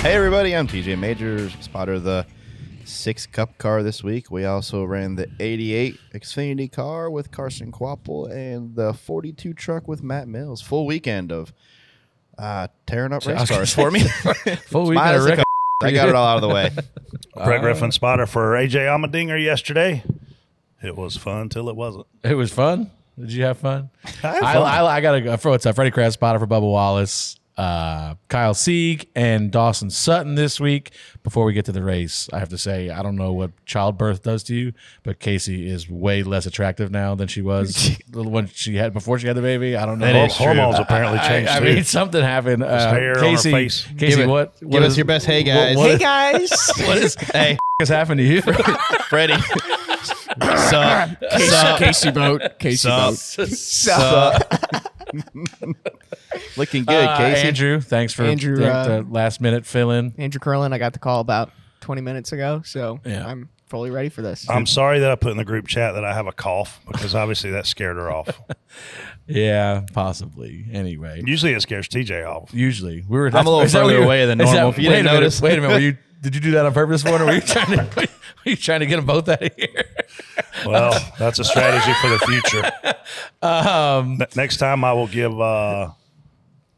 Hey everybody, I'm TJ Majors, spotter of the 6 Cup car this week. We also ran the 88 Xfinity car with Carson Kvapil and the 42 truck with Matt Mills. Full weekend of tearing up race cars for me. Full weekend of record. I got it all out of the way. Brett Griffin, spotter for AJ Allmendinger yesterday. It was fun till it wasn't. It was fun. Did you have fun? I got a Freddie Kraft spotter for Bubba Wallace, Kyle Sieg, and Dawson Sutton this week. Before we get to the race, I have to say, I don't know what childbirth does to you, but Casey is way less attractive now than she was when she had before she had the baby. I don't know. Hormones apparently changed. I mean, something happened. Hair Casey, on her face. Casey, Give us your best hey guys. Hey guys. What has happened to you? Freddie. Sup. Casey boat. Casey boat. Looking good, Casey. Andrew, thanks for the last minute fill in. Andrew Kurland, I got the call about 20 minutes ago, so Yeah. I'm fully ready for this. I'm sorry that I put in the group chat that I have a cough because obviously that scared her off. Yeah, possibly. Anyway, Usually it scares TJ off. usually I'm a little further away than normal. If you didn't notice. Wait a minute. Did you do that on purpose for him, or were you trying to get them both out of here? Well, that's a strategy for the future. Next time I will give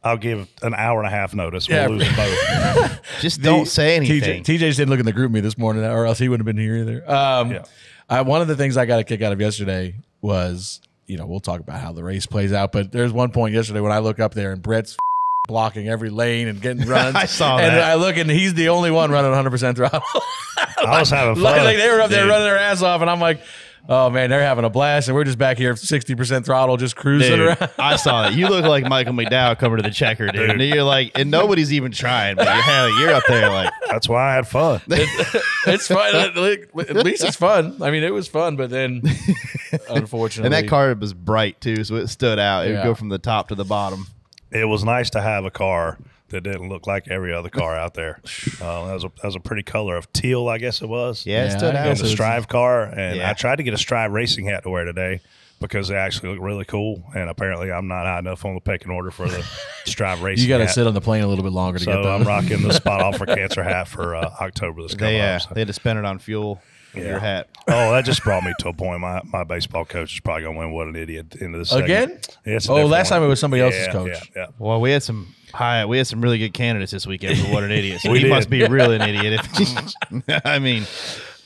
I'll give an hour and a half notice. We'll lose them both. Just don't say anything. TJ just didn't look in the group me this morning, or else he wouldn't have been here either. One of the things I got a kick out of yesterday was, we'll talk about how the race plays out, but there's one point yesterday when I look up there and Brett's blocking every lane and getting runs. I saw that. And I look and he's the only one running 100% throttle. I was having fun. Like they were up there running their ass off, and I'm like, oh man, they're having a blast, and we're just back here 60% throttle, just cruising around. I saw that. You look like Michael McDowell coming to the checker, dude. And you're like, and nobody's even trying, but you're up there like. That's why I had fun. It's fun. At least it's fun. I mean, it was fun, but then unfortunately, and that car was bright too, so it stood out. It would go from the top to the bottom. It was nice to have a car that didn't look like every other car out there. That was a pretty color of teal, I guess it was. Yeah, it stood out. It was a Strive car, and I tried to get a Strive racing hat to wear today because they actually look really cool, and apparently I'm not high enough on the pecking order for the Strive racing hat. You got to sit on the plane a little bit longer to get that. So I'm rocking the Spot Off for Cancer hat for October this coming up. So. They had to spend it on fuel. Your hat. Oh, that just brought me to a point. My baseball coach is probably going to win. What an idiot! At the end of this again. Last time it was somebody else's coach. Yeah. Well, we had some really good candidates this weekend for what an idiot. So he must be really an idiot. I mean,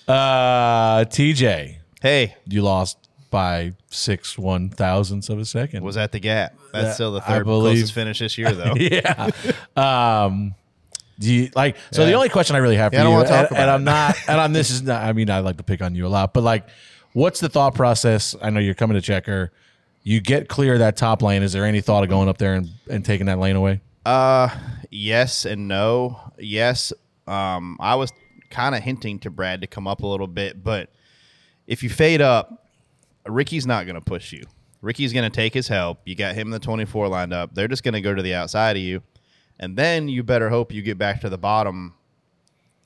TJ. Hey, you lost by 6 1,000ths of a second. Was at the gap. That's still the third closest finish this year, though. Yeah. Do you the only question I really have for you, I like to pick on you a lot, but what's the thought process? I know you're coming to checker. You get clear of that top lane. Is there any thought of going up there and taking that lane away? Yes and no. Yes. I was kind of hinting to Brad to come up a little bit, but if you fade up, Ricky's not going to push you. Ricky's going to take his help. You got him in the 24 lined up. They're just going to go to the outside of you. And then you better hope you get back to the bottom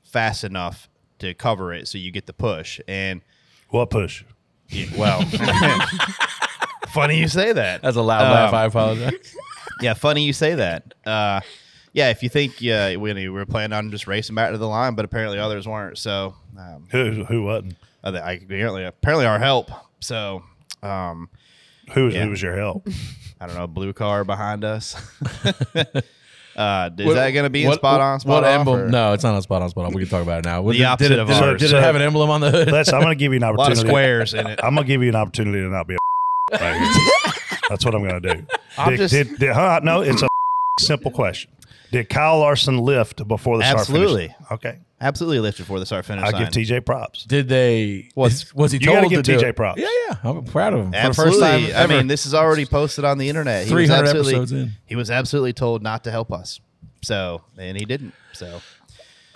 fast enough to cover it so you get the push. And what push? Yeah, well, funny you say that. That's a loud laugh. I apologize. Yeah, funny you say that. If you think we were planning on just racing back to the line, but apparently others weren't. So who wasn't? Apparently our help. So who was your help? I don't know. Blue car behind us. Is that going to be in spot on? What emblem? No, it's not on spot on. We can talk about it now. The opposite of ours. Did it have an emblem on the hood? I'm going to give you an opportunity. A lot of squares in it. I'm going to give you an opportunity to not be a right here. That's what I'm going to do. No, it's a simple question. Did Kyle Larson lift before the start finish? Absolutely. Okay. Absolutely lifted before the start finish. I give TJ props. Did they? Was he you told to give TJ props? Yeah. I'm proud of him. Absolutely. For the first time ever. I mean, this is already posted on the internet. 300 episodes in. He was absolutely told not to help us. So, and he didn't. So,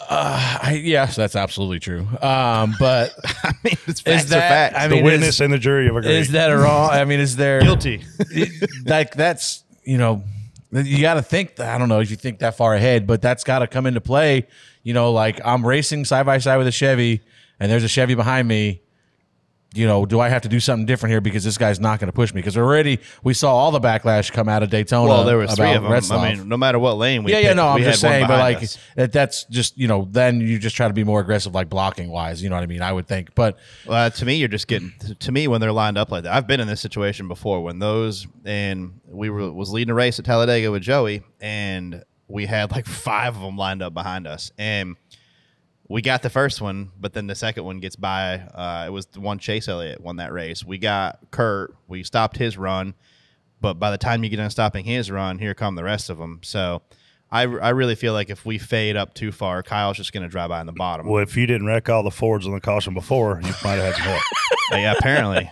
yes, that's absolutely true. But I mean, it's facts are facts. I mean, the witness and the jury have agreed. Is that wrong? I mean, is there guilty? That's you got to think. I don't know if you think that far ahead, but that's got to come into play. I'm racing side by side with a Chevy, and there's a Chevy behind me. do I have to do something different here because this guy's not going to push me? Because already we saw all the backlash come out of Daytona. Well, there was three of them. Retzlaff. I mean, no matter what lane we picked, I'm we just had one saying, but behind like us. that's just then you just try to be more aggressive, like blocking wise. You know what I mean? I would think, but to me, you're just getting to me when they're lined up like that. I've been in this situation before when those and was leading a race at Talladega with Joey, and we had like 5 of them lined up behind us, and we got the first one, but then the second one gets by. It was the one Chase Elliott won that race. We got Kurt. We stopped his run, but by the time you get done stopping his run, here come the rest of them. So I really feel like if we fade up too far, Kyle's just going to drive by in the bottom. Well, if you didn't wreck all the Fords on the caution before, you might have had some help. Yeah,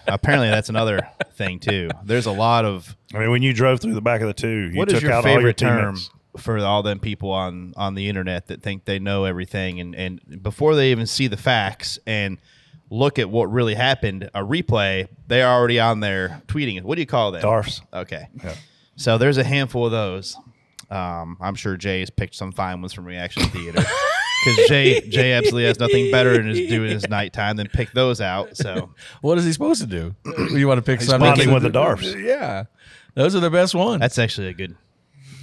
apparently that's another thing too. There's a lot of. I mean, when you drove through the back of the 2, you What took is your out all your favorite term teammates. for all them people on the internet that think they know everything and before they even see the facts and look at what really happened, a replay, they're already on there tweeting it. What do you call that? Darfs. Okay. Yeah. So there's a handful of those. I'm sure Jay's picked some fine ones from Reaction Theater because Jay absolutely has nothing better in his nighttime than pick those out. So what is he supposed to do? You want to pick something? Bonding with the Darfs. Yeah, those are the best ones. that's actually a good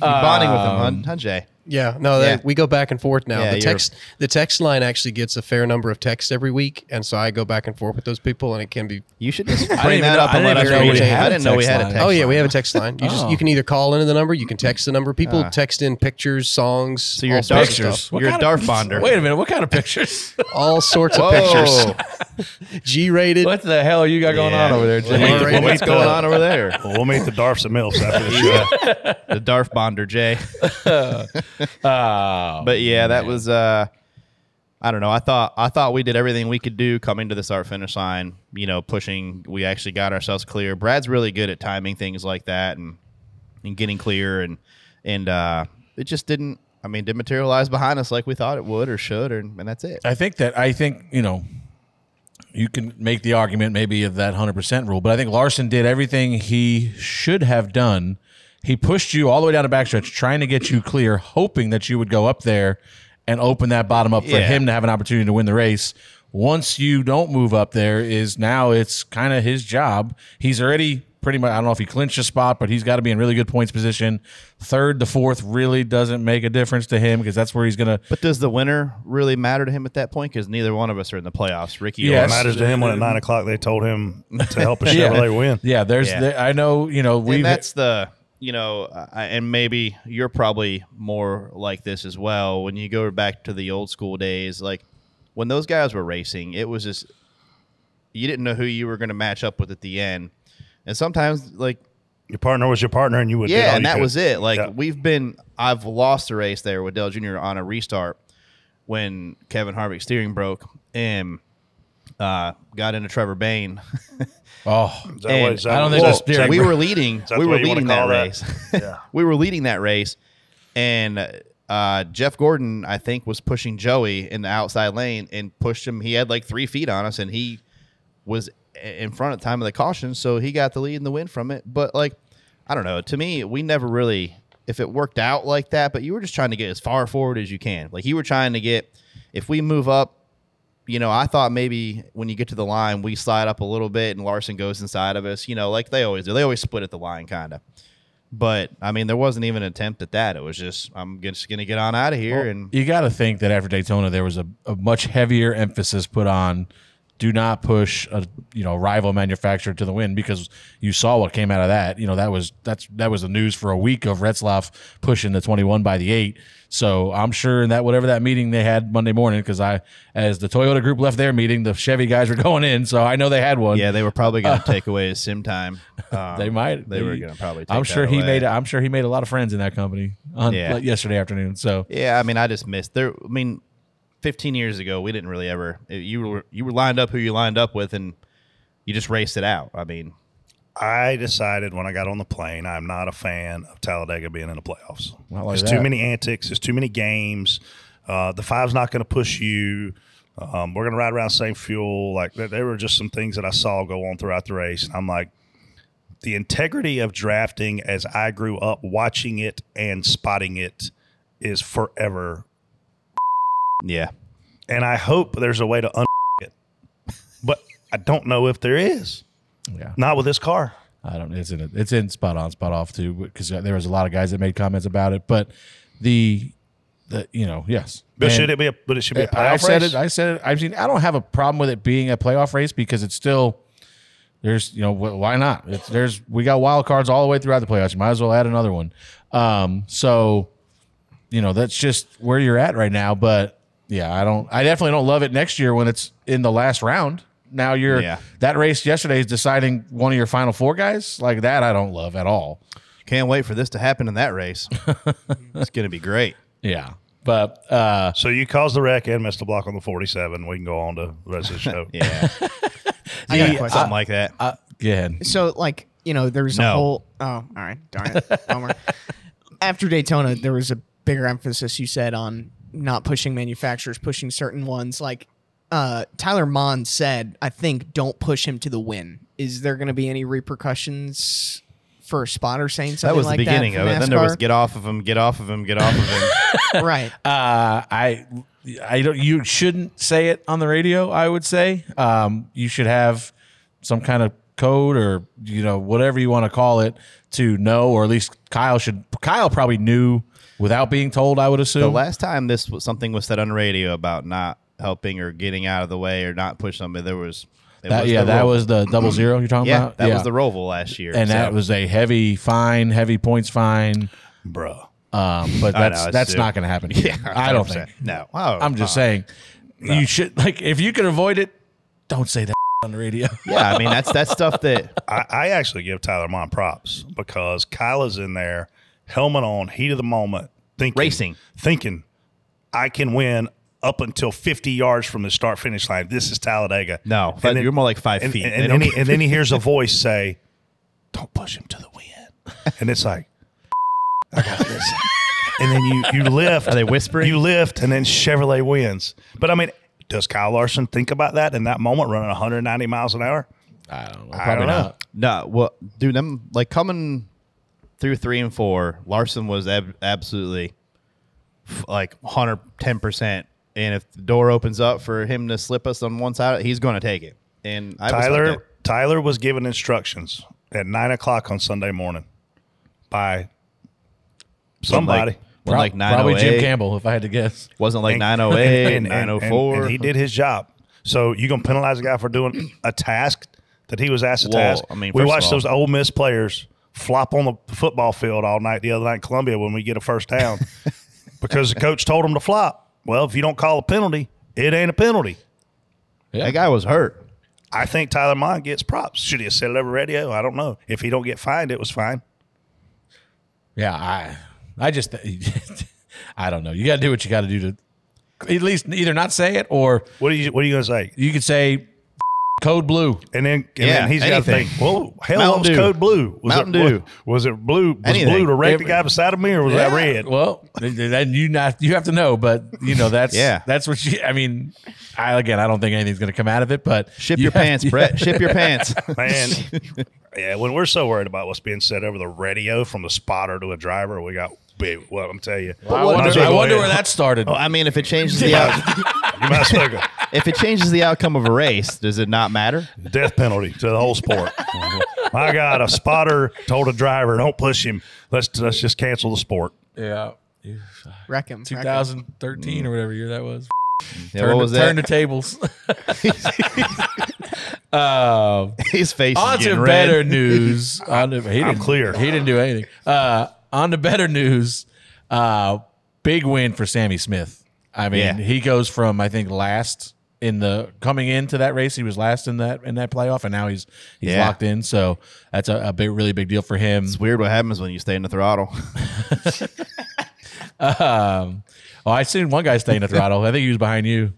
bonding with them, huh, Jay? Yeah, no, Yeah. we go back and forth now. Yeah, The text line actually gets a fair number of texts every week, and so I go back and forth with those people, and it can be. You should just didn't bring even that know- up I and didn't let us even know read we it. had I a didn't know we text had a line. text Oh yeah, line. we have a text line. You can either call into the number, you can text the number. People text in pictures, songs. So you're all a sorts of pictures. stuff. What You're a kind Darf of, bonder. Wait a minute. What kind of pictures? All sorts of Whoa. pictures. G-rated. What the hell you got going on over there, Jay? What's going on over there? We'll meet the Darfs and Milfs after the show. The Darf Bonder, Jay. But yeah, that was I don't know. I thought we did everything we could do coming to the start finish line, pushing. We actually got ourselves clear. Brad's really good at timing things like that and getting clear and it just didn't materialize behind us like we thought it would or should, and that's it. I think you can make the argument maybe of that 100% rule, but I think Larson did everything he should have done. He pushed you all the way down the backstretch, trying to get you clear, hoping that you would go up there and open that bottom up for Yeah. him to have an opportunity to win the race. Once you don't move up there, it's kind of his job. He's already pretty much, I don't know if he clinched a spot, but he's got to be in really good points position. 3rd to 4th really doesn't make a difference to him because that's where he's going to. But does the winner really matter to him at that point? Because neither one of us are in the playoffs. Ricky, Yes. It matters to him when at 9 o'clock they told him to help a Chevrolet win. Yeah, I know, we and that's the and maybe you're probably more like this as well. When you go back to the old school days, like when those guys were racing, it was just you didn't know who you were going to match up with at the end, and sometimes like Your partner was your partner, and you would. and that was it. Like Yeah. I've lost a race there with Dale Jr. on a restart when Kevin Harvick's steering broke and got into Trevor Bayne. Oh, Is that what- is that I don't what- think well, that's steering. we were leading. that We the were way you wanna leading that call that? race. Yeah. We were leading that race, and Jeff Gordon, I think, was pushing Joey in the outside lane and pushed him. He had like 3 feet on us, and he was in front at the time of the caution, so he got the lead and the win from it. But like, I don't know. To me, we never really, if it worked out like that, but you were just trying to get as far forward as you can. Like you were trying to get, if we move up. I thought maybe when you get to the line, we slide up a little bit and Larson goes inside of us, like they always do. They always split at the line, kind of. But, there wasn't even an attempt at that. It was just, I'm just going to get on out of here. And you got to think that after Daytona, there was a much heavier emphasis put on do not push a rival manufacturer to the win because you saw what came out of that. That was the news for a week of Retzlaff pushing the 21 by the 8. So I'm sure that whatever that meeting they had Monday morning, because as the Toyota group left their meeting, the Chevy guys were going in, so I know they had one. yeah, they were probably going to take away his sim time. They might. They were going to probably take I'm sure he away. I'm sure he made a lot of friends in that company yesterday afternoon. So Yeah, I just missed there. 15 years ago, we didn't really ever. You were lined up who you lined up with, and you just raced it out. I decided when I got on the plane, I'm not a fan of Talladega being in the playoffs. Not like There's that. too many antics. There's too many games. The 5's not going to push you. We're going to ride around same fuel. Like there were just some things that I saw go on throughout the race, and I'm like, the integrity of drafting as I grew up watching it and spotting it is forever. Yeah, And I hope there's a way to it. But I don't know if there is. Yeah. Not with this car. I don't. It's in spot on, spot off too, because there was a lot of guys that made comments about it. But yes. But And should it be a playoff I said race? it. I said it. I mean, I don't have a problem with it being a playoff race because it's still there's why not? We got wild cards all the way throughout the playoffs. You might as well add another one. So that's just where you're at right now. But yeah, I definitely don't love it next year when it's in the last round. Now that race yesterday is deciding one of your final four guys like that. I don't love at all. Can't wait for this to happen in that race. It's going to be great. Yeah. But So you caused the wreck and missed the block on the 47. We can go on to the rest of the show. Yeah. I got a question. Something like that. go ahead. So, there's a No. whole. Oh, all right. Darn it. Bummer. After Daytona, there was a bigger emphasis, you said, on not pushing manufacturers, pushing certain ones. Like Tyler Mond said, I think, don't push him to the win. Is there going to be any repercussions for a spotter saying something That was the like beginning that of from it. Then there was NASCAR? get off of him, get off of him, get off of him. Right. I don't. You shouldn't say it on the radio. I would say you should have some kind of code or whatever you want to call it to know, or at least Kyle probably knew without being told. I would assume. The last time something was said on the radio about not helping or getting out of the way or not pushing somebody, that was the the 0 you're talking about. That was the Roval last year, and that was a heavy points fine. Bruh. But that's not going to happen here. Yeah, I don't 100%. think. No. I'm just saying you should, if you can avoid it, don't say that on the radio. Yeah, I mean that's stuff that I actually give Tyler Mond props because Kyle is in there, helmet on, heat of the moment, thinking I can win up until 50 yards from the start-finish line. This is Talladega. no, And then- you're more like 5 feet. And then he hears a voice say, "Don't push him to the win." And it's like, I got this. And then you lift. Are they whispering? You lift, and then Chevrolet wins. But I mean, does Kyle Larson think about that in that moment, running 190 miles an hour? I don't know. I Probably don't know. not. No, well, dude, them coming through 3 and 4, Larson was absolutely 110%. And if the door opens up for him to slip us on one side, he's going to take it. And Tyler was given instructions at 9:00 on Sunday morning by somebody. Like Probably 908. Jim Campbell, if I had to guess. Wasn't like 908, and 904. and he did his job. So you gonna penalize a guy for doing a task that he was asked to Well, task? I mean, we first of watched all- those Ole Miss players flop on the football field all night the other night in Columbia when we get a first down because the coach told them to flop. Well, if you don't call a penalty, it ain't a penalty. Yeah. That guy was hurt. I think Tyler Mond gets props. Should he have said it over radio? I don't know. If he don't get fined, it was fine. Yeah, I just I don't know. You got to do what you got to do to at least either not say it, or What are you gonna say? you could say code blue. And then Yeah, he's got to anything. think, well, hell, Mountain what was Dew. code blue? Mountain Dew. Was it blue? Was Anything. blue to wreck the guy beside of me, or was that red? Well, then you have to know, but that's Yeah. that's what you. I mean, I don't think anything's going to come out of it. But Ship you your have- pants, Brett. Ship your pants. Man, yeah, when we're so worried about what's being said over the radio from the spotter to a driver, we got big. Well, I'm telling you. I Might as well go wonder ahead. where that started. Well, I mean, if it changes the You might as well go. if it changes the outcome of a race, does it not matter? Death penalty to the whole sport. My God, a spotter told a driver, "Don't push him. Let's just cancel the sport." Yeah, Wreck him. 2013 or whatever year that was. Yeah, what was Turn the that? tables. His face is On to getting better red. news. I'm clear. He didn't do anything. On to better news. Big win for Sammy Smith. I mean, Yeah. he goes from I think last coming into that race. He was last in that playoff, and now he's Yeah. locked in. So that's a really big deal for him. It's weird what happens when you stay in the throttle. I seen one guy stay in the throttle. I think he was behind you.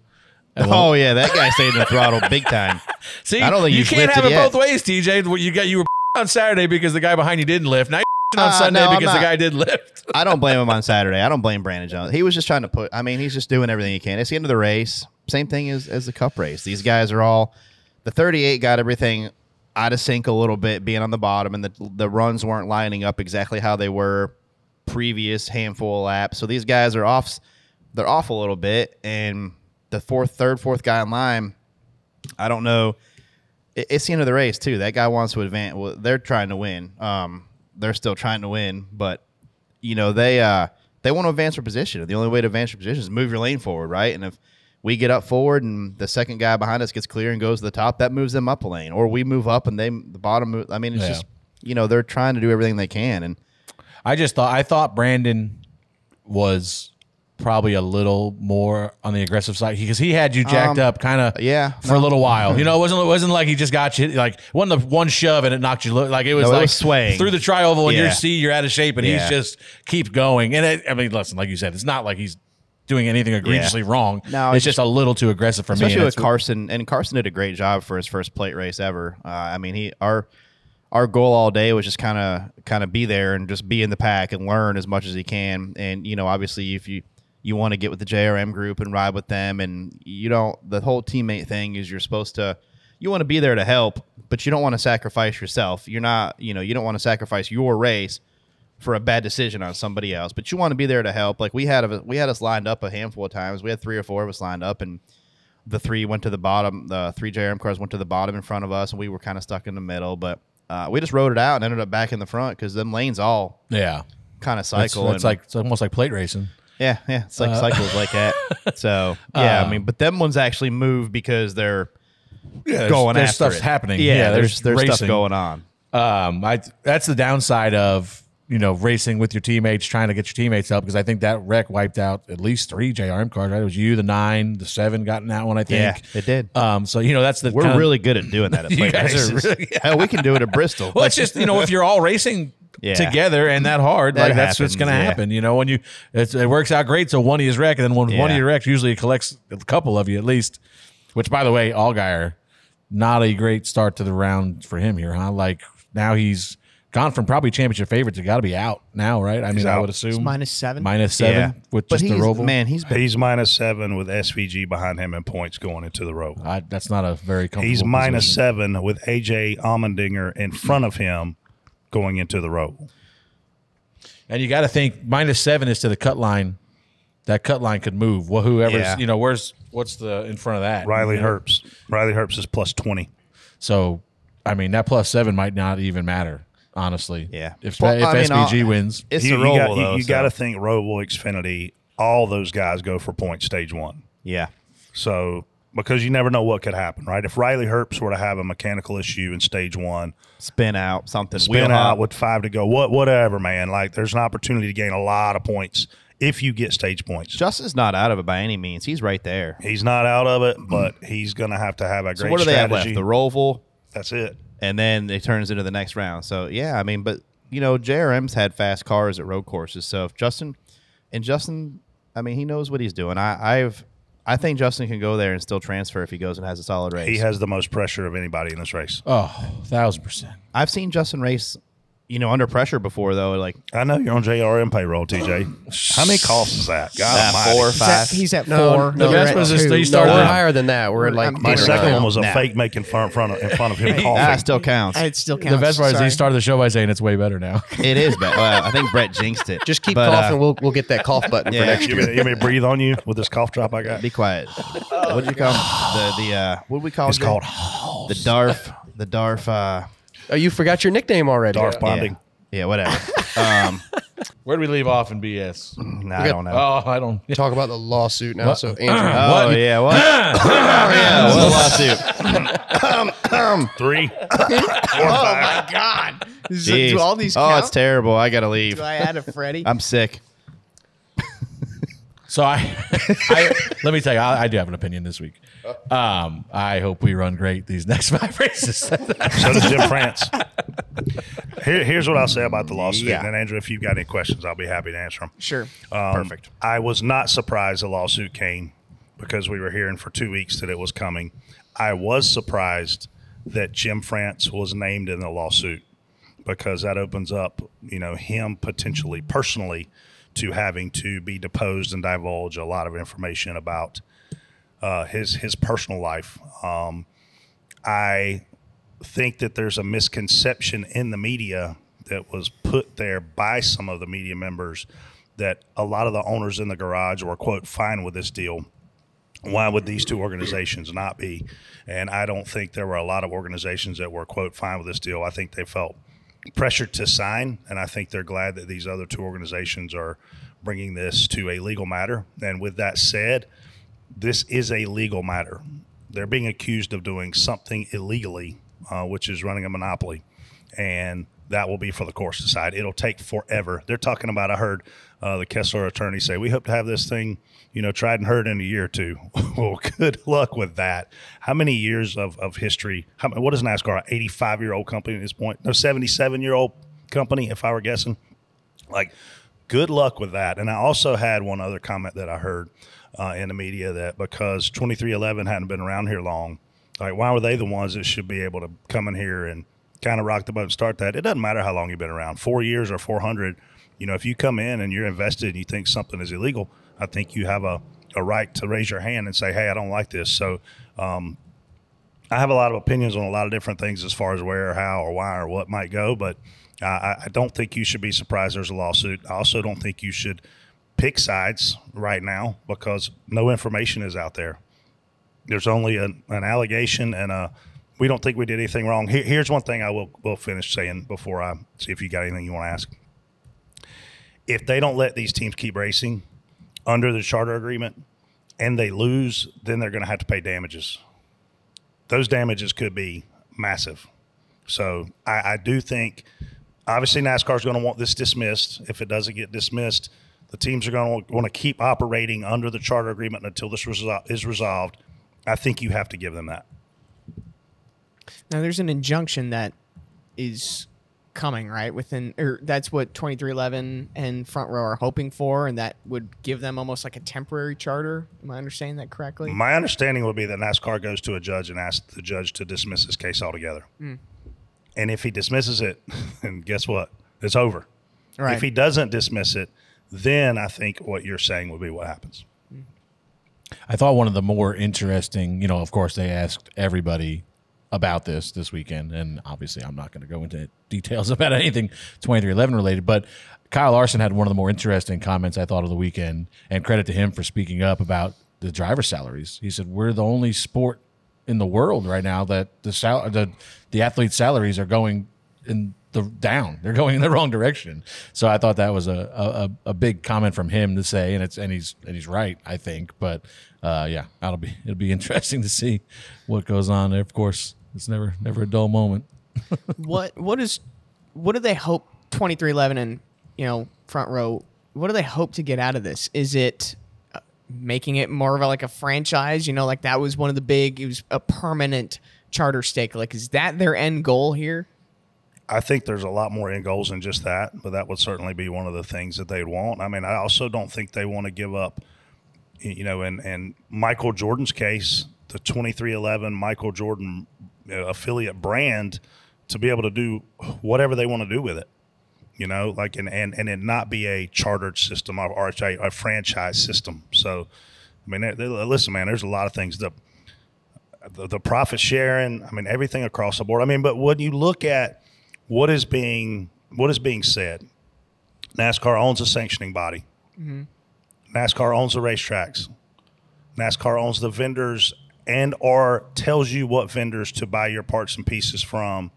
Oh yeah, that guy stayed in the throttle big time. See, I don't think you you've can't have lifted it yet. both ways, TJ. You were on Saturday because the guy behind you didn't lift. Now you're on Sunday no, I'm because the not. guy did lift. I don't blame him on Saturday. I don't blame Brandon Jones. He was just trying to put. I mean, he's just doing everything he can. It's the end of the race. Same thing as the Cup race. These guys are all. The 38 got everything out of sync a little bit, being on the bottom, and the runs weren't lining up exactly how they were previous handful of laps. So these guys are off. They're off a little bit, and the fourth guy in line, I don't know it's the end of the race too. That guy wants to advance. Well, they're trying to win. They're still trying to win, but they want to advance their position. The only way to advance your position is move your lane forward, right? And if we get up forward and the second guy behind us gets clear and goes to the top, that moves them up a lane, or we move up and the bottom move. I mean, it's just they're trying to do everything they can. And I thought Brandon was probably a little more on the aggressive side because he had you jacked up kind of for a little while. It wasn't like he just got you like it wasn't the one shove and it knocked you like it was it like was swaying through the tri-oval and you're out of shape and he's just keeps going. And I mean, listen, like you said, it's not like he's doing anything egregiously wrong. No, it's just a little too aggressive for me. Especially with Carson, and Carson did a great job for his first plate race ever. I mean, our goal all day was just kind of be there and just be in the pack and learn as much as he can. And obviously, if you want to get with the JRM group and ride with them, and the whole teammate thing is you want to be there to help, but you don't want to sacrifice yourself. You're not, you don't want to sacrifice your race for a bad decision on somebody else, but you want to be there to help. Like we had us lined up a handful of times. We had 3 or 4 of us lined up, and the 3 went to the bottom. The 3 JRM cars went to the bottom in front of us, and we were kind of stuck in the middle. But we just rode it out and ended up back in the front because them lanes all kind of cycle. It's almost like plate racing. Yeah, it's like cycles like that. So I mean, but them ones actually move because they're going there's after stuff's it. happening. Yeah, there's racing. stuff going on. That's the downside of racing with your teammates, trying to get your teammates up, because I think that wreck wiped out at least 3 JRM cars. Right, it was you, the 9, the 7 got in that one. I think. Yeah, it did. So that's the we're really good at doing that at plate races. Hell, we can do it at Bristol. Well, it's just if you're all racing together and that hard, That that's what's going to happen. When it works out great. So one of you is wrecked, and then when one of you wrecks, usually it collects a couple of you at least. Which, by the way, Allgaier, not a great start to the round for him here, huh? Like now he's gone from probably championship favorite to got to be out now, right? I mean, I would assume it's -7. -7 with but just the Roval. Man, he's -7 with SVG behind him in points going into the Roval. That's not a very comfortable He's position. -7 with AJ Allmendinger in front of him going into the Roval. And you got to think -7 is to the cut line. That cut line could move. Well, whoever's what's the in front of that? Riley Herbst. Riley Herbst is +20. So, I mean, that +7 might not even matter. Honestly, If Well, SVG wins, it's the Roval, though. You got to think Roval, Xfinity, all those guys go for points stage 1. Yeah. So, because you never know what could happen, right? If Riley Herbst were to have a mechanical issue in stage 1, Spin out, something. spin out with 5 to go, whatever, man. Like, there's an opportunity to gain a lot of points if you get stage points. Justin's not out of it by any means. He's right there. He's not out of it, but he's going to have a great strategy. So what do they have left? The Roval. That's it. And then it turns into the next round. So, yeah, I mean, but, JRM's had fast cars at road courses. So, if Justin, I mean, he knows what he's doing. I think Justin can go there and still transfer if he goes and has a solid race. He has the most pressure of anybody in this race. Oh, 1,000%. I've seen Justin race, under pressure before, though. Like, I know you're on JRM payroll, TJ. How many coughs is that? God almighty. 4 or 5. He's at No, 4. no, You're that at was 2. we're higher than that. We're like My Dinner second time. one was a Nah. fake making in front of him It coughing. still counts. It still counts. The best part is Sorry. he started the show by saying it's way better now. It is bad. Well, I think Brett jinxed it. Just keep But, coughing. We'll get that cough button yeah. for next You year. want me to breathe on you with this cough drop I got? Be quiet. What do you call what do we call It's it? called The Darf. The Darf. Oh, you forgot your nickname already. Darf bonding. Yeah, whatever. Where do we leave off in BS? I don't know. Oh, I don't. Talk about the lawsuit now. What? So Andrew, Oh, yeah. What? What lawsuit? 3, 4, 5. Oh my God! Jeez. Do all these Oh, count? it's terrible. I got to leave. Do I add a Freddie? I'm sick. So let me tell you, I do have an opinion this week. I hope we run great these next 5 races. So does Jim France. Here's what I'll say about the lawsuit. Yeah. And then, Andrew, if you've got any questions, I'll be happy to answer them. Sure. Perfect. I was not surprised the lawsuit came because we were hearing for 2 weeks that it was coming. I was surprised that Jim France was named in the lawsuit because that opens up, him potentially, personally, to having to be deposed and divulge a lot of information about his personal life. I think that there's a misconception in the media that was put there by some of the media members that a lot of the owners in the garage were, quote, fine with this deal. Why would these two organizations not be? And I don't think there were a lot of organizations that were, quote, fine with this deal. I think they felt pressured to sign, and I think they're glad that these other two organizations are bringing this to a legal matter. And with that said, this is a legal matter. They're being accused of doing something illegally, which is running a monopoly. And that will be for the courts to decide. It'll take forever. They're talking about, I heard the Keselowski attorney say, we hope to have this thing, tried and heard in a year or two. Well, good luck with that. How many years of history? What is NASCAR? An 85-year-old company at this point? No, 77-year-old company, if I were guessing. Like, good luck with that. And I also had one other comment that I heard in the media, that because 2311 hadn't been around here long, like, why were they the ones that should be able to come in here and kind of rock the boat and start that? It doesn't matter how long you've been around, 4 years or 400. If you come in and you're invested and you think something is illegal, I think you have a right to raise your hand and say, hey, I don't like this. So I have a lot of opinions on a lot of different things as far as where or how or why or what might go, but I don't think you should be surprised there's a lawsuit. I also don't think you should pick sides right now because no information is out there. There's only an allegation and we don't think we did anything wrong. Here's one thing I will finish saying before I see if you got anything you want to ask. If they don't let these teams keep racing under the charter agreement and they lose, then they're going to have to pay damages. Those damages could be massive. So I do think, obviously, NASCAR is going to want this dismissed. If it doesn't get dismissed, the teams are going to want to keep operating under the charter agreement until this is resolved. I think you have to give them that. Now, there's an injunction that is coming, right? That's what 2311 and Front Row are hoping for, and that would give them almost like a temporary charter. Am I understanding that correctly? My understanding would be that NASCAR goes to a judge and asks the judge to dismiss this case altogether. And if he dismisses it, then guess what? It's over. Right. If he doesn't dismiss it, then I think what you're saying would be what happens. I thought one of the more interesting, of course, they asked everybody about this weekend, and obviously I'm not going to go into details about anything 2311 related, but Kyle Larson had one of the more interesting comments I thought of the weekend, and credit to him for speaking up about the driver salaries. He said, we're the only sport in the world right now that the athletes' salaries are going down. They're going in the wrong direction. So I thought that was a big comment from him to say, and he's right, I think. But it'll be interesting to see what goes on there. Of course, it's never a dull moment. What do they hope 2311 and Front Row? What do they hope to get out of this? Is it making it more of like a franchise? Like that was one of it was a permanent charter stake. Like, is that their end goal here? I think there's a lot more end goals than just that, but that would certainly be one of the things that they'd want. I mean, I also don't think they want to give up, in Michael Jordan's case, the 2311 Michael Jordan affiliate brand, to be able to do whatever they want to do with it, and it not be a chartered system or a franchise system. So, I mean, listen, man, there's a lot of things. The profit sharing, I mean, everything across the board. I mean, but when you look at what is being said, NASCAR owns a sanctioning body. Mm-hmm. NASCAR owns the racetracks. NASCAR owns the vendors and/or tells you what vendors to buy your parts and pieces from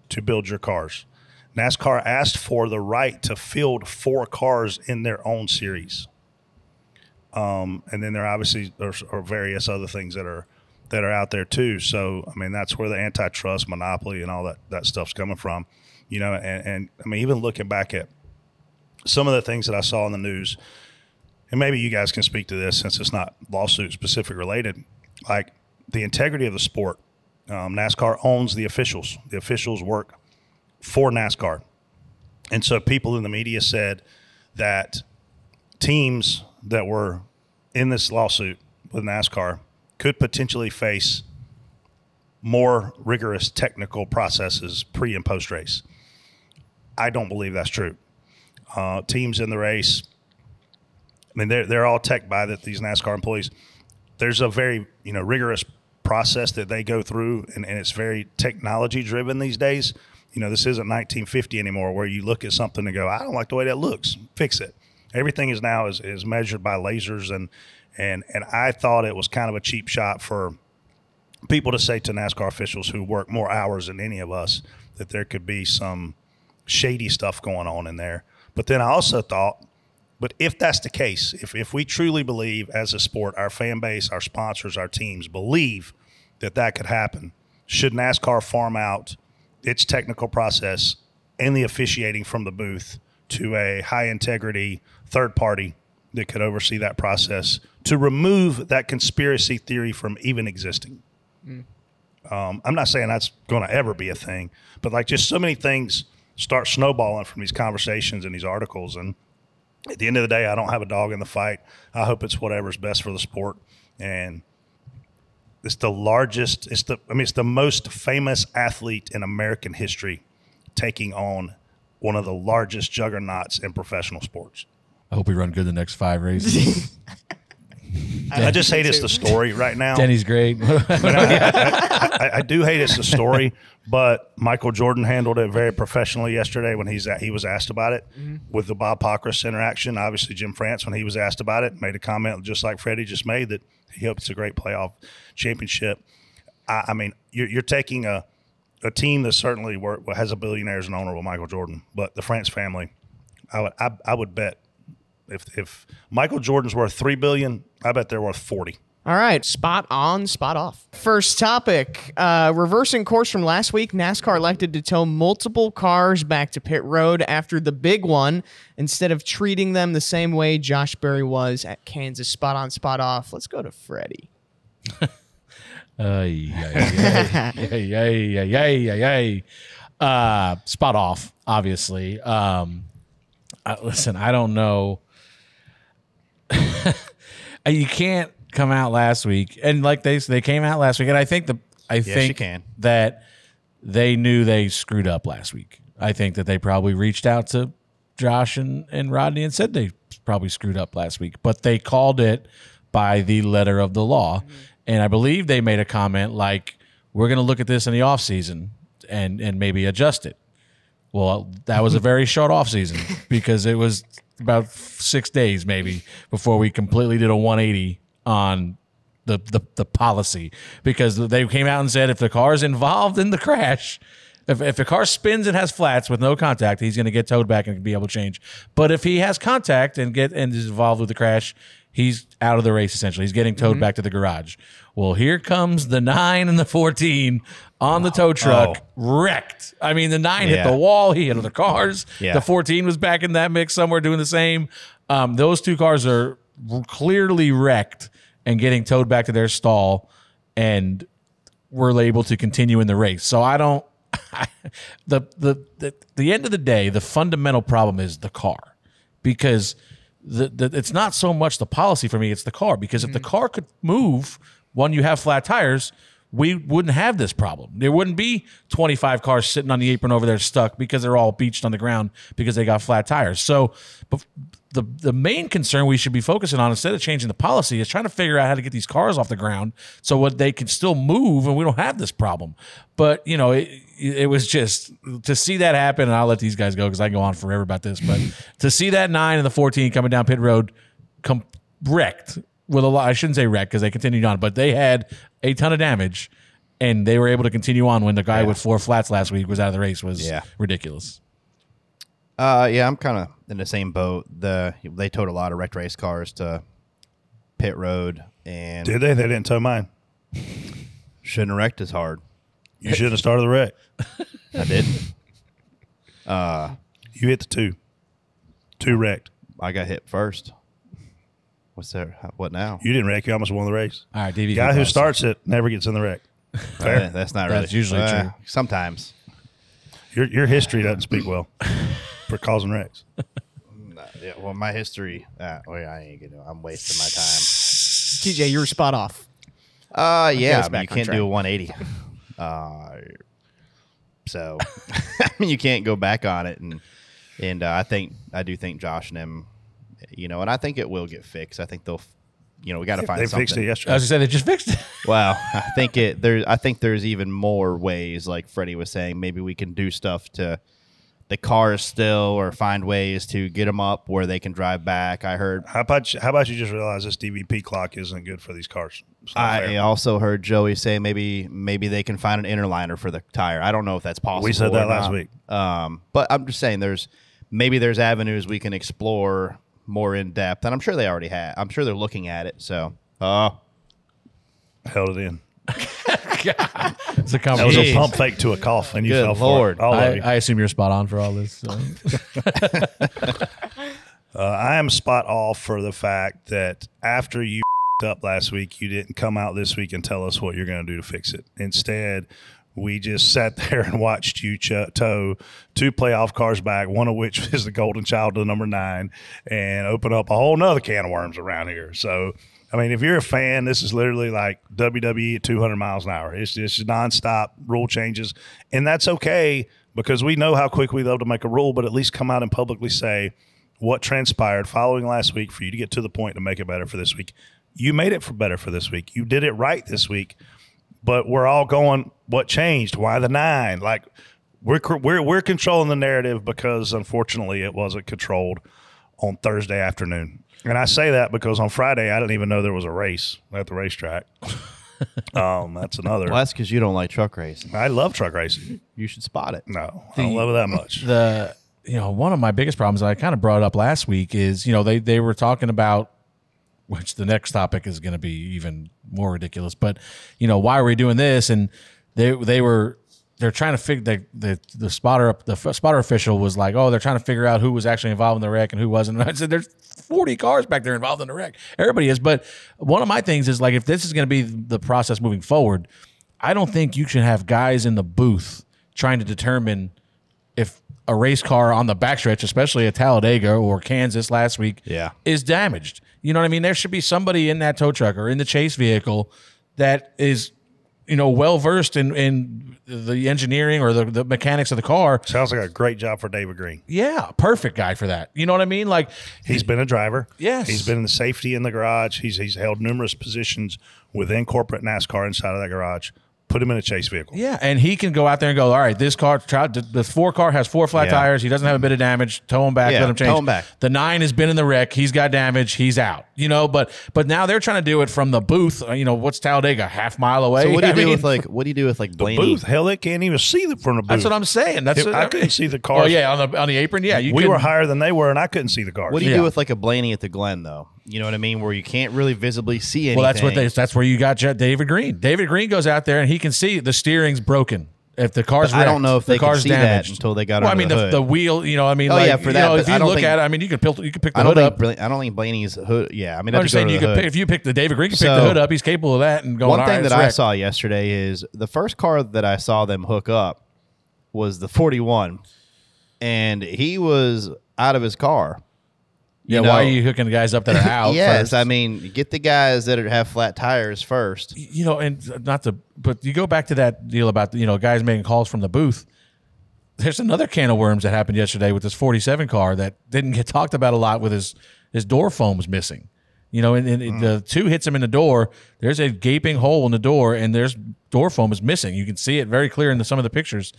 to build your cars. NASCAR asked for the right to field 4 cars in their own series. And then there obviously are various other things that are out there too. So, I mean, that's where the antitrust, monopoly, and all that stuff's coming from. And I mean, even looking back at some of the things that I saw in the news, and maybe you guys can speak to this since it's not lawsuit specific related, like the integrity of the sport. NASCAR owns the officials. The officials work for NASCAR. And so people in the media said that teams that were in this lawsuit with NASCAR could potentially face more rigorous technical processes pre and post race. I don't believe that's true. Teams in the race, I mean, they're all tech by these NASCAR employees. There's a very rigorous process that they go through, and it's very technology driven these days. This isn't 1950 anymore where you look at something and go, I don't like the way that looks, fix it. everything is now is measured by lasers, and I thought it was kind of a cheap shot for people to say to NASCAR officials who work more hours than any of us that there could be some shady stuff going on in there. But then I also thought, but if that's the case, if we truly believe as a sport, our fan base, our sponsors, our teams believe that could happen, should NASCAR farm out its technical process and the officiating from the booth to a high-integrity third party that could oversee that process to remove that conspiracy theory from even existing? I'm not saying that's going to ever be a thing, but like just so many things start snowballing from these conversations and these articles. And at the end of the day, I don't have a dog in the fight. I hope it's whatever's best for the sport. And it's the largest, it's the most famous athlete in American history taking on one of the largest juggernauts in professional sports. I hope we run good the next 5 races. I just hate it's the story right now. Denny's great. I do hate it's the story, but Michael Jordan handled it very professionally yesterday when he was asked about it with the Bob Pockrass interaction. Obviously, Jim France, when he was asked about it, made a comment just like Freddie just made that he hopes it's a great playoff championship. I mean, you're taking a team that certainly has a billionaire as an owner with Michael Jordan, but the France family, I would bet if Michael Jordan's worth $3 billion, I bet they're worth 40. All right, spot on, spot off. First topic, reversing course from last week, NASCAR elected to tow multiple cars back to pit road after the big one instead of treating them the same way Josh Berry was at Kansas. Spot on, spot off. Let's go to Freddie. Spot off, obviously. Listen, I don't know. You can't come out last week, and like they came out last week, and I think you can. that they knew they screwed up last week. I think that they probably reached out to Josh and Rodney and said they probably screwed up last week, but they called it by the letter of the law. And I believe they made a comment like, we're going to look at this in the offseason and maybe adjust it. Well, that was a very short offseason because it was about 6 days maybe before we completely did a 180 on the policy, because they came out and said if the car is involved in the crash, if the car spins and has flats with no contact, he's going to get towed back and be able to change. But if he has contact and is involved with the crash, he's out of the race essentially. He's getting towed back to the garage. Well, here comes the 9 and the 14 on the tow truck, wrecked. I mean, the 9 hit the wall. He hit other cars. Yeah. The 14 was back in that mix somewhere doing the same. Those two cars are clearly wrecked and getting towed back to their stall, and were able to continue in the race. So I don't. The end of the day, the fundamental problem is the car, because it's not so much the policy for me, it's the car. Because if the car could move when you have flat tires, we wouldn't have this problem. There wouldn't be 25 cars sitting on the apron over there stuck because they're all beached on the ground because they got flat tires. So the main concern we should be focusing on, instead of changing the policy, is trying to figure out how to get these cars off the ground so what they can still move and we don't have this problem. But, you know, it was just to see that happen, and I'll let these guys go because I can go on forever about this, but to see that 9 and the 14 coming down pit road wrecked with a lot, I shouldn't say wrecked because they continued on, but they had a ton of damage, and they were able to continue on when the guy with 4 flats last week was out of the race was ridiculous. I'm kind of in the same boat. They towed a lot of wrecked race cars to pit road, and Did they? They didn't tow mine. shouldn't have wrecked as hard. You should have started the wreck. I didn't. You hit the 2 wrecked. I got hit first. What's there? What now? You didn't wreck. You almost won the race. All right, DV. Guy who starts it never gets in the wreck. Fair. That's not really. That's usually true. Sometimes. Your history doesn't speak well for causing wrecks. Yeah, well, my history. I ain't gonna. I'm wasting my time. TJ, you were spot off. Yeah, us I mean, back you on can't track. do a 180. So, I mean, you can't go back on it, and I do think Josh and him, you know, and I think it will get fixed. I think they'll, you know, we got to find They something. fixed it I yesterday. was going to say, they just fixed it. Well, I think there's even more ways, like Freddie was saying. Maybe we can do stuff to the cars still or find ways to get them up where they can drive back. I heard. How about you just realize this DVP clock isn't good for these cars? I also heard Joey say maybe they can find an interliner for the tire. I don't know if that's possible. We said that last week. But I'm just saying there's avenues we can explore more in depth, and I'm sure they already have. I'm sure they're looking at it. So, held it in. It's a That was a pump fake to a cough, and you Good fell for Lord. it. All of you. I assume you're spot on for all this. So. I am spot off for the fact that after you up last week, you didn't come out this week and tell us what you're going to do to fix it. Instead, we just sat there and watched you tow 2 playoff cars back, one of which is the golden child to number 9, and open up a whole nother can of worms around here. So, I mean, if you're a fan, this is literally like WWE at 200 miles an hour. It's just nonstop rule changes, and that's okay because we know how quick we love to make a rule, but at least come out and publicly say what transpired following last week for you to get to the point to make it better for this week. You made it better for this week. You did it right this week, but we're all going, what changed? Why the 9? Like we're controlling the narrative because unfortunately it wasn't controlled on Thursday afternoon. And I say that because on Friday I didn't even know there was a race at the racetrack. That's another. well, that's because you don't like truck racing. I love truck racing. You should spot it. No, I don't love it that much. One of my biggest problems I kind of brought up last week is, they were talking about, which the next topic is going to be even more ridiculous, but why are we doing this? And they're trying to figure the spotter official was like, oh, they're trying to figure out who was actually involved in the wreck and who wasn't. And I said, there's 40 cars back there involved in the wreck. Everybody is. But one of my things is like, if this is going to be the process moving forward, I don't think you should have guys in the booth trying to determine if a race car on the backstretch, especially at Talladega or Kansas last week, is damaged. You know what I mean? There should be somebody in that tow truck or in the chase vehicle that is, well versed in the engineering or the mechanics of the car. Sounds like a great job for David Green. Yeah, perfect guy for that. You know what I mean? Like he's been a driver. Yes, he's been in the safety in the garage. He's held numerous positions within corporate NASCAR inside of that garage. Put him in a chase vehicle. Yeah, and he can go out there and go, all right, this car, the 4 car has 4 flat tires. He doesn't have a bit of damage. Tow him back, let him change. Tow him back. The 9 has been in the wreck. He's got damage. He's out. But now they're trying to do it from the booth. What's Talladega, half mile away? So what do you do with like The Blaney? booth? Hell, they can't even see them from the booth. That's what I'm saying. I couldn't see the cars. Oh, yeah, on the apron? Yeah. We were higher than they were, and I couldn't see the cars. What do you do with like a Blaney at the Glen though? You know what I mean? Where you can't really visibly see anything. Well, that's where you got David Green. David Green goes out there and he can see the steering's broken. If the car's wrecked, I don't know if they can see damaged. that until they got Well, under the hood. the wheel, for that. But if you look at it, you can pick the hood up. I don't think Blaney's hood. Yeah, I mean, I'm just saying if you pick the David Green, can pick the hood up. He's capable of that. And going. One thing that I wrecked. saw yesterday is the first car that I saw them hook up was the 41, and he was out of his car. Yeah, why are you hooking the guys up that are out? Yes, first? I mean, get the guys that have flat tires first. But you go back to that deal about guys making calls from the booth. There's another can of worms that happened yesterday with this 47 car that didn't get talked about a lot. With his door foam was missing. And the 2 hits him in the door. There's a gaping hole in the door, and there's door foam is missing. You can see it very clear in some of the pictures.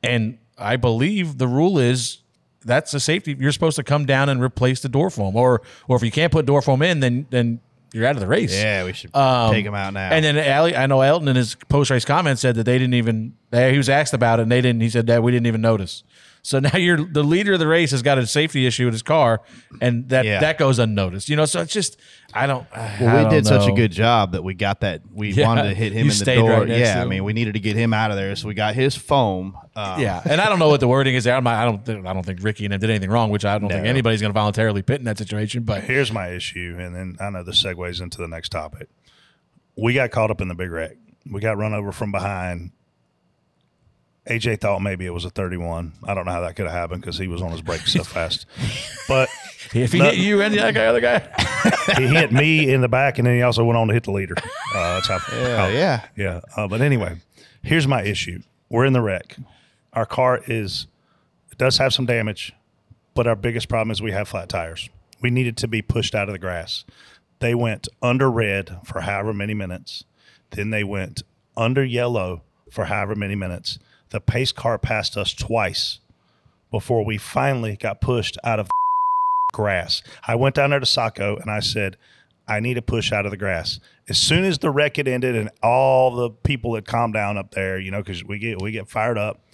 And I believe the rule is, that's a safety. You're supposed to come down and replace the door foam, or if you can't put door foam in, then you're out of the race. Yeah, we should take him out now. And then I know Elton in his post race comment said that they didn't even. He was asked about it, and they didn't. He said that we didn't even notice. So now the leader of the race has got a safety issue with his car, and that goes unnoticed. So it's just I don't. Well, we did such a good job that we got that. We wanted to hit him in the door. Right I mean, we needed to get him out of there, so we got his foam. And I don't know what the wording is there. I don't think Ricky and him did anything wrong, which I don't think anybody's going to voluntarily pit in that situation. But here's my issue, and then I know this segues into the next topic. We got caught up in the big wreck. We got run over from behind. AJ thought maybe it was a 31. I don't know how that could have happened because he was on his brakes so fast. But if he hit you and the other guy, he hit me in the back, and then he also went on to hit the leader. That's how. Yeah. But anyway, here's my issue. We're in the wreck. Our car does have some damage, but our biggest problem is we have flat tires. We needed to be pushed out of the grass. They went under red for however many minutes. Then they went under yellow for however many minutes. The pace car passed us twice before we finally got pushed out of grass. I went down there to Saco and I said, I need to push out of the grass. As soon as the wreck had ended and all the people had calmed down up there, you know, because we get fired up,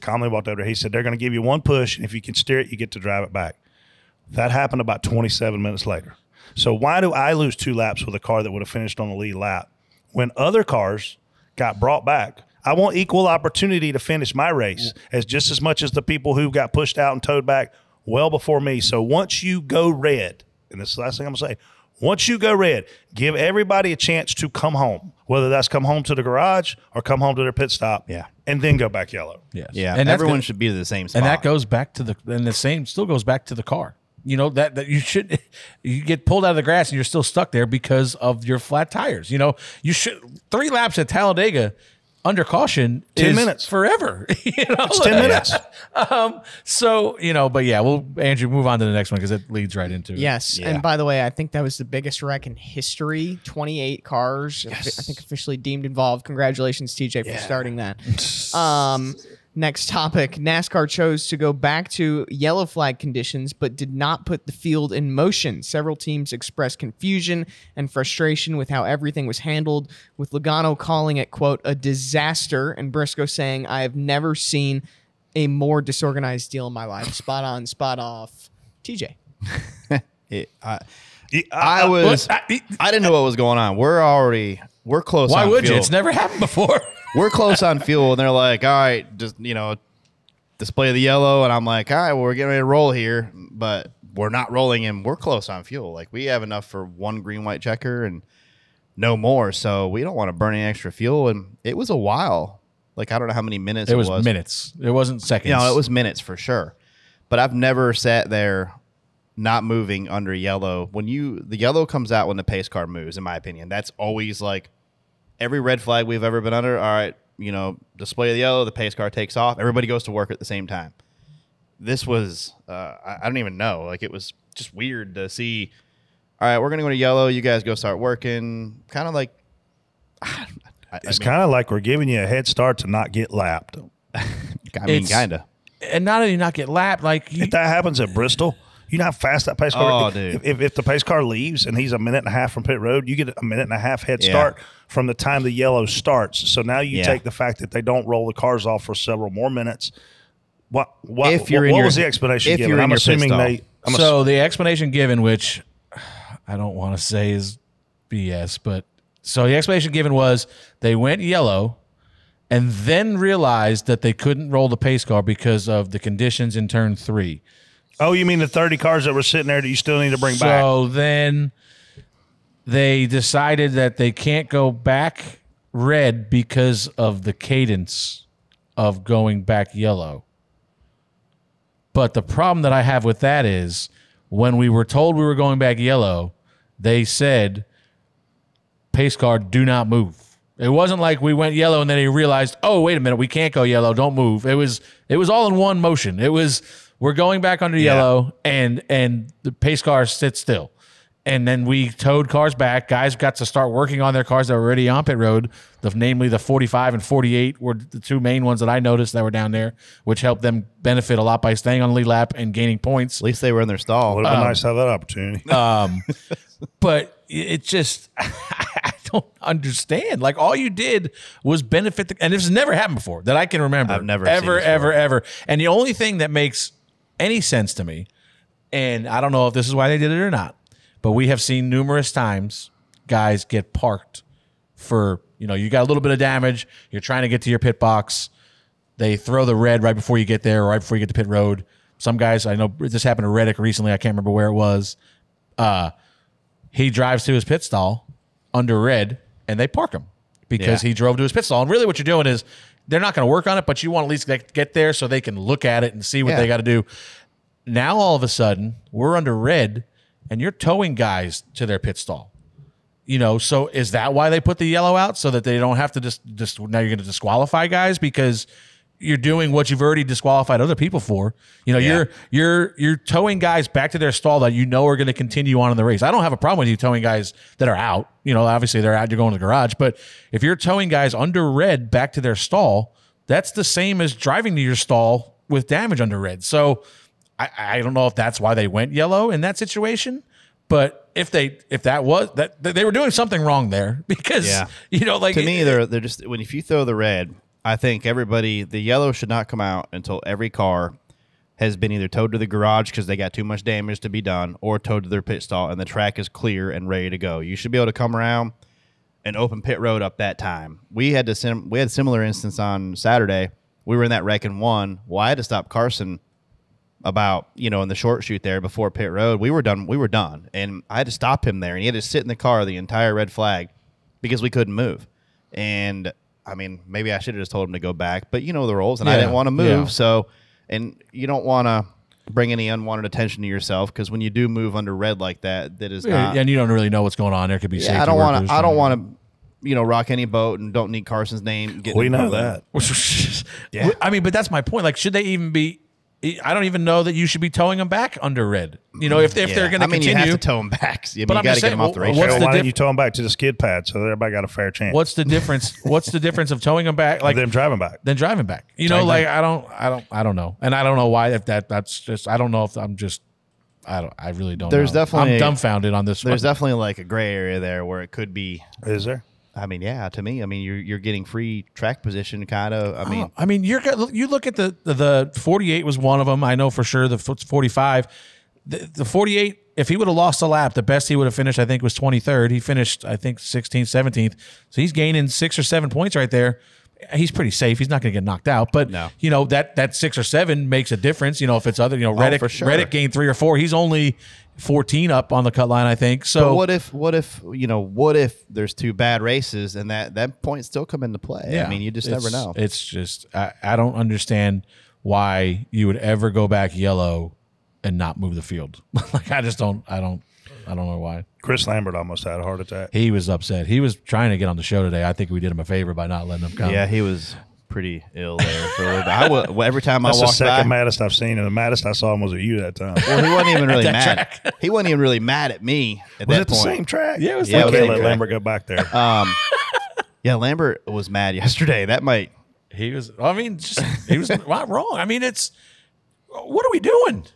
calmly walked over there. He said, they're going to give you one push, and if you can steer it, you get to drive it back. That happened about 27 minutes later. So why do I lose 2 laps with a car that would have finished on the lead lap when other cars got brought back? I want equal opportunity to finish my race as just as much as the people who got pushed out and towed back well before me. So once you go red, and this is the last thing I'm going to say, once you go red, give everybody a chance to come home, whether that's come home to the garage or come home to their pit stop, and then go back yellow. Yes. Yeah, and everyone should be to the same spot. And that goes back to the same still goes back to the car. You know, that you get pulled out of the grass and you're still stuck there because of your flat tires. You know, you should 3 laps at Talladega under caution 10 minutes forever. You know? It's 10 minutes. So, you know, but yeah, we'll, Andrew, move on to the next one because it leads right into it. Yes. Yeah. And by the way, I think that was the biggest wreck in history. 28 cars, I think, officially deemed involved. Congratulations, TJ, for starting that. Next topic. NASCAR chose to go back to yellow flag conditions, but did not put the field in motion. Several teams expressed confusion and frustration with how everything was handled, with Logano calling it, quote, a disaster, and Briscoe saying, I have never seen a more disorganized deal in my life. Spot on, spot off. TJ. I didn't know what was going on. We're close. Why on would fuel. you? It's never happened before. We're close on fuel, and they're like, all right, just, you know, display the yellow. And I'm like, all right, well, we're getting ready to roll here, but we're not rolling, and we're close on fuel. Like, we have enough for 1 green, white checker and no more. So we don't want to burn any extra fuel. And it was a while. Like, I don't know how many minutes it was. It was minutes. It wasn't seconds. You know, it was minutes for sure. But I've never sat there not moving under yellow. The yellow comes out when the pace car moves, in my opinion. That's always like, every red flag we've ever been under, all right, you know, display the yellow, the pace car takes off, everybody goes to work at the same time. This was, I don't even know. Like, it was just weird to see, all right, we're going to go to yellow, you guys go start working. Kind of like, It's kind of like we're giving you a head start to not get lapped. I mean, kind of. And not only not get lapped, like... If that happens at Bristol... You know how fast that pace car. Oh, dude. If the pace car leaves and he's a minute and a half from pit road, you get a minute and a half head start from the time the yellow starts. So now you take the fact that they don't roll the cars off for several more minutes. What was the explanation given? I'm assuming So the explanation given, which I don't want to say is BS, but so the explanation given was they went yellow and then realized that they couldn't roll the pace car because of the conditions in turn 3. Oh, you mean the 30 cars that were sitting there that you still need to bring back? So then they decided that they can't go back red because of the cadence of going back yellow. But the problem that I have with that is when we were told we were going back yellow, they said, pace car, do not move. It wasn't like we went yellow and then they realized, oh, wait a minute, we can't go yellow, don't move. It was all in one motion. It was... We're going back under yellow, and the pace car sits still. And then we towed cars back. Guys got to start working on their cars that were already on pit road. Namely, the 45 and 48 were the 2 main ones that I noticed that were down there, which helped them benefit a lot by staying on the lead lap and gaining points. At least they were in their stall. Would have been nice to have that opportunity. But it just... I don't understand. Like, all you did was benefit and this has never happened before that I can remember. I've never ever. And the only thing that makes any sense to me, and I don't know if this is why they did it or not, but we have seen numerous times guys get parked for, you know, you got a little bit of damage, you're trying to get to your pit box, they throw the red right before you get there, or right before you get to pit road. Some guys, I know this happened to Reddick recently, I can't remember where it was. He drives to his pit stall under red, and they park him because he drove to his pit stall. And really what you're doing is, they're not going to work on it, but you want to at least get there so they can look at it and see what they got to do. Now, all of a sudden, we're under red, and you're towing guys to their pit stall. You know, so is that why they put the yellow out, so that they don't have to just now you're going to disqualify guys because you're doing what you've already disqualified other people for? You know, you're towing guys back to their stall that you know are going to continue on in the race. I don't have a problem with you towing guys that are out. You know, obviously they're out, you're going to the garage. But if you're towing guys under red back to their stall, that's the same as driving to your stall with damage under red. So I don't know if that's why they went yellow in that situation. But if that was that, they were doing something wrong there because like to me they're just if you throw the red, I think the yellow should not come out until every car has been either towed to the garage because they got too much damage to be done, or towed to their pit stall and the track is clear and ready to go. You should be able to come around and open pit road up that time. We had a similar instance on Saturday. We were in that wreck and won. Well, I had to stop Carson about, in the short shoot there before pit road. We were done. And I had to stop him there, and he had to sit in the car the entire red flag because we couldn't move. And I mean, maybe I should have just told him to go back, but the rules, and I didn't want to move. Yeah. So, and you don't want to bring any unwanted attention to yourself, because when you do move under red like that is not. And you don't really know what's going on. There could be safety. I don't want to rock any boat and don't need Carson's name. We know that. Yeah. I mean, but that's my point. Like, should they even be? I don't even know that you should be towing them back under red. If they're going to continue, you have to tow them back. You But I'm got to just get them saying, off the race. what's Why the don't you tow them back to the skid pad so everybody got a fair chance? What's the difference? What's the difference of towing them back, like them driving back? Then driving back. I don't know, and I don't know why. If that's just, I don't know if I'm just, I really don't. There's know. definitely I'm dumbfounded on this. There's definitely like a gray area there where it could be. Is there? I mean, yeah. To me, I mean, you're getting free track position, kind of. I mean, you look at the 48 was one of them. I know for sure the 45, the 48. If he would have lost a lap, the best he would have finished, I think, was 23rd. He finished, I think, 16th, 17th. So he's gaining 6 or 7 points right there. He's pretty safe. He's not going to get knocked out. But no. That 6 or 7 makes a difference. If it's other, Reddick, for sure. Reddick gained 3 or 4. He's only 14 up on the cut line, I think. So but what if there's 2 bad races and that point still come into play? Yeah, I mean, you just never know. It's just I don't understand why you would ever go back yellow and not move the field. Like, I don't know why. Chris Lambert almost had a heart attack. He was upset. He was trying to get on the show today. I think we did him a favor by not letting him come. Yeah, he was pretty ill there for a little bit. Every time That's I walked the second by, maddest I've seen, and the maddest I saw him was at you that time. well, he wasn't even really That mad. track. He wasn't even really mad at me at Was that it the point. same track? Yeah, it was Yeah, I it was can't the let same Lambert go back there. Yeah, Lambert was mad yesterday. That might. He was. I mean, he was not wrong. I mean, it's. What are we doing?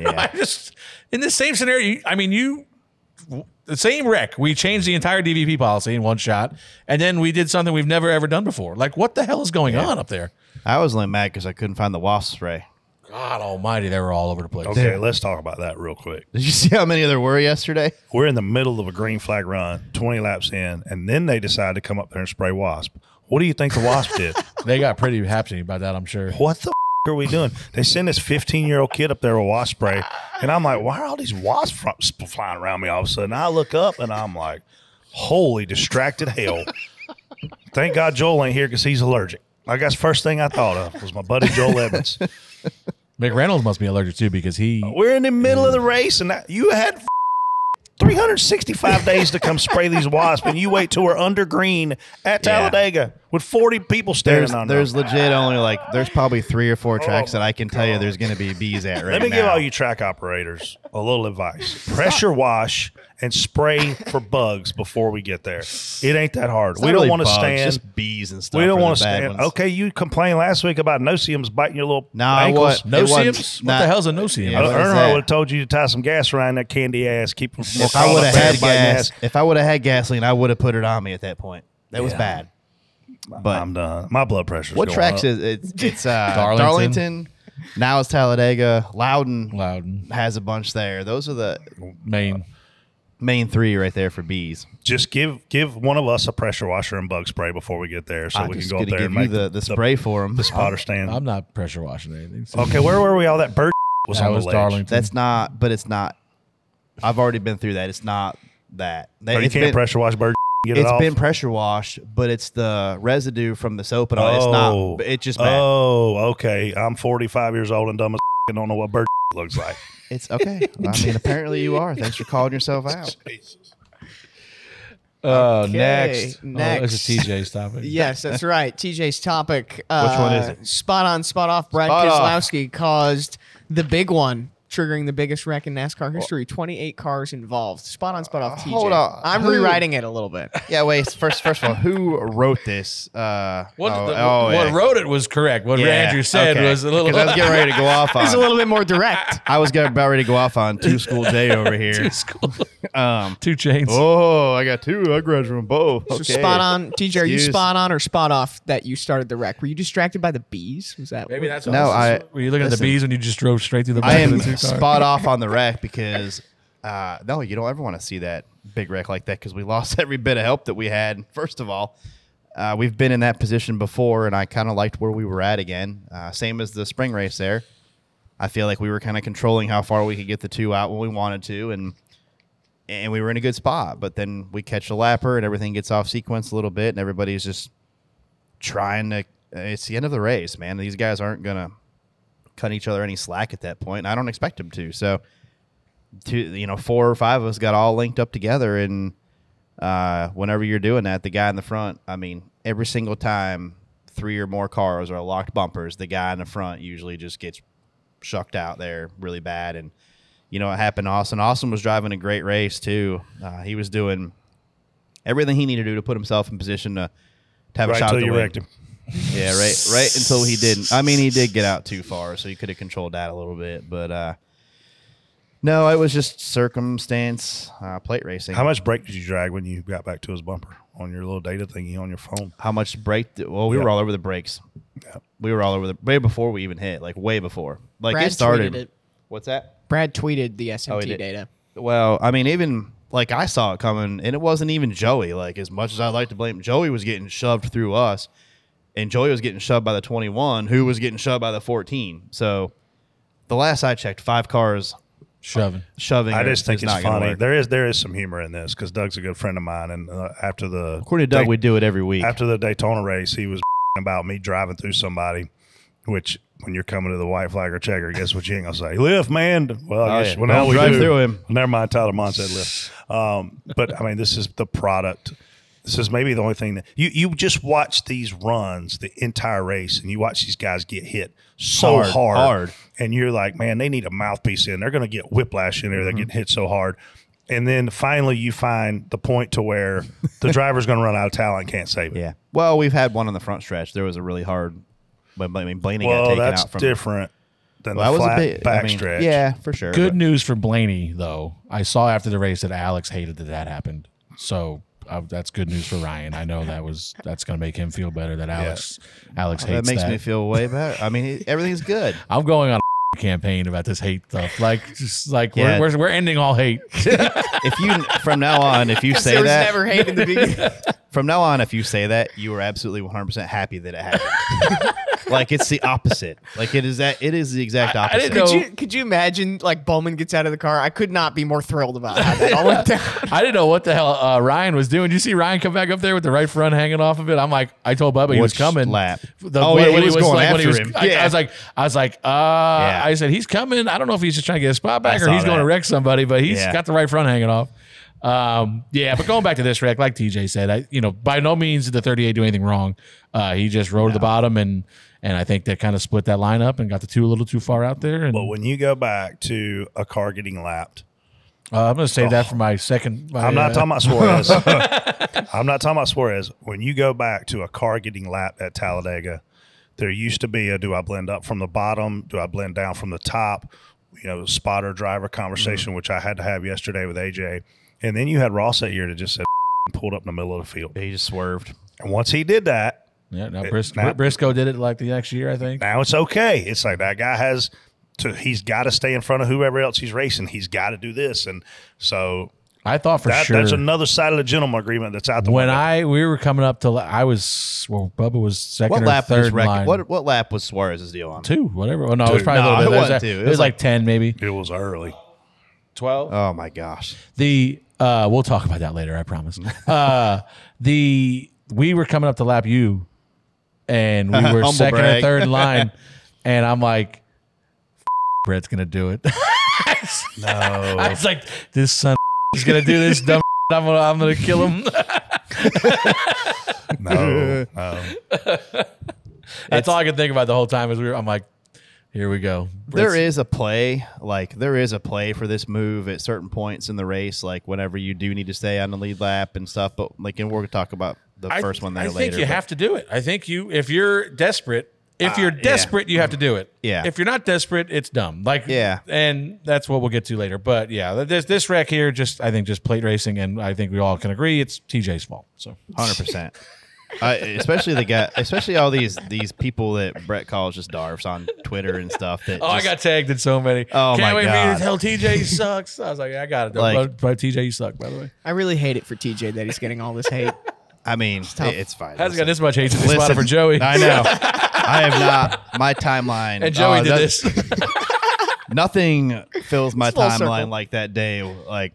I just in this same scenario. I mean, the same wreck. We changed the entire DVP policy in one shot, and then we did something we've never ever done before. Like, what the hell is going on up there? I was only mad because I couldn't find the wasp spray. God Almighty, they were all over the place. Okay, let's talk about that real quick. Did you see how many there were yesterday? We're in the middle of a green flag run, 20 laps in, and then they decide to come up there and spray wasp. What do you think the wasp did? They got pretty happy about that, I'm sure. What the are we doing? They send this 15-year-old kid up there with wasp spray, and I'm like, why are all these wasps flying around me all of a sudden? I look up, and I'm like, holy distracted hell. Thank God Joel ain't here because he's allergic. I guess first thing I thought of was my buddy Joel Evans. McReynolds must be allergic too because We're in the middle of the race, and you had 365 days to come spray these wasps, and you wait till we're under green at Talladega with 40 people standing on There's them. legit only there's probably 3 or 4 tracks that I can tell you there's going to be bees at right now. Let me give all you track operators a little advice. Pressure wash and spray for bugs before we get there. It ain't that hard. It's We not don't really want to bugs, stand. just bees and stuff. We don't are want the to bad stand. ones. Okay, you complained last week about no-see-ums biting your little No, ankles. what? It wasn't- no-see-ums? What not- the hell's a no-see-ums? Yeah, what is Earnhart that? would have told you to tie some gas around that candy ass. Keep them from If I would have had gas, if I would have had gasoline, I would have put it on me at that point. That was bad. But I'm done. My blood pressure's what going tracks up. is it's Darlington. Darlington. Now it's Talladega. Loudon. has a bunch there. Those are the Maine. main 3 right there for bees. Just give one of us a pressure washer and bug spray before we get there, so I'm we can just go up gonna there and give you make the spray for them. the spotter stand. I'm not pressure washing anything. So Okay, where were we? All that bird was that on was the ledge. Darlington. That's not, but it's not. I've already been through that. It's not that. Oh, you It's can't been- pressure wash bird. Get it It's off. been pressure washed, but it's the residue from the soap and all. It's not. It's just bad. Oh, okay. I'm 45 years old and dumb as and don't know what bird looks like. It's okay. I mean, apparently you are. Thanks for calling yourself out. Okay, Next. next. Oh, this is TJ's topic. Yes, that's right. TJ's topic. Which one is it? Spot on, spot off. Brad Spot off. Keselowski caused the big one triggering the biggest wreck in NASCAR history. 28 cars involved. Spot on, spot off. TJ. Hold on. I'm rewriting it a little bit. Yeah, wait. First of all, who wrote this? What yeah. wrote it was correct. What Andrew said okay. was a little. 'Cause I was getting ready to go off on. It's a little bit more direct. I was about ready to go off on Two School J over here. Two chains. Oh, I got two. I graduated from both. So Okay. spot on, TJ. Are you Excuse- spot on or spot off that you started the wreck? Were you distracted by the bees? Was that Maybe that's No, Were you looking at the listen. bees when you just drove straight through the I back am of the two car? spot off on the wreck because no, you don't ever want to see that big wreck like that because we lost every bit of help that we had. First of all, we've been in that position before, and I kind of liked where we were at again. Same as the spring race there. I feel like we were kind of controlling how far we could get the two out when we wanted to, and we were in a good spot. But then we catch a lapper, and everything gets off sequence a little bit, and everybody's just trying to. It's the end of the race, man. These guys aren't gonna cut each other any slack at that point. And I don't expect them to. So, 4 or 5 of us got all linked up together, and whenever you're doing that, the guy in the front, I mean, every single time 3 or more cars are locked bumpers, the guy in the front usually just gets shucked out there really bad. And you know what happened to Austin? Austin was driving a great race too. He was doing everything he needed to do to put himself in position to have a Right shot until to you win. wrecked him. Yeah, right until he didn't. I mean, he did get out too far, so he could have controlled that a little bit. But no, it was just circumstance, plate racing. How much brake did you drag when you got back to his bumper on your little data thingy on your phone? How much brake? Well, we were all over the brakes. Yeah. We were all over the way before we even hit, like way before. Like Brad it started. tweeted it. What's that? Brad tweeted the SMT did. data. Well, I mean, even like I saw it coming, and it wasn't even Joey. Like as much as I like to blame, Joey was getting shoved through us, and Joey was getting shoved by the 21, who was getting shoved by the 14. So the last I checked, 5 cars Shoving. I just think is it's not gonna funny. work. There is some humor in this because Doug's a good friend of mine, and after the According to Doug, we do it every week. after the Daytona race, he was about me driving through somebody, which when you're coming to the white flag or checker, guess what you ain't gonna say? Lift, man. Well, I guess yeah. well, now Don't we drive do. through him. Never mind, Tyler Mond said lift. But I mean, this is the product. This is maybe the only thing that you just watch these runs the entire race, and you watch these guys get hit so hard, and you're like, man, they need a mouthpiece in. They're going to get whiplash in there. They're getting hit so hard. And then finally you find the point to where the driver's going to run out of talent and can't save it. Yeah. Well, we've had one on the front stretch. There was a really hard, but I mean, Blaney got Well, taken that's out from. different than Well, that the was a flat bit. I mean, backstretch. yeah, for sure. Good but- news for Blaney, though. I saw after the race that Alex hated that happened. So that's good news for Ryan. I know that's going to make him feel better that Alex hates That makes me feel way better. I mean, everything's good. I'm going on a campaign about this hate stuff. Like, just like Yeah. we're ending all hate. If you from now on, if you say There was that, never hate in the beginning. from now on, if you say that, you are absolutely 100% happy that it happened. Like it's the opposite. Like it is the exact opposite. didn't know- Could you imagine like Bowman gets out of the car? I could not be more thrilled about how that all went down. I didn't know what the hell Ryan was doing. Did you see Ryan come back up there with the right front hanging off of it? I'm like, I told Bubba he was Which coming. lap? When he was going when he after was, him. I Yeah. was like, I said he's coming. I don't know if he's just trying to get a spot back or saw he's going to that. wreck somebody, but he's Yeah. got the right front hanging off. Yeah, but going back to this wreck, like TJ said, by no means did the 38 do anything wrong. He just rode to the bottom, and I think that kind of split that lineup and got the two a little too far out there. And But when you go back to a car getting lapped, I'm going to save that for my second. I'm not talking about Suarez. I'm not talking about Suarez. When you go back to a car getting lapped at Talladega, there used to be a do I blend up from the bottom? Do I blend down from the top? Spotter driver conversation, which I had to have yesterday with AJ. And then you had Ross that year that just said pulled up in the middle of the field. He just swerved. And once he did that, Yeah, now now- Briscoe did it like the next year, I think. now it's okay. It's like that guy he's got to stay in front of whoever else he's racing. He's got to do this. And so I thought for that's sure. another side of the gentleman agreement that's out the When window. we were coming up to, Bubba was second What or lap was third line. What lap was Suarez's deal on? 2, whatever. Oh, no, it was probably No, a little it bit. wasn't 2. It was like 10 maybe. It was early. 12. Oh my gosh. We'll talk about that later, I promise. We were coming up to lap you, and we were Humble second or brag. third in line, and I'm like, Brett's gonna do it. No. I was like, this son is gonna do this dumb. I'm gonna kill him. No. That's all I could think about the whole time. I'm like, Here we go. There is a play for this move at certain points in the race, like whenever you do need to stay on the lead lap and stuff. But like, and we're going to talk about the first one there later. I think you have to do it. I think if you're desperate, you have to do it. Yeah. If you're not desperate, it's dumb. And that's what we'll get to later. But yeah, this wreck here, I think just plate racing, and I think we all can agree it's TJ's fault. So 100%. Especially all these people that Brett calls just Darfs on Twitter and stuff. I got tagged in so many. Oh, Can't my wait for you God. to tell TJ he sucks. I was like, I got it. But TJ, you suck, by the way. I really hate it for TJ that he's getting all this hate. I mean, it's fine. Hasn't got this much hate since he spotted for Joey. I know. I have not. My timeline. And Joey did this. Nothing fills my It's full timeline circle. like that day. Like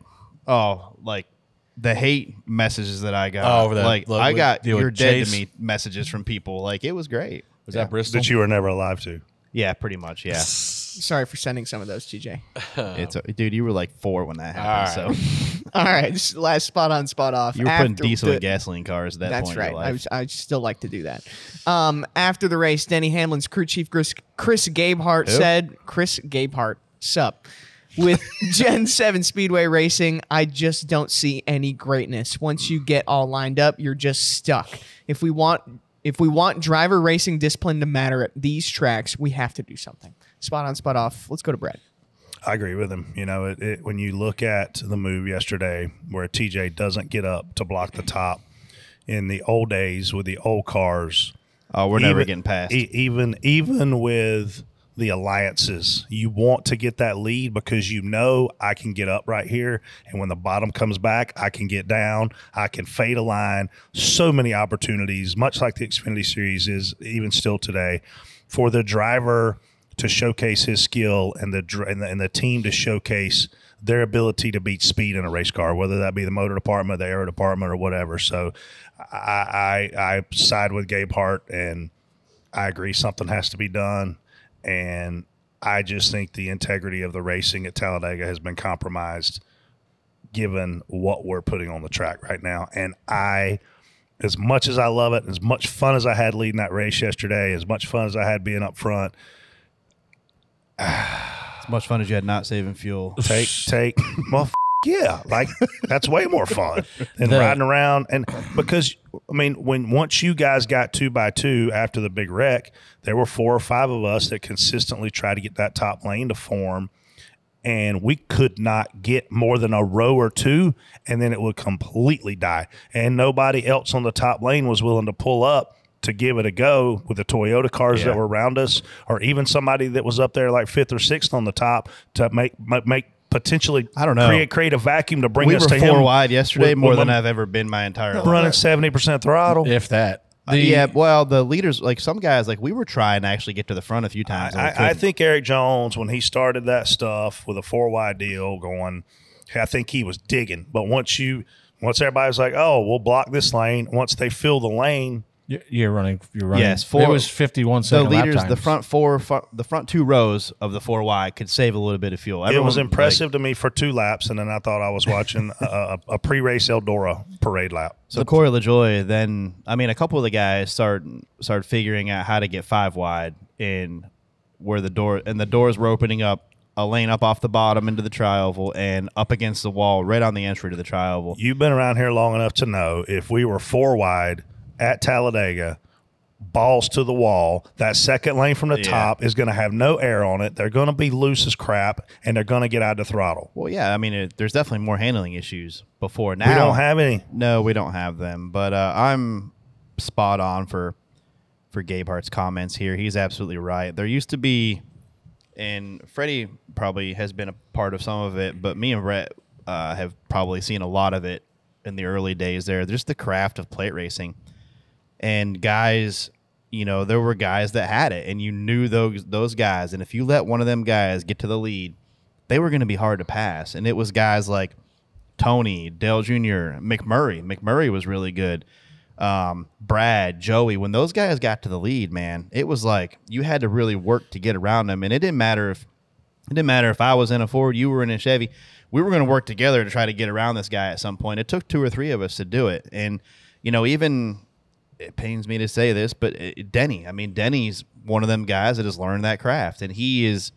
the hate messages that I got. I got deal with "you're dead Chase." to me" messages from people. Like, it was great. Was that Bristol? That you were never alive to. Yeah, pretty much. Yeah. Sorry for sending some of those, TJ. Dude, you were like 4 when that happened. So All right, just last spot on, spot off. you were putting diesel and gasoline cars at that That's point right. in your life. I still like to do that. After the race, Denny Hamlin's crew chief Chris Gabehart said, Chris Gabehart, sup. With Gen 7 Speedway Racing, I just don't see any greatness. Once you get all lined up, you're just stuck. If we want driver racing discipline to matter at these tracks, we have to do something. Spot on, spot off. Let's go to Brett. I agree with him. You know, when you look at the move yesterday where TJ doesn't get up to block the top, in the old days with the old cars, we're never getting past. Even with the alliances, you want to get that lead because you know I can get up right here, and when the bottom comes back, I can get down, I can fade a line. So many opportunities, much like the Xfinity Series is even still today, for the driver to showcase his skill and the team to showcase their ability to beat speed in a race car, whether that be the motor department, the aero department, or whatever. So I side with Gabe Hart, and I agree something has to be done. And I just think the integrity of the racing at Talladega has been compromised given what we're putting on the track right now. And as much as I love it, as much fun as I had leading that race yesterday, as much fun as I had being up front, As much fun as you had not saving fuel. well, yeah, like that's way more fun than riding around. And because, I mean, once you guys got 2x2 after the big wreck, there were 4 or 5 of us that consistently tried to get that top lane to form, and we could not get more than a row or 2, and then it would completely die. And nobody else on the top lane was willing to pull up to give it a go with the Toyota cars that were around us, or even somebody that was up there like 5th or 6th on the top to make potentially, I don't know, create a vacuum to bring us to him. We were 4 wide yesterday, more than I've ever been my entire life. Running 70% throttle. If that. The leaders, like some guys, like we were trying to actually get to the front a few times. I think Eric Jones, when he started that stuff with a 4 wide deal going, I think he was digging. But once everybody was like, oh, we'll block this lane, once they fill the lane. You're running. Yes, it was 51 second the leaders, lap times. the front 2 rows of the 4 wide could save a little bit of fuel. It was impressive to me for 2 laps, and then I thought I was watching a pre-race Eldora parade lap. So Corey LaJoy, then a couple of the guys started figuring out how to get 5 wide in where the doors were opening up a lane up off the bottom into the tri-oval and up against the wall right on the entry to the tri-oval. You've been around here long enough to know if we were 4 wide at Talladega, balls to the wall, that second lane from the top is going to have no air on it. They're going to be loose as crap, and they're going to get out of the throttle. Well, yeah, there's definitely more handling issues before now. We don't have any. No, we don't have them. But I'm spot on for Gabe Hart's comments here. He's absolutely right. There used to be, and Freddie probably has been a part of some of it, but me and Brett have probably seen a lot of it in the early days there. Just the craft of plate racing. And guys, there were guys that had it, and you knew those guys. And if you let one of them guys get to the lead, they were going to be hard to pass. And it was guys like Tony, Dale Jr., McMurray. McMurray was really good. Brad, Joey. When those guys got to the lead, man, it was like you had to really work to get around them. And it didn't matter if I was in a Ford, you were in a Chevy. We were going to work together to try to get around this guy at some point. It took 2 or 3 of us to do it. And even it pains me to say this, but Denny. I mean, Denny's one of them guys that has learned that craft, and he is.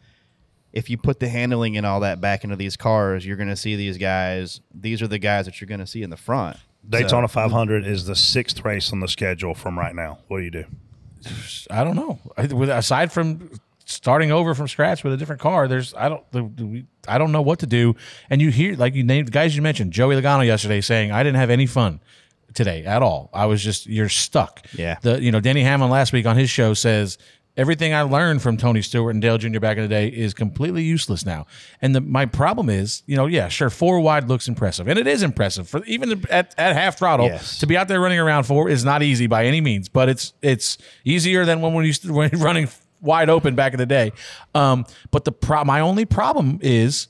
If you put the handling and all that back into these cars, you're going to see these guys. These are the guys that you're going to see in the front. Daytona 500 is the 6th race on the schedule from right now. What do you do? I don't know. Aside from starting over from scratch with a different car, I don't know what to do. And you hear, like you named the guys you mentioned, Joey Logano yesterday saying, I didn't have any fun today at all. I was just, you're stuck. Yeah. Danny Hamlin last week on his show says, everything I learned from Tony Stewart and Dale Jr. back in the day is completely useless now. And my problem is, sure, 4 wide looks impressive. And it is impressive. For even at half throttle, yes. To be out there running around 4 is not easy by any means. But it's easier than when you're running wide open back in the day. But my only problem is,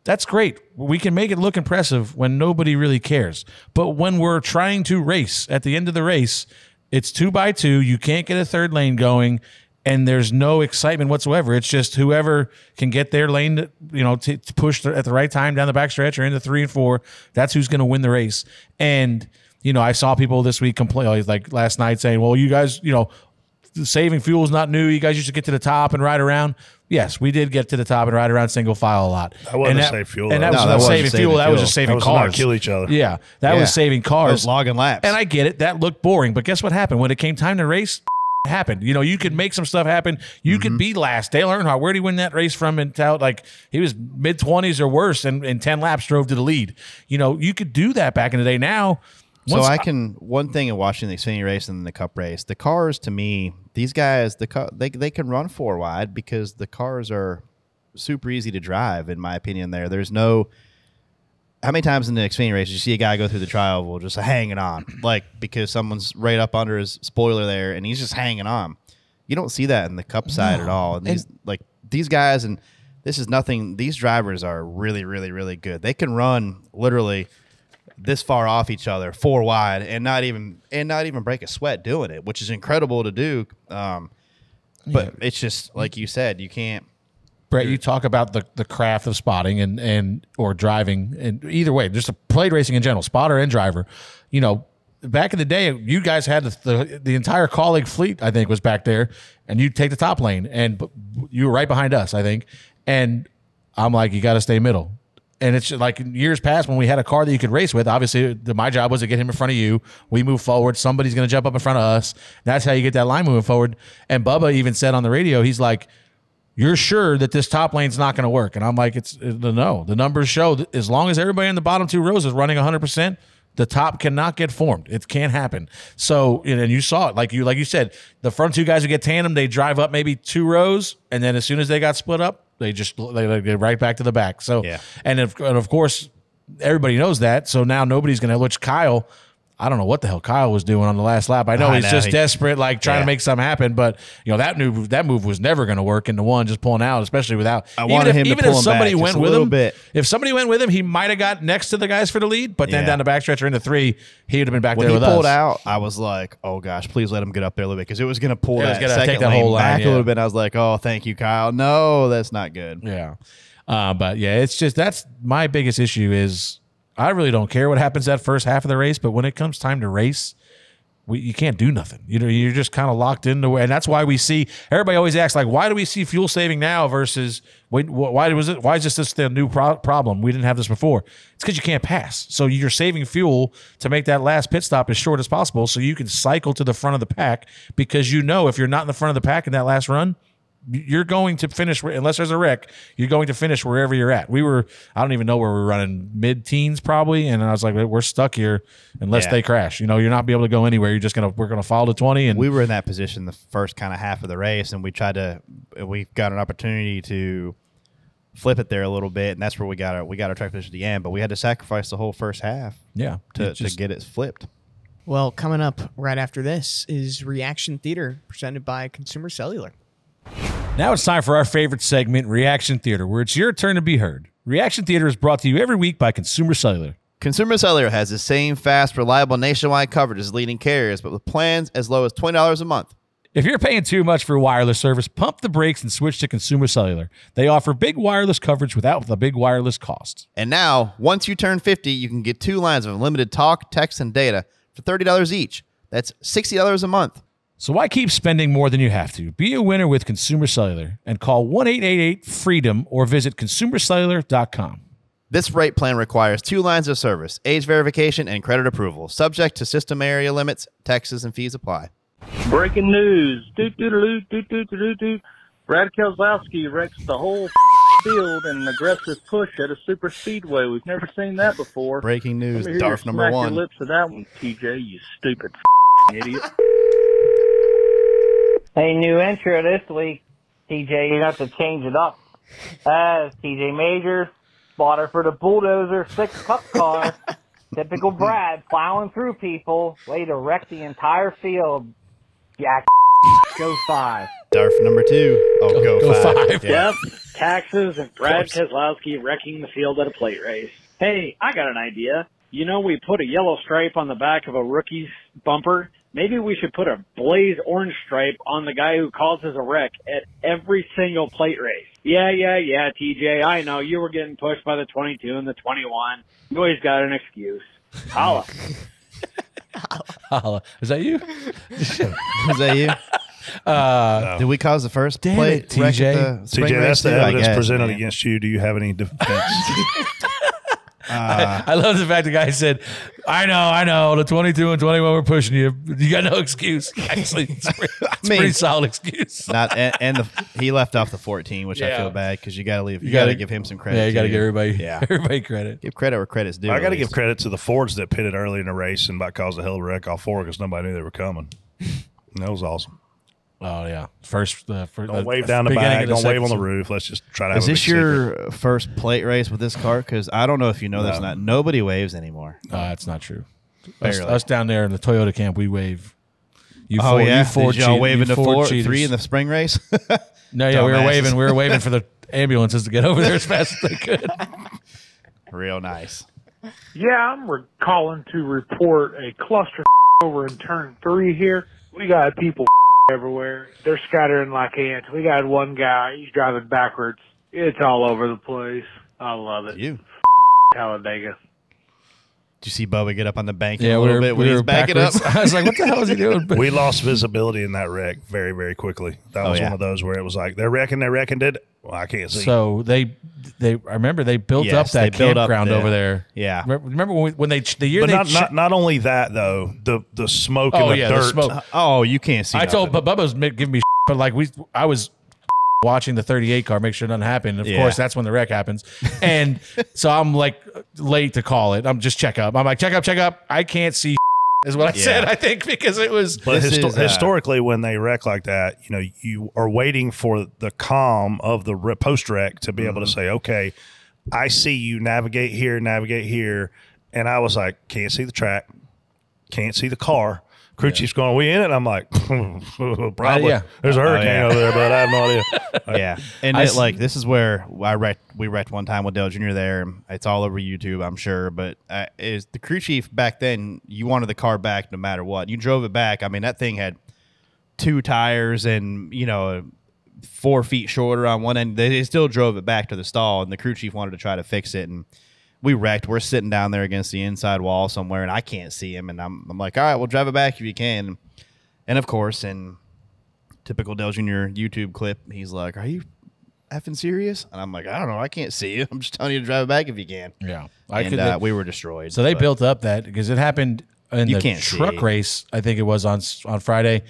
that's great. We can make it look impressive when nobody really cares. But when we're trying to race, at the end of the race, it's 2x2. You can't get a third lane going. And there's no excitement whatsoever. It's just whoever can get their lane, to push at the right time down the backstretch or into 3 and 4. That's who's going to win the race. And I saw people this week complain, like last night, saying, "Well, you guys, saving fuel is not new. You guys used to get to the top and ride around." Yes, we did get to the top and ride around single file a lot. That wasn't save fuel. And that though. was not saving fuel. That was just saving cars. Not kill each other. Yeah, that was saving cars. Those logging laps. And I get it. That looked boring. But guess what happened when it came time to race? Happened. You could make some stuff happen. You could be last. Dale Earnhardt, where did he win that race from? He was mid-20s or worse, and in 10 laps drove to the lead. You could do that back in the day. Now, one thing in watching the Xfinity race and the Cup race, the cars, to me, these guys, they can run 4 wide because the cars are super easy to drive, in my opinion. There's no. How many times in the Xfinity race you see a guy go through the trial oval just hanging on, because someone's right up under his spoiler there and he's just hanging on? You don't see that in the Cup side at all. And these guys, and this is nothing. These drivers are really, really, really good. They can run literally this far off each other, 4 wide, and not even break a sweat doing it, which is incredible to do. But it's just like you said, you can't. Brett, you talk about the craft of spotting and or driving, and either way, just plate racing in general, spotter and driver. Back in the day, you guys had the entire colleague fleet, I think, was back there, and you'd take the top lane, and you were right behind us, I think. And I'm like, you got to stay middle. And it's like in years past when we had a car that you could race with, obviously my job was to get him in front of you. We move forward. Somebody's going to jump up in front of us. That's how you get that line moving forward. And Bubba even said on the radio, he's like, you're sure that this top lane's not going to work? And I'm like, no. The numbers show that as long as everybody in the bottom 2 rows is running 100%, the top cannot get formed. It can't happen. So, and you saw it, like you said, the front 2 guys who get tandem, they drive up maybe 2 rows, and then as soon as they got split up, they get right back to the back. So, yeah. And of course, everybody knows that. So now nobody's going to, which Kyle, I don't know what the hell Kyle was doing on the last lap. I know he's just desperate, trying to make something happen. But that move was never going to work into one, just pulling out, especially without. I wanted him to pull him back just a little bit. If somebody went with him, he might have got next to the guys for the lead. But then down the backstretch or into 3, he would have been back there with us. When he pulled out, I was like, "Oh gosh, please let him get up there a little bit," because it was going to pull that second that lane whole back line, a little bit. I was like, "Oh, thank you, Kyle." No, that's not good. Yeah, but yeah, it's just that's my biggest issue is. I really don't care what happens that first half of the race, but when it comes time to race, you can't do nothing. You're just kind of locked into it, and that's why we see everybody always asks why do we see fuel saving now versus why is this the new problem? We didn't have this before. It's because you can't pass, so you're saving fuel to make that last pit stop as short as possible, so you can cycle to the front of the pack because if you're not in the front of the pack in that last run. You're going to finish, unless there's a wreck, you're going to finish wherever you're at. I don't even know where we're running, mid-teens probably, and I was like, we're stuck here unless they crash. You're not be able to go anywhere. We're gonna follow the 20. And we were in that position the first kind of half of the race, and we got an opportunity to flip it there a little bit, and that's where we got our track position at the end. But we had to sacrifice the whole first half, to get it flipped. Well, coming up right after this is Reaction Theater, presented by Consumer Cellular. Now it's time for our favorite segment, Reaction Theater, where it's your turn to be heard. Reaction Theater is brought to you every week by Consumer Cellular. Consumer Cellular has the same fast, reliable nationwide coverage as leading carriers, but with plans as low as $20 a month. If you're paying too much for wireless service, pump the brakes and switch to Consumer Cellular. They offer big wireless coverage without the big wireless costs. And now, once you turn 50, you can get 2 lines of unlimited talk, text, and data for $30 each. That's $60 a month. So why keep spending more than you have to? Be a winner with Consumer Cellular and call 1-888-FREEDOM or visit consumercellular.com. This rate plan requires 2 lines of service, age verification, and credit approval. Subject to system area limits, taxes, and fees apply. Breaking news. Brad Keselowski wrecks the whole field in an aggressive push at a super speedway. We've never seen that before. Breaking news, Let me hear Darth you number smack 1. your lips to that one, TJ, you stupid idiot. Hey, new intro this week, TJ. You have to change it up. TJ Major, spotter for the Bulldozer 6 Cup car. Typical Brad, plowing through people. Way to wreck the entire field. Jack, go 5. Darth number 2. Oh, go 5. Yep, taxes and Brad Keselowski wrecking the field at a plate race. Hey, I got an idea. You know, we put a yellow stripe on the back of a rookie's bumper. Maybe we should put a blaze orange stripe on the guy who causes a wreck at every single plate race. Yeah, TJ, I know you were getting pushed by the 22 and the 21. You always got an excuse. Holla. Holla. Is that you? Is that you? Did we cause the first Damn plate it, wreck at TJ. the spring TJ, race that's the too? I evidence guess, presented man. against you. Do you have any defense? I love the fact the guy said, I know, the 22 and 21 were pushing you. You got no excuse. Actually, it's a pretty solid excuse. Not and he left off the 14, which I Yeah. feel bad because you got to leave. You You got to gotta- give him some credit. Yeah, you got to too. give everybody, Yeah. everybody credit. Give credit where credit's due. I got to at give least. credit to the Fords that pitted early in the race and about caused a hell of a wreck off 4 because nobody knew they were coming. And that was awesome. Oh, yeah. First Don't wave down the back. Don't wave on the roof. Let's just try to have Is a this big your secret. first plate race with this car? Because I don't know if you know this or not. Nobody waves anymore. That's not true. Us, Barely. us down there in the Toyota camp, we wave. You Oh, yeah? You four Did y'all cheat- wave you into four 3 cheaters. in the spring race? No, yeah, we were Dumbasses. waving. We were waving for the ambulances to get over there as fast as they could. Real nice. Yeah, I'm calling to report a cluster over in turn 3 here. We got people everywhere. They're scattering like ants. We got one guy, he's driving backwards. It's all over the place. I love it. You. Talladega. Did you see Bubba get up on the bank Yeah, a little bit when he was backing up? backwards. I was like, what the hell is he doing? But We lost visibility in that wreck very, very quickly. That was yeah. one of those where it was like, they're wrecking, did it? Well, I can't see. so I remember they built Yes, up that they built up campground the- over there. Yeah. Remember when the year but they not only that, though, the smoke oh and the yeah, dirt. the smoke. Oh, you can't see I nothing. told, but Bubba's giving me, but like I was watching the 38 car, make sure nothing happened. Of Yeah. course, that's when the wreck happens. And so I'm like late to call it. I'm just check up. I'm like, check up. I can't see is what I said, I think, because it was. But This is, historically, when they wreck like that, you are waiting for the calm of the post wreck to be able to say, okay, I see you, navigate here. And I was like, can't see the track, can't see the car. Crew chief's going, we in it? I'm like, probably. Yeah. There's a hurricane yeah. over there, but I have no idea. Yeah, and this is where we wrecked one time with Dale Jr. there. It's all over YouTube, I'm sure. But is the crew chief back then? You wanted the car back no matter what. You drove it back. I mean, that thing had 2 tires and 4 feet shorter on one end. They still drove it back to the stall, and the crew chief wanted to try to fix it. And we wrecked. We're sitting down there against the inside wall somewhere, and I can't see him. And I'm like, all right, we'll drive it back if you can. And of course, in typical Dale Jr. YouTube clip, he's like, are you effing serious? And I'm like, I don't know. I can't see you. I'm just telling you to drive it back if you can. Yeah. We were destroyed. So they but- built up that because it happened in You the can't truck see. race. I think it was on Friday.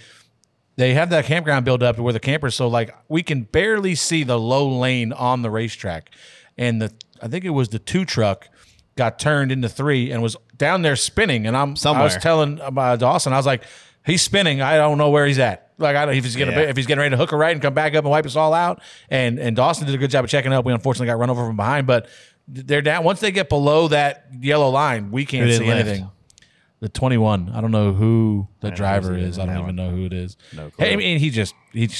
They have that campground built up where the campers, so like we can barely see the low lane on the racetrack, and I think it was the 2 truck got turned into 3 and was down there spinning. And I was Somewhere. telling Dawson, I was like, he's spinning. I don't know where he's at. Like I don't if he's getting ready to hook a right and come back up and wipe us all out. And Dawson did a good job of checking up. We unfortunately got run over from behind, but they're down. Once they get below that yellow line, we can't Who see didn't lift? anything. The 21. I don't know who the driver who's is. I in don't that even one. know who it is. No clue. Hey, I mean, he just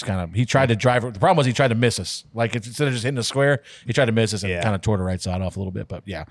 kind of tried to drive it. The problem was he tried to miss us. Like instead of just hitting the square, he tried to miss us and Yeah. kind of tore the right side off a little bit. But yeah,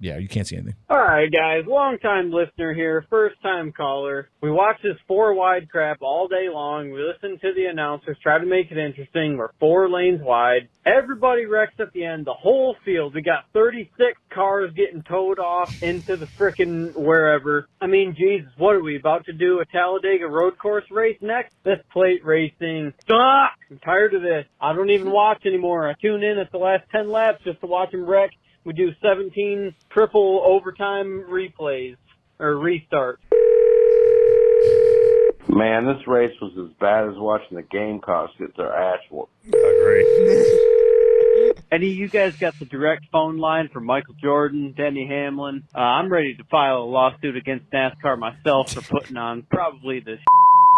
Yeah, you can't see anything. All right, guys. Long-time listener here, first-time caller. We watch this 4-wide crap all day long. We listen to the announcers, try to make it interesting. We're 4 lanes wide. Everybody wrecks at the end, the whole field. We got 36 cars getting towed off into the frickin' wherever. I mean, Jesus, what are we about to do? A Talladega road course race next? This plate racing sucks. I'm tired of this. I don't even watch anymore. I tune in at the last 10 laps just to watch them wreck. We do 17 triple overtime replays or restarts. Man, this race was as bad as watching the Gamecocks get their ass whooped. I agree. Any of you guys got the direct phone line for Michael Jordan, Denny Hamlin? I'm ready to file a lawsuit against NASCAR myself for putting on probably the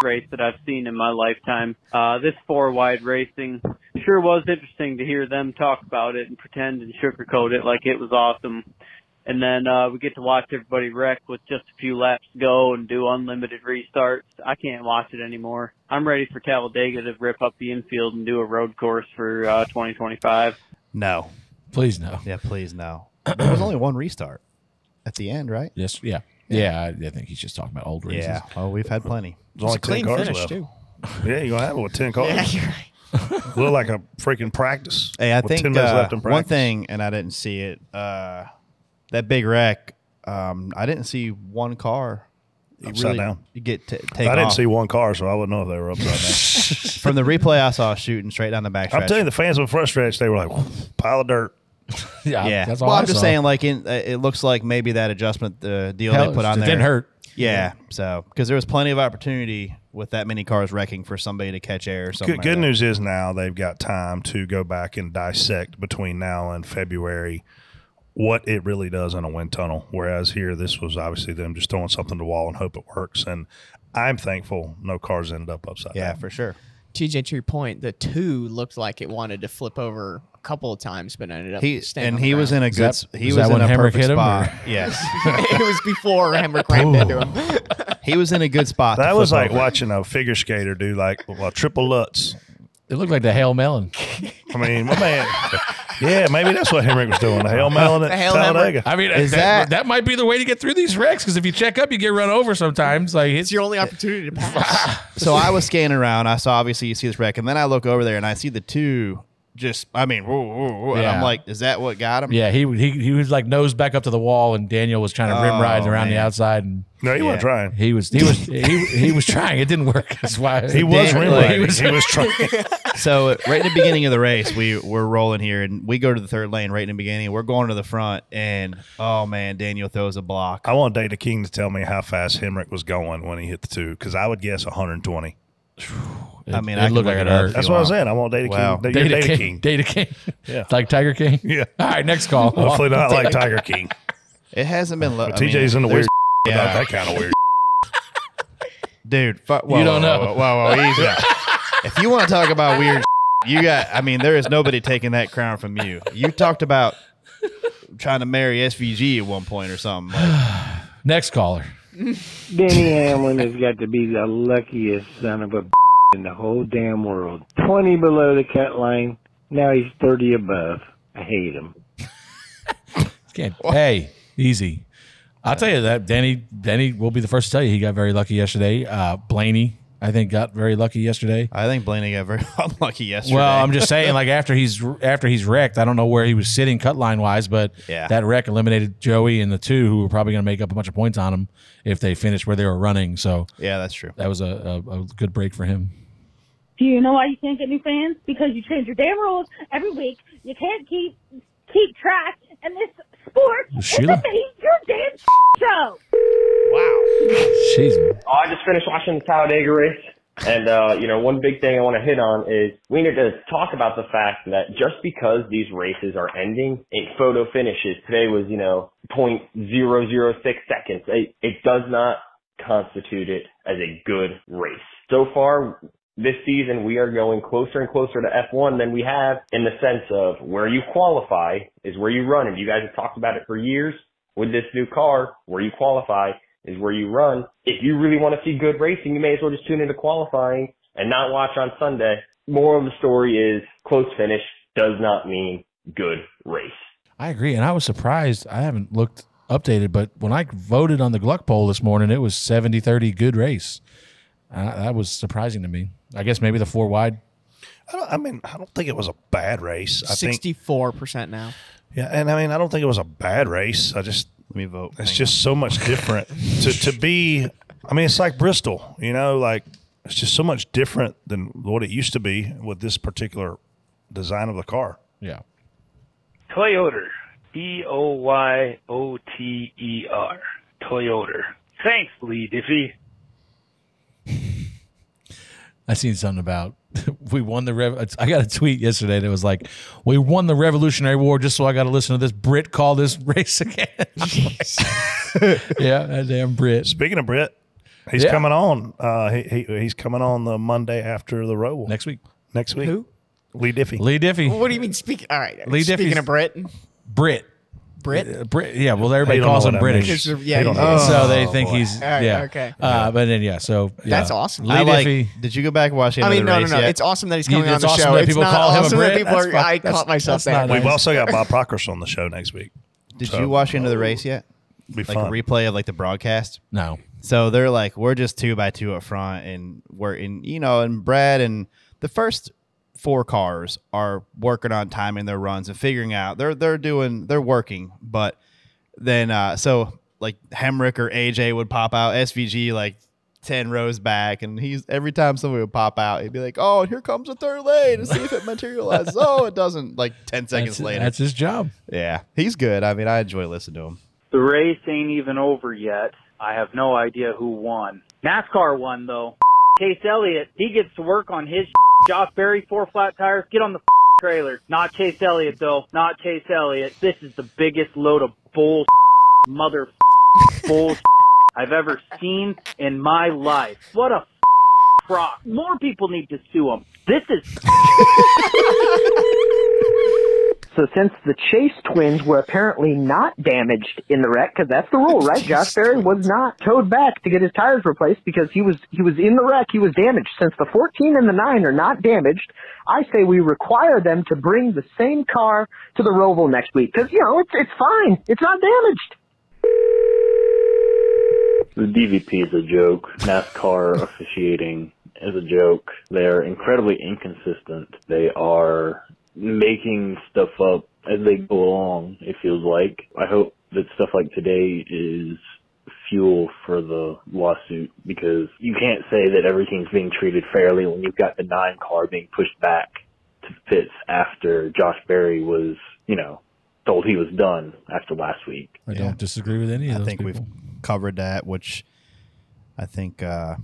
race that I've seen in my lifetime. This 4-wide racing sure was interesting to hear them talk about it and pretend and sugarcoat it like it was awesome. And then we get to watch everybody wreck with just a few laps to go and do unlimited restarts. I can't watch it anymore. I'm ready for Talladega to rip up the infield and do a road course for 2025. No. Please no. Yeah, please no. There was only one restart at the end, right? Yes. Yeah. Yeah. I think he's just talking about old races. Yeah. Oh, we've had plenty. There's only 10 Clean cars finish, left. too. Yeah, you're going to have it with 10 cars. Yeah, you're right. Look like a freaking practice. Hey, I with think 10 minutes left in practice. one thing, and I didn't see it, that big wreck, I didn't see one car. Upside down. You get take I didn't off. see one car, so I wouldn't know if they were upside down. From the replay I saw shooting straight down the backstretch. I'm telling you, the fans were frustrated. They were like, pile of dirt. Yeah. That's all well, I I'm just saw. saying, like, it looks like maybe that adjustment, the deal Hell, they put on it there. didn't hurt. Yeah. So, because there was plenty of opportunity with that many cars wrecking for somebody to catch air or something. Good news is now they've got time to go back and dissect between now and February what it really does in a wind tunnel. Whereas here, this was obviously them just throwing something to the wall and hope it works. And I'm thankful no cars ended up upside down. Yeah, for sure. TJ, to your point, the 2 looked like it wanted to flip over a couple of times, but ended up staying And on the he was ground. in a good. He was in when a Hemrick perfect hit him, spot. or- Yes, It was before Hemrick rammed into him. he was in a good spot. That to was flip like over. watching a figure skater do like triple Lutz. It looked like the Hail Melon. I mean, my man. Yeah, maybe that's what Hemrick was doing. The Hail Melon at Talladega. I mean, Is that might be the way to get through these wrecks, because if you check up, you get run over sometimes. Like It's your only opportunity to pass. So I was scanning around. I saw obviously you see this wreck, and then I look over there and I see the 2. Just, I mean, whoa, whoa, whoa, and I'm Yeah. like, is that what got him? Yeah, he was like nose back up to the wall, and Daniel was trying to rim ride around the man. outside, and No, he wasn't trying. he was trying. It didn't work. That's why He was rim like- riding. He was trying. So right in the beginning of the race, we're rolling here, and we go to the third lane right in the beginning. We're going to the front, and oh man, Daniel throws a block. I want Data King to tell me how fast Hemrick was going when he hit the 2, because I would guess 120. I mean, it I can looked look like it it up hurt. if That's you what I want. said. I want Data Wow. King. You're Data King. Data King. Yeah. Like Tiger King. Yeah. All right, next call. Hopefully not like Tiger King. It hasn't been. But TJ's in the weird. Yeah. About that kind of weird. Dude. You don't know. Whoa, easy. If you want to talk about weird, you got. I mean, there is nobody taking that crown from you. You talked about trying to marry SVG at one point or something. Like, Next caller. Denny Hamlin has got to be the luckiest son of a in the whole damn world. 20 below the cut line. Now he's 30 above. I hate him. Hey, easy. I'll tell you that Denny will be the first to tell you he got very lucky yesterday. Blaney, I think, got very lucky yesterday. I think Blaney got very unlucky yesterday. Well, I'm just saying, like after he's wrecked, I don't know where he was sitting cut line wise, but Yeah. that wreck eliminated Joey and the 2 who were probably going to make up a bunch of points on him if they finished where they were running. So yeah, that's true. that was a good break for him. Do you know why you can't get new fans? Because you change your damn rules every week. You can't keep track, and this sport is Sheila? a your damn show. Jeez. Oh, I just finished watching the Talladega race. And, one big thing I want to hit on is we need to talk about the fact that just because these races are ending in photo finishes, today was, 0.006 seconds. It does not constitute it as a good race. So far, this season, we are going closer and closer to F1 than we have in the sense of where you qualify is where you run. And you guys have talked about it for years with this new car. Where you qualify is where you run. If you really want to see good racing, you may as well just tune into qualifying and not watch on Sunday. Moral of the story is close finish does not mean good race. I agree, and I was surprised. I haven't looked updated, but when I voted on the Gluck poll this morning, it was 70-30 good race. That was surprising to me. I guess maybe the 4 wide. I don't think it was a bad race. I think 64% now. Yeah, and I don't think it was a bad race. Let me vote. It's just so much different to be. It's like Bristol, like it's just so much different than what it used to be with this particular design of the car. Yeah. Toyota. Toyoter. Toyota. Thanks, Lee Diffie. I seen something about we won the I got a tweet yesterday that was like, we won the Revolutionary War just so I got to listen to this Brit call this race again. Yeah, that damn Brit. Speaking of Brit, he's coming on. He's coming on the Monday after the Roval. Next week. Who? Lee Diffie. Lee Diffie. What do you mean speaking? All right. Lee Speaking Diffie's- of Brit. Brit. Brit? Yeah, well, everybody They don't calls know him what that British. means. Yeah, So they think he's, All right, yeah. okay. But then, yeah, so. Yeah. That's awesome. Lee I like. Diffie. Did you go back and watch the end of the race no. yet? It's awesome that he's coming on It's the awesome show. that It's people not call him a awesome Brit. that people That's are. fine. I That's- caught myself that's there. not We've also got Bob Proctor's on the show next week. Did you watch the end of the race yet? Be Like fun. a replay of like the broadcast? No. So they're like, we're just 2x2 up front, and we're in, and Brad and the first 4 cars are working on timing their runs and figuring out they're working, but then so like Hemrick or AJ would pop out, SVG like 10 rows back, and he's every time somebody would pop out, he'd be like, "Oh, here comes the third lane to see if it materializes." Oh, it doesn't. Like 10 seconds later. That's his job. Yeah, he's good. I enjoy listening to him. The race ain't even over yet. I have no idea who won. NASCAR won, though. Chase Elliott, he gets to work on his Josh Berry 4 flat tires. Get on the trailer. Not Chase Elliott, though. Not Chase Elliott. This is the biggest load of bull mother bull I've ever seen in my life. What a crock. More people need to sue him. This is... So since the Chase twins were apparently not damaged in the wreck, because that's the rule, right? Josh Berry was not towed back to get his tires replaced because he was in the wreck. He was damaged. Since the 14 and the 9 are not damaged, I say we require them to bring the same car to the Roval next week because, it's fine. It's not damaged. The DVP is a joke. NASCAR officiating is a joke. They're incredibly inconsistent. They are making stuff up as they go along, it feels like. I hope that stuff like today is fuel for the lawsuit, because you can't say that everything's being treated fairly when you've got the 9 car being pushed back to pits after Josh Berry was, told he was done after last week. I don't disagree with any of those people. We've covered that, which I think, yeah.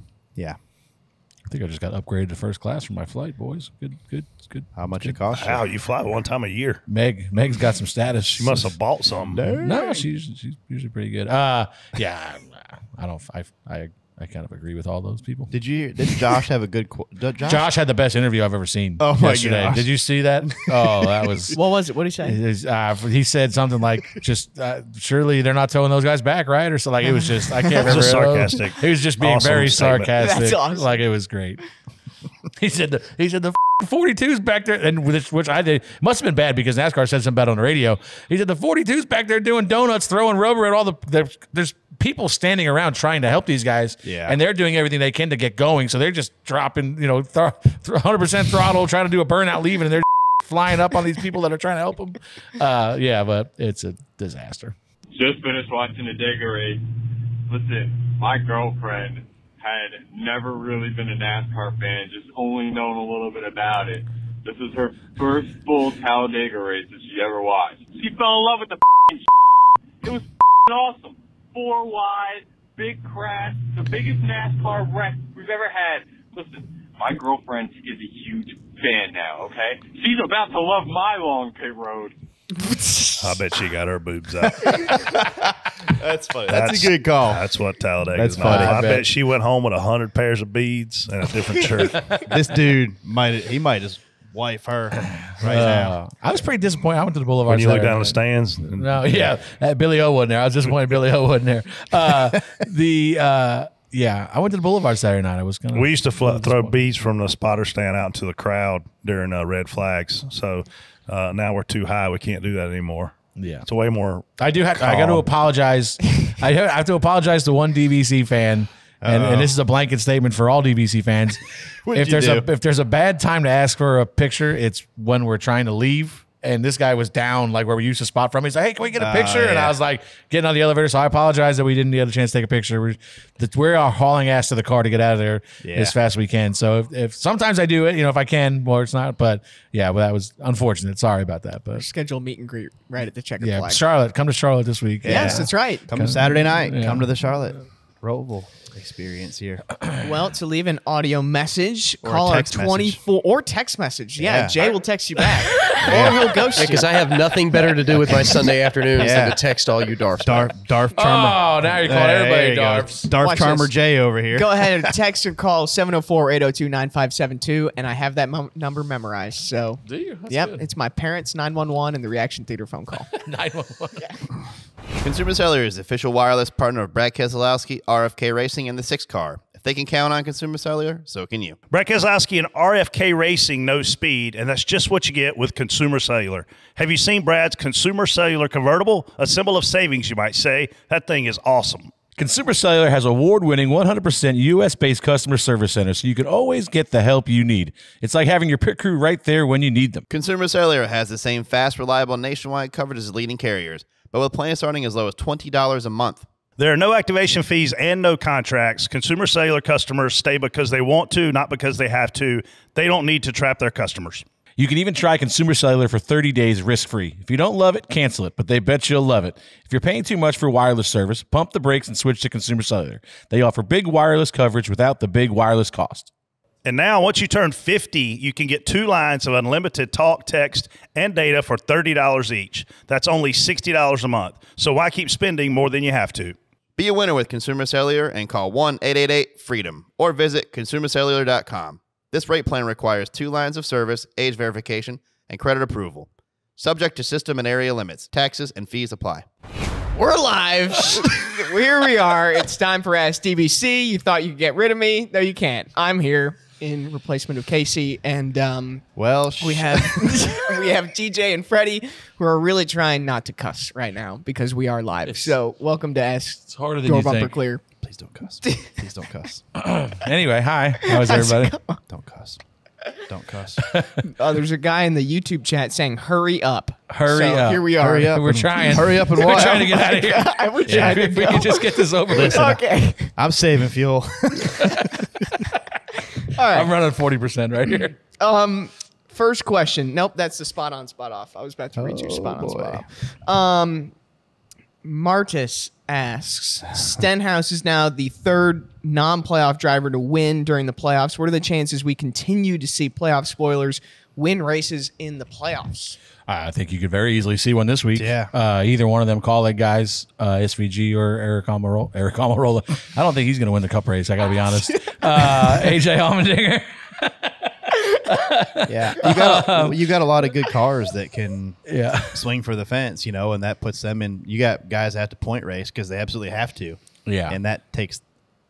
I think I just got upgraded to first class for my flight, boys. Good. How much it costs you? Wow, you fly one time a year. Meg's got some status. She must have bought something. No, she's usually pretty good. Yeah, I kind of agree with all those people. Did Josh have a good Josh had the best interview I've ever seen. Oh my yesterday. gosh. Did you see that? Oh, that was. What was it? What did he say? He said something like, "Just surely they're not towing those guys back, right?" Or so. Like it was just I can't remember. Just sarcastic. He was just being Awesome very statement. sarcastic. That's awesome. Like it was great. He said the 42's back there, and which I did must have been bad because NASCAR said something bad on the radio. He said the 42's back there doing donuts, throwing rubber at all there's people standing around trying to help these guys, and they're doing everything they can to get going. So they're just dropping, 100% throttle, trying to do a burnout leaving, and they're flying up on these people that are trying to help them. But it's a disaster. Just finished watching the Talladega race. Listen, my girlfriend had never really been a NASCAR fan, just only known a little bit about it. This is her first full Talladega race that she ever watched. She fell in love with the It was awesome. 4 wide, big crash, the biggest NASCAR wreck we've ever had. Listen, my girlfriend is a huge fan now, okay? She's about to love my long pit road. I bet she got her boobs out. That's funny. That's a good call. That's what Talladega That's is. funny. I bet she went home with 100 pairs of beads and a different shirt. This dude might just wife her right now. I was pretty disappointed. I went to the Boulevard. When you look Saturday. down the stands. No, yeah. Billy O wasn't there. I was disappointed Billy O wasn't there. I went to the Boulevard Saturday night. I was gonna. We used to throw beads from the spotter stand out into the crowd during red flags. So now we're too high. We can't do that anymore. Yeah, it's way more. I got to apologize. I have to apologize to one DBC fan, and this is a blanket statement for all DBC fans. If there's a bad time to ask for a picture, it's when we're trying to leave. And this guy was down, like where we used to spot from. He's like, "Hey, can we get a picture?" And I was like, getting on the elevator. So I apologize that we didn't get a chance to take a picture. We're hauling ass to the car to get out of there as fast as we can. So if sometimes I do it, if I can, or it's not. But yeah, well, that was unfortunate. Sorry about that. But schedule meet and greet right at the checkered flag. Charlotte, come to Charlotte this week. Yes, that's right. Come Saturday night. Yeah. Come to the Charlotte Roval experience here. Well, to leave an audio message, or call our 24 message. or text message. Yeah, Jay will text you back. Or he'll ghost you. Because I have nothing better to do with my Sunday afternoons than to text all you Darfs. Darf Charmer. Oh, now you're calling everybody Darfs. Darf Watch Charmer this. Jay over here. Go ahead and text or call 704-802-9572, and I have that number memorized. So, do you? That's yep, good. it's my parents' 911 and the Reaction Theater phone call. 911. Consumer Cellular is the official wireless partner of Brad Keselowski, RFK Racing, and the 6 Car. If they can count on Consumer Cellular, so can you. Brad Keselowski and RFK Racing knows speed, and that's just what you get with Consumer Cellular. Have you seen Brad's Consumer Cellular convertible? A symbol of savings, you might say. That thing is awesome. Consumer Cellular has award-winning 100% U.S.-based customer service center, so you can always get the help you need. It's like having your pit crew right there when you need them. Consumer Cellular has the same fast, reliable, nationwide coverage as leading carriers, but with plans starting as low as $20 a month. There are no activation fees and no contracts. Consumer Cellular customers stay because they want to, not because they have to. They don't need to trap their customers. You can even try Consumer Cellular for 30 days risk-free. If you don't love it, cancel it, but they bet you'll love it. If you're paying too much for wireless service, pump the brakes and switch to Consumer Cellular. They offer big wireless coverage without the big wireless cost. And now, once you turn 50, you can get 2 lines of unlimited talk, text, and data for $30 each. That's only $60 a month. So why keep spending more than you have to? Be a winner with Consumer Cellular and call 1-888-FREEDOM or visit consumercellular.com. This rate plan requires 2 lines of service, age verification, and credit approval. Subject to system and area limits. Taxes and fees apply. We're live. Here we are. It's time for Ask DBC. You thought you could get rid of me. No, you can't. I'm here in replacement of Casey, and we have TJ and Freddie, who are really trying not to cuss right now because we are live. So welcome to Ask. It's harder than Door you Bumper think. Clear. Please don't cuss. Please don't cuss. Anyway, hi. How's everybody? Don't cuss. Don't cuss. Oh, there's a guy in the YouTube chat saying, "Hurry up." Hurry up. Here we are. Hurry up. We're trying. Hurry up and what? We're trying to get out of here. We're trying to If we go. can just get this over with. Okay. I'm saving fuel. All right. I'm running 40% right here. First question. Nope, that's the spot on, spot off. I was about to read you spot on, spot off. Martis asks, Stenhouse is now the 3rd non-playoff driver to win during the playoffs. What are the chances we continue to see playoff spoilers win races in the playoffs? I think you could very easily see one this week. Yeah. Either one of them call it guys, SVG or Eric Almirola. I don't think he's going to win the cup race. I got to be honest. AJ Allmendinger. Yeah, you got a lot of good cars that can swing for the fence, and that puts them in. You got guys that have to point race because they absolutely have to. Yeah, and that takes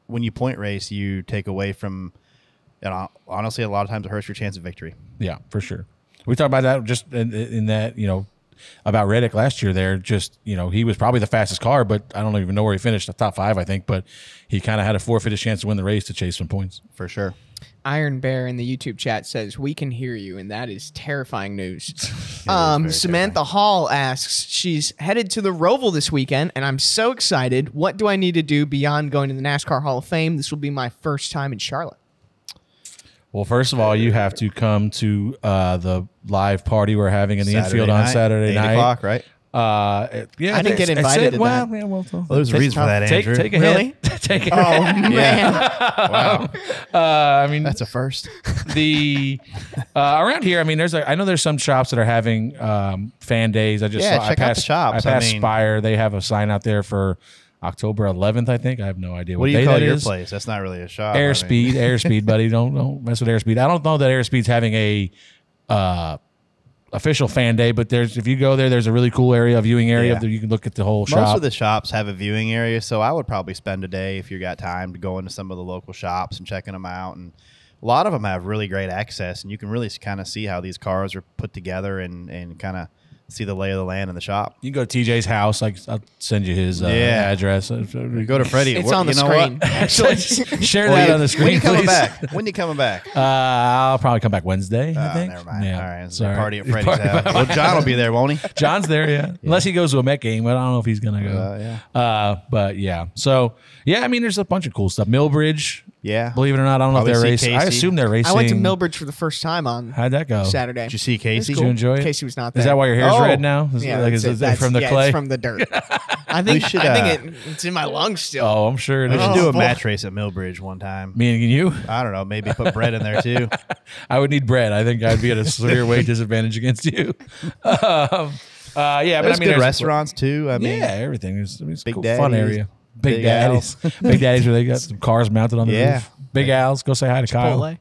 when you point race, you take away from. Honestly, a lot of times it hurts your chance of victory. Yeah, for sure. We talked about that just in that about Reddick last year. There, just he was probably the fastest car, but I don't even know where he finished. The top 5, I think, but he kind of had a forfeited chance to win the race to chase some points for sure. Iron Bear in the YouTube chat says, we can hear you, and that is terrifying news. Samantha Hall asks, she's headed to the Roval this weekend, and I'm so excited. What do I need to do beyond going to the NASCAR Hall of Fame? This will be my first time in Charlotte. Well, first of all, you have to come to the live party we're having in the infield on Saturday night. 8 o'clock, right? Yeah, I didn't get invited to that. Well, there's a reason for that, Andrew. Take a really? hit. Take a Oh, hit. man. Wow. I mean, that's a first. Around here, I mean, I know there's some shops that are having fan days. I check out the shops. I passed Spire. They have a sign out there for October 11th, I think. I have no idea what day do you call that your is. place? That's not really a shop. Airspeed, buddy. Don't mess with Airspeed. I don't know that Airspeed's having a official fan day, but if you go there's a really cool area, a viewing area that you can look at the whole shop. Most of the shops have a viewing area, so I would probably spend a day if you got time to go into some of the local shops and checking them out. And a lot of them have really great access, and you can really kind of see how these cars are put together and kind of see the lay of the land in the shop. You can go to TJ's house. I'll send you his address. Go to Freddie. It's on the screen. Actually, share that on the screen. When you coming please. back? When you coming back? I'll probably come back Wednesday. I think. Never mind. Yeah. All right. It's Sorry. a party at Freddie's house. Well, John will be there, won't he? John's there, yeah. Unless he goes to a Met game, but I don't know if he's gonna go. But yeah. So yeah, I mean, there's a bunch of cool stuff. Millbridge. Yeah. Believe it or not, I don't know if they're racing. I assume they're racing. I went to Millbridge for the first time on How'd that go? Saturday. Did you see Casey? Did you enjoy it? Casey was not there. Is that why your hair's red now? Is it from the clay? It's from the dirt. I think it's in my lungs still. Oh, I'm sure it We is. should do a match race at Millbridge one time. Me and you? I don't know. Maybe put Brett in there too. I would need Brett. I think I'd be at a severe weight disadvantage against you. Yeah, but I mean, good there's restaurants too. I mean, yeah, everything. It's a cool, Daddy's, fun area. Big Daddies. Big Daddies where they got some cars mounted on the roof. Big Al's. Go say hi to Chipotle.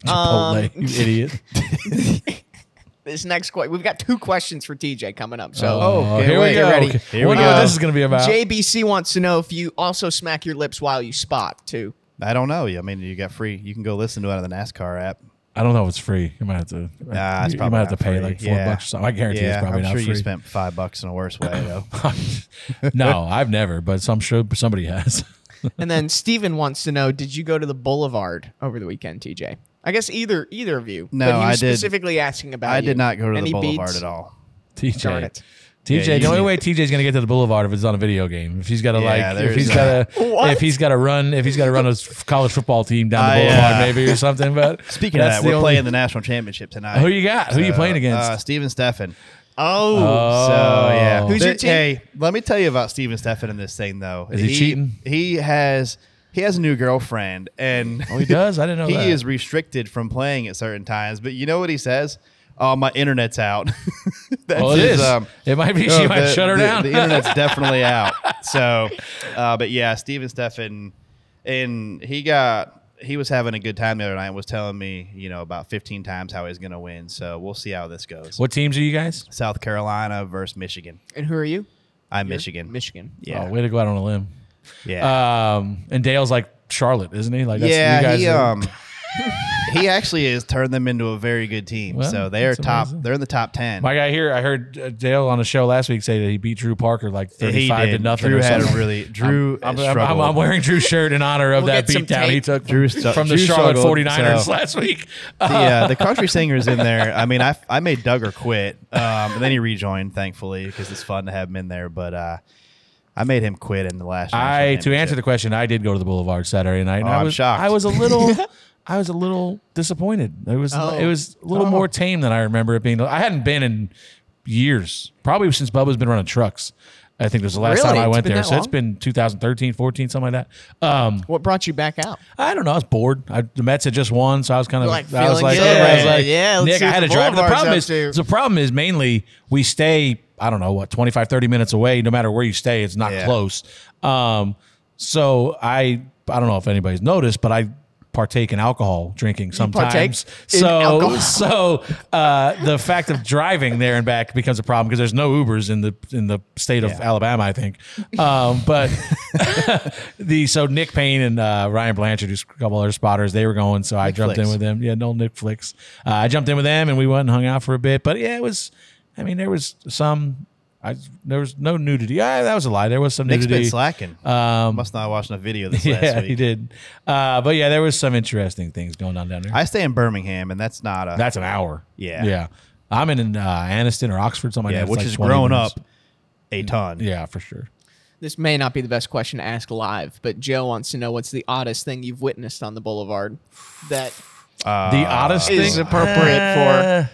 Kyle. Chipotle, you idiot. This next question, we've got 2 questions for TJ coming up. So here we go. Ready. Okay. Here we go. What this is going to be about. JBC wants to know if you also smack your lips while you spot too. I don't know. I mean, you got free. You can go listen to it on the NASCAR app. I don't know if it's free. You might have to. It's you probably might have to not pay free. like $4 or something. I guarantee it's probably I'm not sure free. you spent $5 in a worse way though. No, I've never, but I'm sure somebody has. And then Steven wants to know, did you go to the Boulevard over the weekend, TJ? I guess either of you. No, but he was I did. Specifically asking about I you. did not go to Any the Boulevard beats? at all. Darn it. TJ, the only way TJ's gonna get to the Boulevard if it's on a video game. If he's got to if he's got to run a college football team down the Boulevard maybe or something. But speaking of that, we're playing the national championship tonight. Who you got? Who you playing against? Steven Steffen. Oh, so yeah. Who's your team? Hey, let me tell you about Steven Steffen in this thing though. Is he cheating? He has a new girlfriend, and he does. I didn't know he that. is restricted from playing at certain times. But you know what he says? Oh, my internet's out. Well, it is. It might be. She might shut her down. The internet's definitely out. So, but yeah, Steven Steffen, and he was having a good time the other night and was telling me, about 15 times how he's going to win. So we'll see how this goes. What teams are you guys? South Carolina versus Michigan. And who are you? I'm Michigan. Michigan. Yeah. Oh, way to go out on a limb. Yeah. And Dale's like Charlotte, isn't he? Like, that's, yeah, you guys he actually has turned them into a very good team. Well, so they're top. amazing. They're in the top 10. My guy here, I heard Dale on the show last week say that he beat Drew Parker like 35-0. Drew or had something. a really Drew. I'm wearing Drew's shirt in honor of that beatdown he took from the Charlotte 49ers last week. The country singer's in there. I mean, I made Duggar quit, and then he rejoined, thankfully, because it's fun to have him in there. But I made him quit in the last. To answer the question, I did go to the Boulevard Saturday night. And I'm shocked. I was a little disappointed. It was a little more tame than I remember it being. I hadn't been in years, probably since Bubba's been running trucks. I think it was the last time I went there. So it's been 2013, 14, something like that. What brought you back out? I don't know. I was bored. The Mets had just won, so I was kind of let's Nick, see I what had to the drive. Boulevard's The problem is mainly we stay, I don't know, 25, 30 minutes away. No matter where you stay, it's not close. So I don't know if anybody's noticed, but I partake in alcohol drinking sometimes. So the fact of driving there and back becomes a problem because there's no Ubers in the state of Alabama, I think. But so Nick Payne and Ryan Blanchard, who's a couple other spotters, they were going, so I jumped in with them. Yeah, no Nick Flicks. I jumped in with them and we went and hung out for a bit. But yeah, it was. I mean, there was some. There was no nudity. That was a lie. There was some Nick's nudity. been slacking. Must not have watched a video this last week. Yeah, he did. But yeah, there was some interesting things going on down there. I stay in Birmingham, and that's not a. That's an hour. Yeah. Yeah. I'm in Anniston or Oxford, something like that. Which It's is 20 grown minutes. up a ton. Yeah, for sure. This may not be the best question to ask live, but Joe wants to know what's the oddest thing you've witnessed on the Boulevard that the oddest is thing appropriate for.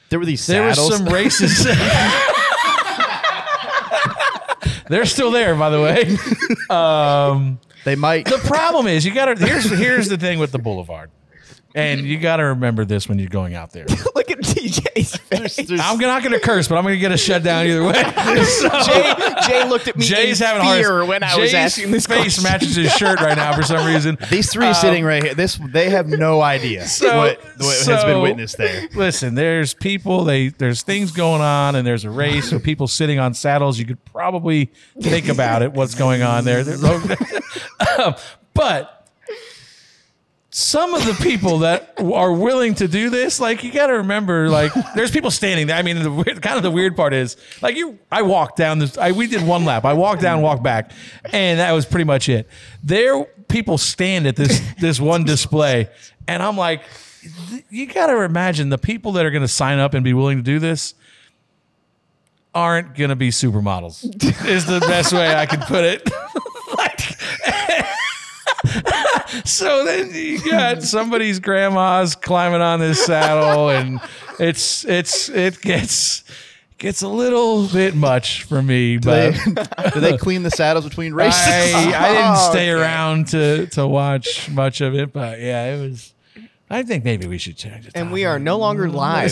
There were these There saddles. were some races. They're still there, by the way. They might. The problem is, you got to. Here's the thing with the Boulevard, and you got to remember this when you're going out there. Look at TJ's face. I'm not going to curse, but I'm going to get a shutdown either way. So, Jay looked at me Jay's in having fear a when I was asking this face question. matches his shirt right now for some reason. These three sitting right here. They have no idea what has been witnessed there. Listen, there's people. There's things going on, and there's a race with people sitting on saddles. You could probably think about it. What's going on there? But some of the people that are willing to do this, like you got to remember, like there's people standing there. I mean, the weird part is like I walked down this. We did one lap. I walked down, walked back, and that was pretty much it. There, people stand at this one display, and I'm like, you got to imagine the people that are going to sign up and be willing to do this aren't going to be supermodels. Is the best way I can put it. So then you got somebody's grandma's climbing on this saddle, and it gets a little bit much for me. But do they clean the saddles between races? I didn't stay around to watch much of it, but yeah, it was. I think maybe we should change it. And we are no longer live.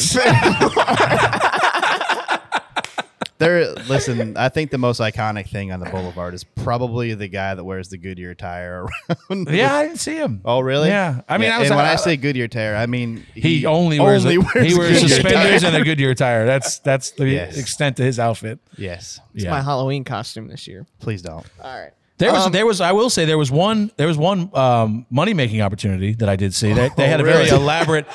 Listen, I think the most iconic thing on the boulevard is probably the guy that wears the Goodyear tire around. Yeah, I didn't see him. Oh, really? Yeah. I mean, when I say Goodyear tire, I mean he only wears suspenders and a Goodyear tire. That's the extent of his outfit. Yes. It's my Halloween costume this year. Please don't. All right. There was. I will say there was one money making opportunity that I did see. They had a very elaborate.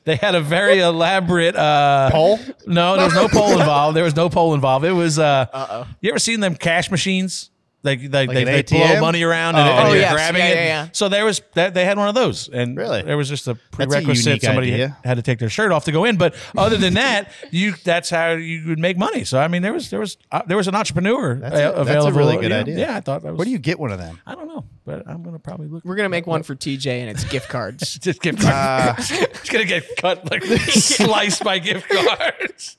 They had a very elaborate poll. No, there was no poll involved. There was no poll involved. It was. You ever seen them cash machines? They blow money around and you're grabbing it. Yeah. So there was they had one of those, and there was just a prerequisite. Somebody had to take their shirt off to go in. But other than that, that's how you would make money. So I mean, there was an entrepreneur available. That's a really good idea. Yeah, I thought that was. Where do you get one of them? I don't know, but I'm gonna probably look. We're gonna make one for TJ, and it's gift cards. Just gift cards. It's gonna get cut like sliced by gift cards.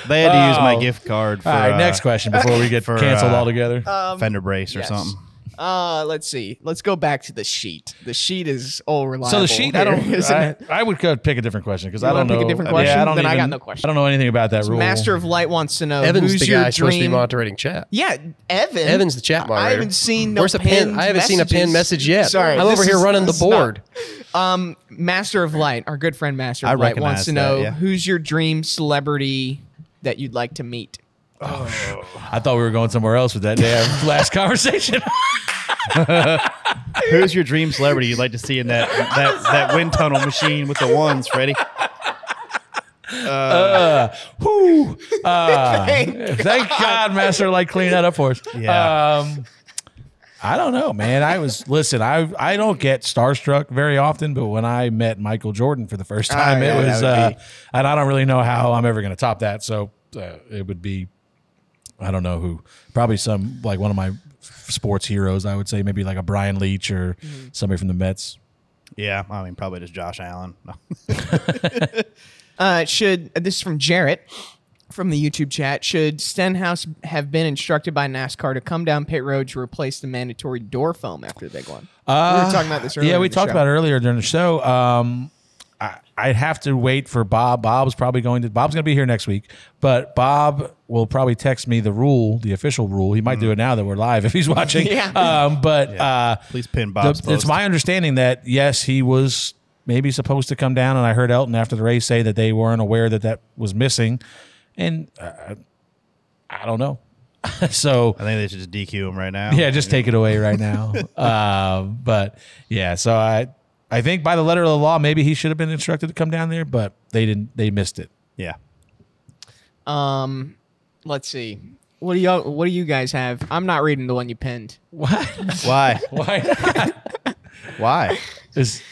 They had to use my gift card for. All right, next question before we get canceled altogether. Fender brace or something. Let's see. Let's go back to the sheet. The sheet is all reliable. So the sheet, I would go pick a different question because I don't know. Pick a different question. Yeah, I got no question. I don't know anything about that rule. Master of Light wants to know. Evan's who's the your guy supposed to be dream? moderating chat. Yeah, Evan. Evan's the chat moderator. I haven't seen no Where's the pin? I haven't seen a pin message yet. Sorry, I'm over here running the board. Master of Light, our good friend Master of Light wants to know who's your dream celebrity that you'd like to meet. I thought we were going somewhere else with that damn last conversation. Who's your dream celebrity you'd like to see in that wind tunnel machine with the ones, Freddie? Thank God Master Light cleaned that up for us. Yeah. I don't know, man. I don't get starstruck very often, but when I met Michael Jordan for the first time, it was, and I don't really know how I'm ever going to top that. So it would be, I don't know who, probably like one of my sports heroes, I would say, maybe like a Brian Leach or somebody from the Mets. Yeah, I mean, probably just Josh Allen. This is from Jarrett from the YouTube chat. Should Stenhouse have been instructed by NASCAR to come down pit road to replace the mandatory door foam after the big one? We were talking about this earlier. Yeah, we talked about it earlier during the show. I'd have to wait for Bob. Bob's going to be here next week, but Bob will probably text me the official rule. He might do it now that we're live if he's watching. Please pin Bob's post. It's my understanding that, yes, he was maybe supposed to come down, and I heard Elton after the race say that they weren't aware that was missing. And I don't know. So I think they should just DQ him right now. Yeah, just take it away right now. But yeah, so I think by the letter of the law, maybe he should have been instructed to come down there, but they didn't. They missed it. Yeah. Let's see. What do you guys have? I'm not reading the one you pinned. What? Why? Why? Why? Let's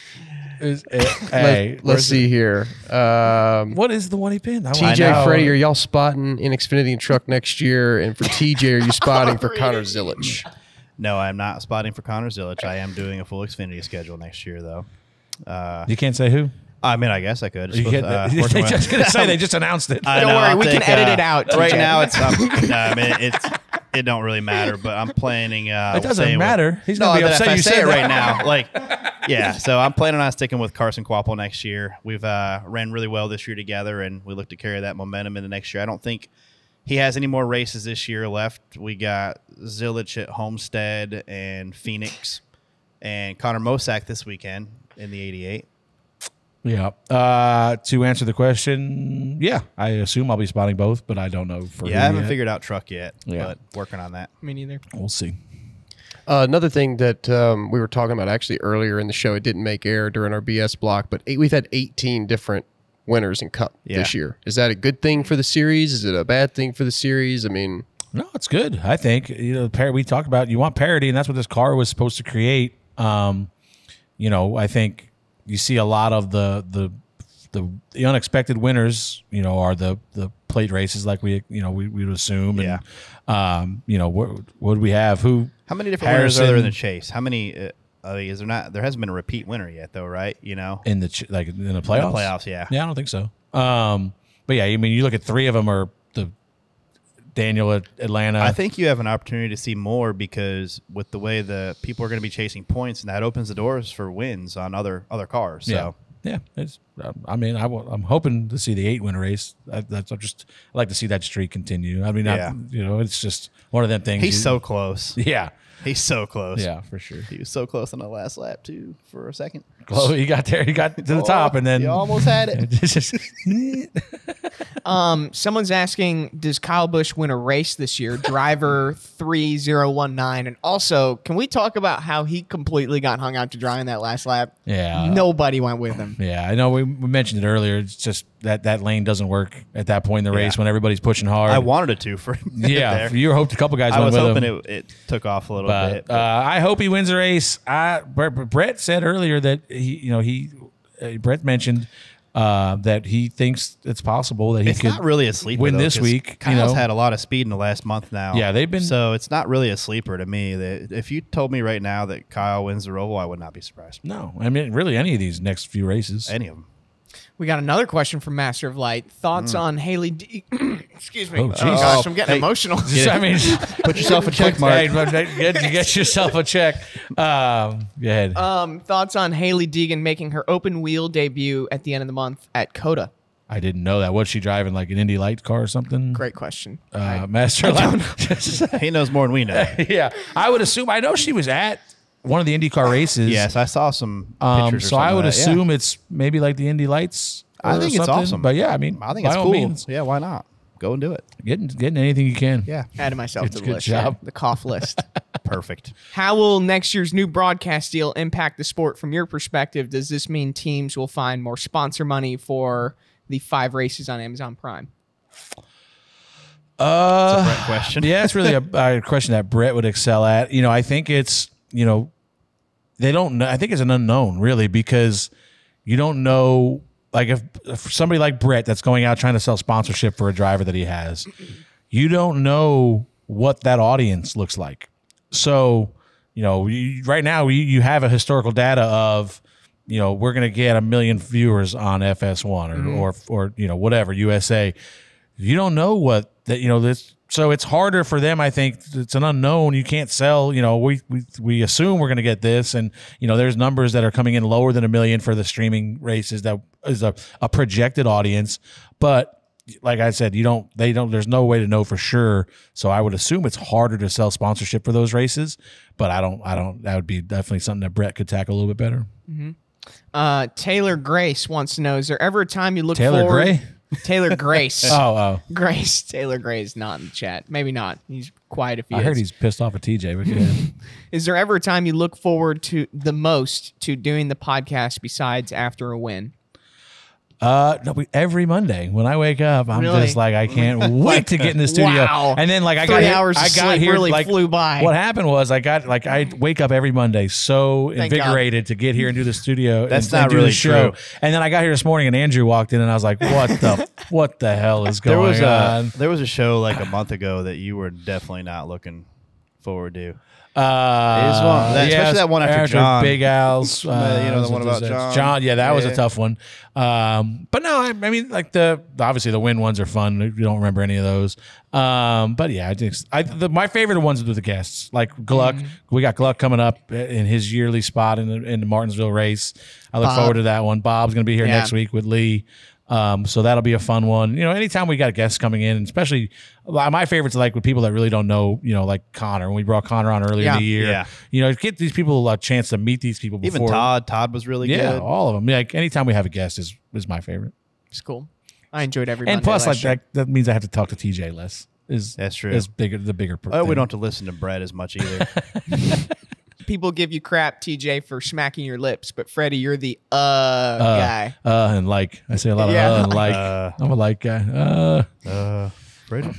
see here. What is the one he pinned? TJ, Freddie, are y'all spotting in Xfinity and Truck next year? And for TJ, are you spotting for Connor Zilich? No, I'm not spotting for Connor Zilich. I am doing a full Xfinity schedule next year, though. You can't say who? I mean, I guess I could. They just announced it. Don't worry, we can edit it out. Right now, it don't really matter. But I'm planning. It doesn't matter. He's gonna be upset. If I you say said it right that. now. Yeah. So I'm planning on sticking with Carson Quapple next year. We've ran really well this year together, and we look to carry that momentum into next year. I don't think he has any more races this year left. We got Zilich at Homestead and Phoenix, and Connor Mosack this weekend in the 88. Yeah. To answer the question, yeah, I assume I'll be spotting both, but I don't know. I haven't figured out truck yet, but working on that. Me neither. We'll see. Another thing that we were talking about actually earlier in the show, it didn't make air during our BS block, but we've had 18 different winners in Cup this year. Is that a good thing for the series? Is it a bad thing for the series? I mean, no, it's good. I think we talked about you want parity, and that's what this car was supposed to create. I think you see a lot of the unexpected winners. Are the plate races like we would assume. Yeah. And, what do we have? How many different winners are there in the chase? How many? Is there not? There hasn't been a repeat winner yet, though, right? in the playoffs. In the playoffs, yeah. Yeah, I don't think so. But yeah, you look at 3 of them are the Daniel at Atlanta. I think you have an opportunity to see more because with the way the people are going to be chasing points, and that opens the doors for wins on other cars. So. Yeah. I'm hoping to see the 8-winner race. I'd like to see that streak continue. I mean, it's just one of them things. He's so close. Yeah. He's so close. Yeah, for sure. He was so close on the last lap, too, for a second. He got there. He got to the top, and then... You almost had it. Someone's asking, does Kyle Busch win a race this year? Driver 3019. And also, can we talk about how he completely got hung out to dry in that last lap? Yeah. Nobody went with him. Yeah, I know we mentioned it earlier. It's just that lane doesn't work at that point in the race when every's pushing hard. I wanted it to for there. You hoped a couple guys went with him. I was hoping it took off a little bit. But I hope he wins the race. Brett said earlier that Brett mentioned that he thinks it's possible that he could not really a sleeper, win this week. Kyle's had a lot of speed in the last month now. Yeah, they've been. So it's not really a sleeper to me. If you told me right now that Kyle wins the Roval, I would not be surprised. No, I mean really any of these next few races, any of them. We got another question from Master of Light. Thoughts on Haley D? Excuse me. Oh, gosh, I'm getting emotional. I mean, put yourself a check mark. Get yourself a check. Go ahead. Thoughts on Haley Deegan making her open wheel debut at the end of the month at COTA? I didn't know that. Was she driving like an Indy Light car or something? Great question. Master of Light. He knows more than we know. Yeah, I would assume. I know she was at one of the IndyCar races. Yes, I saw some pictures. So I would assume it's maybe like the Indy Lights. I think it's awesome. But yeah, I mean, I think it's cool. Means, yeah, why not? Go and do it. Getting anything you can. Yeah. Added myself to the good list. job. The cough list. Perfect. How will next year's new broadcast deal impact the sport from your perspective? Does this mean teams will find more sponsor money for the 5 races on Amazon Prime? It's a Brett question. Yeah, it's really a question that Brett would excel at. I think it's, they don't know. I think it's an unknown, really, because you don't know. Like if somebody like Brett that's going out trying to sell sponsorship for a driver that he has, you don't know what that audience looks like. So, right now you have a historical data of, we're going to get 1 million viewers on FS1 or whatever, USA. You don't know what that, this. So it's harder for them. I think it's an unknown. You can't sell. We assume we're going to get this, and there's numbers that are coming in lower than 1 million for the streaming races. That is a projected audience, but like I said, There's no way to know for sure. So I would assume it's harder to sell sponsorship for those races. But I don't. That would be definitely something that Brett could tackle a little bit better. Mm-hmm. Taylor Grace wants to know: is there ever a time you look Taylor forward? Gray? Taylor Grace. Oh. Grace. Taylor Gray is not in the chat. Maybe not. He's quiet if he is. I heard he's pissed off at TJ. But yeah. Is there ever a time you look forward to the most to doing the podcast besides after a win? No, every Monday when I wake up, I'm just like, I can't wait to get in the studio. Wow. And then like I 3 got hours I of got sleep here really like flew by. What happened was I wake up every Monday so invigorated to get here and do the studio. That's and not do really the show. true. And then I got here this morning and Andrew walked in and I was like, what the hell is going on? There was a show like a month ago that you were definitely not looking forward to. Especially that one after John. Big Al's. The one about John. John, yeah, that was a tough one. But no, I mean, like obviously the win ones are fun. You don't remember any of those. But yeah, my favorite ones are the guests. Like Gluck, we got Gluck coming up in his yearly spot in the Martinsville race. I look forward to that one. Bob's going to be here next week with Lee. So that'll be a fun one. Anytime we got guests coming in, especially my favorites are like with people that really don't know, like Connor. When we brought Connor on earlier in the year, get these people a chance to meet these people before. Even Todd was really good. Yeah, all of them. Like anytime we have a guest is my favorite. It's cool. I enjoyed every And Monday plus, last year. that means I have to talk to TJ less. That's true. Is bigger the bigger. Oh, thing. we don't have to listen to Brett as much either. People give you crap, TJ, for smacking your lips, but Freddie, you're the guy. And like I say a lot of and like. I'm a like guy. Freddie.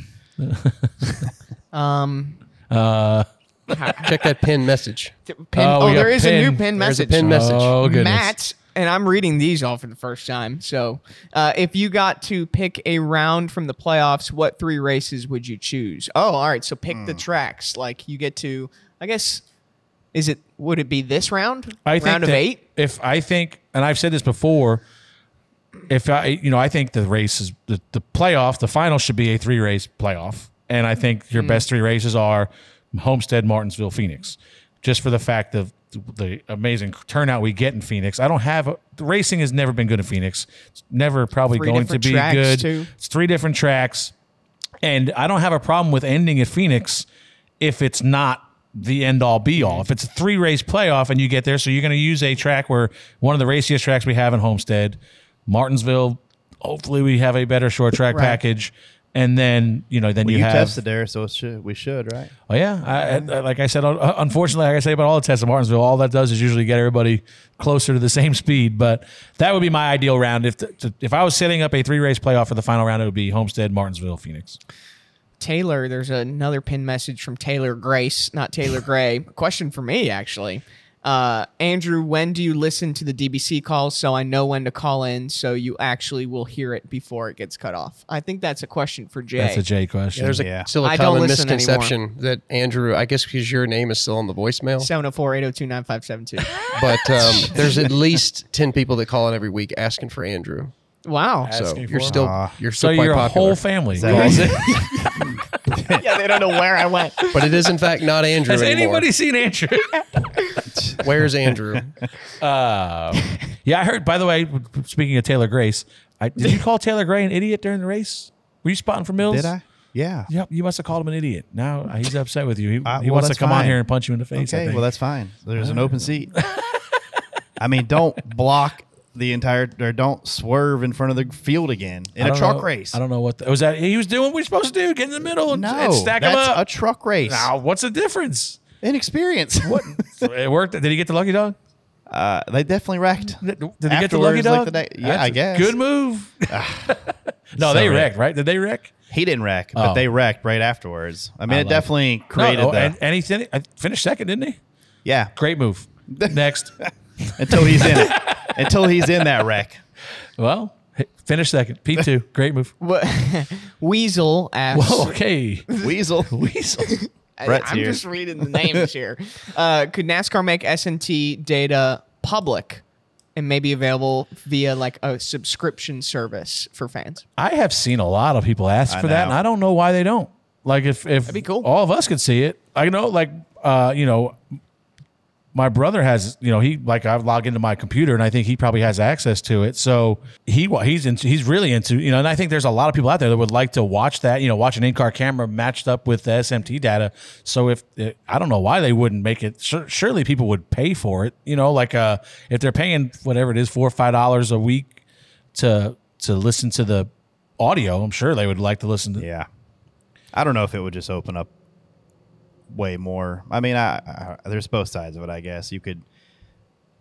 Check that pin message. There is a new pin message. There's a pin message. Oh, goodness. Matt, and I'm reading these all for the first time. So, if you got to pick a round from the playoffs, what 3 races would you choose? Oh, all right. So pick the tracks. Like you get to, I guess, would it be this round? Round of 8? If I think, and I've said this before, I think the race is the playoff. The final should be a 3-race playoff, and I think your best 3 races are Homestead, Martinsville, Phoenix, just for the fact of the amazing turnout we get in Phoenix. Racing has never been good in Phoenix. It's never probably going to be good. Too. It's 3 different tracks, and I don't have a problem with ending at Phoenix if it's not the end all be all. If it's a 3-race playoff and you get there, so you're going to use a track where one of the raciest tracks we have in Homestead, Martinsville. Hopefully, we have a better short track package. And then, you have tested there, so we should, right? Oh yeah, like I said, unfortunately, like I say about all the tests in Martinsville, all that does is usually get everybody closer to the same speed. But that would be my ideal round. If I was setting up a 3-race playoff for the final round, it would be Homestead, Martinsville, Phoenix. Taylor, there's another pin message from Taylor Grace, not Taylor Gray. Question for me, actually. Andrew, when do you listen to the DBC calls so I know when to call in so you actually will hear it before it gets cut off? I think that's a question for Jay. That's a Jay question. There's still a common misconception that Andrew, I guess because your name is still on the voicemail. 704-802-9572. But there's at least 10 people that call in every week asking for Andrew. Wow. So you're still quite your popular. whole family. Yeah, they don't know where I went. But it is, in fact, not Andrew Has anymore. anybody seen Andrew? Where's Andrew? Yeah, I heard, by the way, speaking of Taylor Grace, did you call Taylor Gray an idiot during the race? Were you spotting for Mills? Did I? Yeah. Yep, you must have called him an idiot. Now he's upset with you. He wants to come on here and punch you in the face. Okay, well, that's fine. There's an open seat. I mean, don't block the entire, or don't swerve in front of the field again in a truck race. I don't know what was that. He was doing what we're supposed to do, get in the middle and stack them up. A truck race. Now, what's the difference? Inexperience. What? It worked. Did he get the lucky dog? They definitely wrecked. Did he get the lucky dog? Yeah, I guess. Good move. No, they wrecked, right? Did they wreck? He didn't wreck, but they wrecked right afterwards. I mean, it definitely created that. And he finished second, didn't he? Yeah. Great move. Next. Until he's in it. Until he's in that wreck. Well, finish second. P2. Great move. Weasel asks. Whoa, okay. Weasel. I'm just reading the names here. Could NASCAR make S&T data public and maybe available via like a subscription service for fans? I have seen a lot of people ask for that, and I don't know why they don't. Like if that'd be cool. All of us could see it. I know, like my brother has, I log into my computer and I think he probably has access to it. So he's really into, and I think there's a lot of people out there that would like to watch that, watch an in-car camera matched up with the SMT data. So I don't know why they wouldn't make it. Surely people would pay for it. If they're paying whatever it is, $4 or $5 a week to listen to the audio, I'm sure they would like to listen to. Yeah. I don't know if it would just open up way more. I mean, there's both sides of it, I guess. You could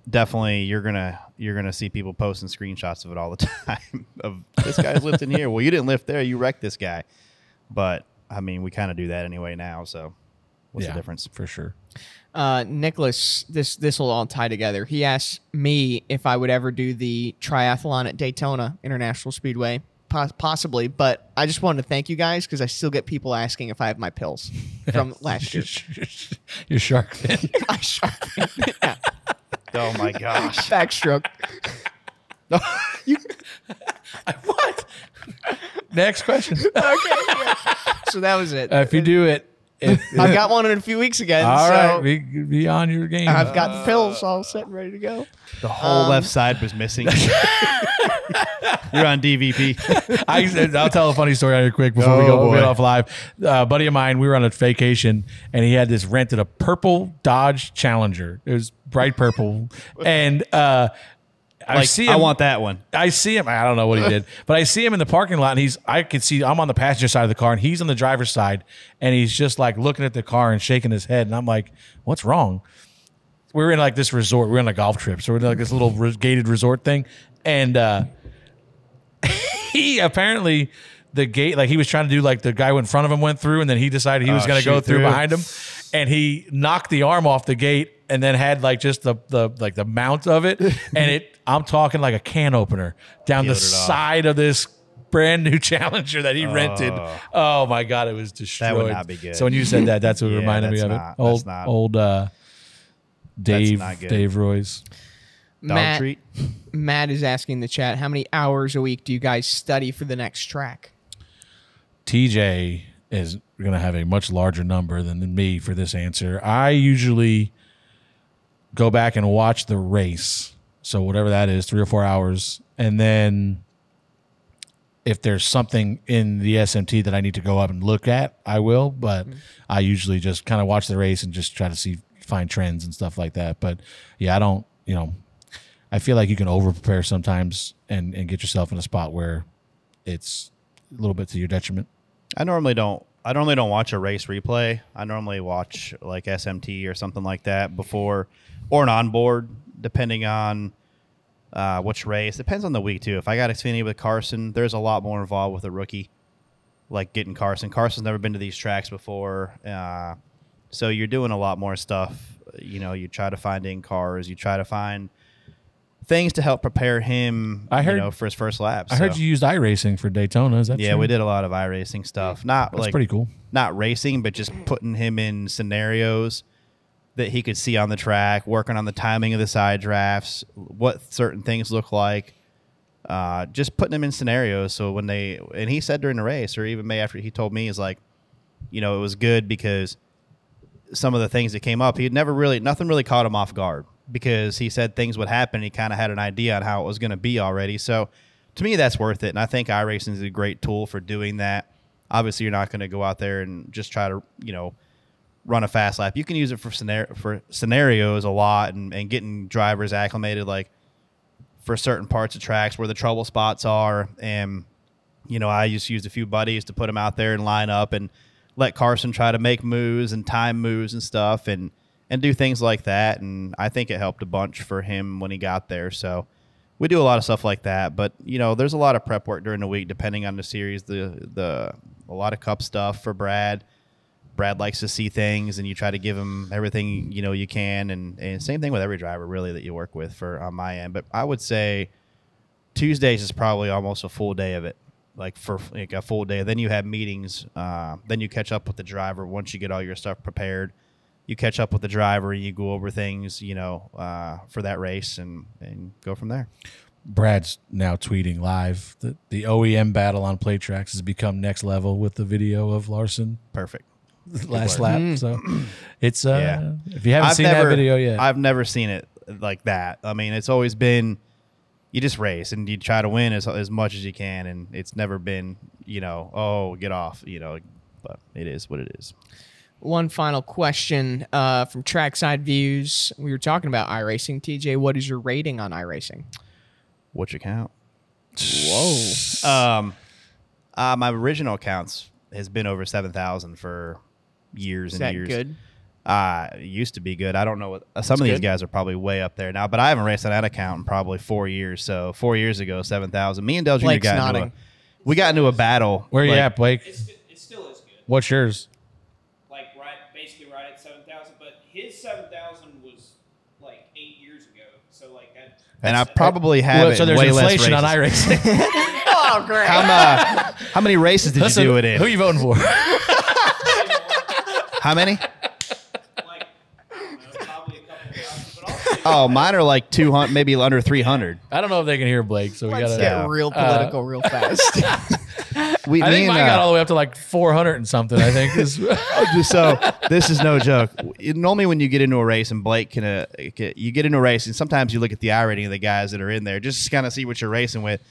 definitely, you're gonna see people posting screenshots of it all the time of this guy's lifting here. Well, you didn't lift there, you wrecked this guy. But I mean, we kind of do that anyway now, so what's the difference? For sure. Nicholas, this will all tie together. He asked me if I would ever do the triathlon at Daytona International Speedway. Possibly, but I just wanted to thank you guys because I still get people asking if I have my pills from last year. Your shark fin. My shark fin. Yeah. Oh my gosh. Backstroke. What? Next question. Okay. Yeah. So that was it. If you do it. I got one in a few weeks again. All so right, be on your game. I've got the pills all set and ready to go. The whole left side was missing. You're on DVP. I'll tell a funny story on here quick before we go off live. A buddy of mine, we were on a vacation, and he had rented a purple Dodge Challenger. It was bright purple, and I want that one. I see him. I don't know what he did, but I see him in the parking lot, and I could see I'm on the passenger side of the car, and he's on the driver's side, and he's just like looking at the car and shaking his head, and I'm like, what's wrong? We're in like this resort. We're in a golf trip, so we're in like this little gated resort thing, and he apparently the gate, like he was trying to do like the guy in front of him went through, and then he decided he was going to go through behind him, and he knocked the arm off the gate, and then had like just the mount of it, and I'm talking like a can opener down the side of this brand new Challenger that he rented. Oh my God, it was destroyed. That would not be good. So when you said that, that's what reminded me of it. Old Dave Roy's. Matt is asking the chat, how many hours a week do you guys study for the next track? TJ is going to have a much larger number than me for this answer. I usually go back and watch the race. So whatever that is, 3 or 4 hours. And then if there's something in the SMT that I need to go up and look at, I will. But I usually just kind of watch the race and just try to find trends and stuff like that. But yeah, I feel like you can over prepare sometimes and get yourself in a spot where it's a little bit to your detriment. I normally don't watch a race replay. I normally watch like SMT or something like that before, or an onboard, depending on which race. Depends on the week too. If I got Xfinity with Carson, there's a lot more involved with a rookie, like getting Carson. Carson's never been to these tracks before, so you're doing a lot more stuff. You try to find in cars. You try to find things to help prepare him, for his first lap. I heard you used iRacing for Daytona. Is that true? Yeah, we did a lot of iRacing stuff. That's pretty cool. Not racing, but just putting him in scenarios that he could see on the track, working on the timing of the side drafts, what certain things look like, just putting him in scenarios. So and he said during the race, or even after he told me, is like, it was good because some of the things that came up, nothing really caught him off guard, because he said things would happen. He kind of had an idea on how it was going to be already. So to me, that's worth it. And I think iRacing is a great tool for doing that. Obviously, you're not going to go out there and just try to, run a fast lap. You can use it for scenarios a lot and getting drivers acclimated, like for certain parts of tracks where the trouble spots are. And, I just used a few buddies to put them out there and line up and let Carson try to make moves and time moves and stuff and do things like that. And I think it helped a bunch for him when he got there. So we do a lot of stuff like that. But, there's a lot of prep work during the week, depending on the series. A lot of cup stuff for Brad. Brad likes to see things, and you try to give him everything, you can. And same thing with every driver, really, that you work with on my end. But I would say Tuesdays is probably almost a full day of it. Like for a full day. Then you have meetings. Then you catch up with the driver once you get all your stuff prepared. You catch up with the driver and you go over things, for that race and go from there. Brad's now tweeting live that the OEM battle on plate tracks has become next level with the video of Larson. Perfect. Last lap. So it's if you haven't seen that video yet. I've never seen it like that. I mean, it's always been you just race and you try to win as much as you can, and it's never been, get off, but it is what it is. One final question from Trackside Views. We were talking about iRacing. TJ, what is your rating on iRacing? Which account? Whoa. My original accounts has been over 7,000 for years and years. Is that good? It used to be good. I don't know what some of these guys are probably way up there now, but I haven't raced on that account in probably 4 years. So 4 years ago, 7,000. Me and Dale Jr. got into a battle. Where are you at, Blake? It still is good. What's yours? Basically right at 7,000, but his 7,000 was like 8 years ago. So that. And I probably have so there's way inflation less on iRacing. Oh, great. How many races did you do it in? Who are you voting for? How many? Probably a couple thousand, but also mine are like 200, maybe under 300. I don't know if they can hear Blake, so Let's get real political real fast. I think mine got all the way up to like 400 and something, I think. So this is no joke. Normally when you get into a race, and Blake you get into a race, and sometimes you look at the iRating of the guys that are in there just to kind of see what you're racing with.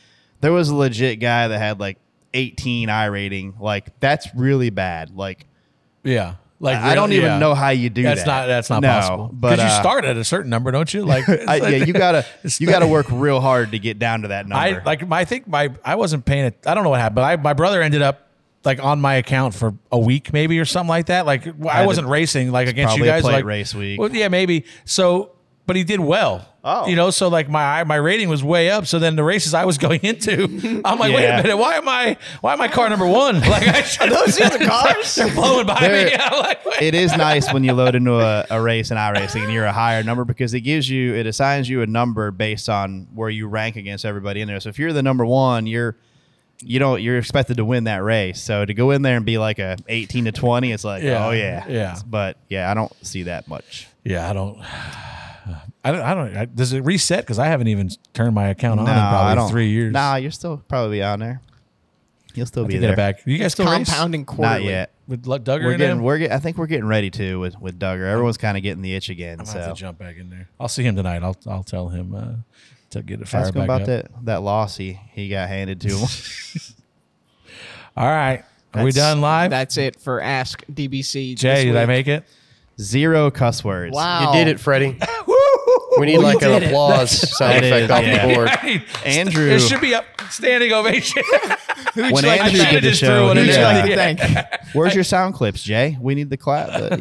There was a legit guy that had like 18 iRating. Like, that's really bad. Like, yeah. Like I don't even know how you do that. That's not No, possible. but, Because you start at a certain number, don't you? Like, you gotta work real hard to get down to that number. I wasn't paying it. I don't know what happened, but my brother ended up like on my account for a week maybe or something like that. Like I wasn't racing like against you probably a guys. plate Like race week. Well, yeah, maybe. So, but he did well. Oh. You know, so like my rating was way up. So then the races I was going into, I'm like, wait a minute, why am I car number one? Like, Are those the other cars? They're blowing by me. I'm like, wait. It is nice when you load into a race in iRacing and you're a higher number because it assigns you a number based on where you rank against everybody in there. So if you're the number one, you're expected to win that race. So to go in there and be like a 18 to 20, it's like, Yeah. But yeah, I don't see that much. Yeah, I don't. Does it reset? Because I haven't even turned my account on in probably 3 years. Nah, you're still probably on there. You'll still be Get there. it back. You guys still race? Compounding quarterly. Not yet. With Duggar I think we're getting ready to with Duggar. Everyone's kind of getting the itch again. I'm so gonna have to jump back in there. I'll see him tonight. I'll tell him to get it fired ask him back about up. that loss he got handed to him. All right, are we done live? That's it for Ask DBC. Jay, did I make it? 0 cuss words. Wow. You did it, Freddie. We need like an applause sound effect off the board. Andrew. It should be a standing ovation. When Andrew did the show, thank? Where's your sound clips, Jay? We need the clap.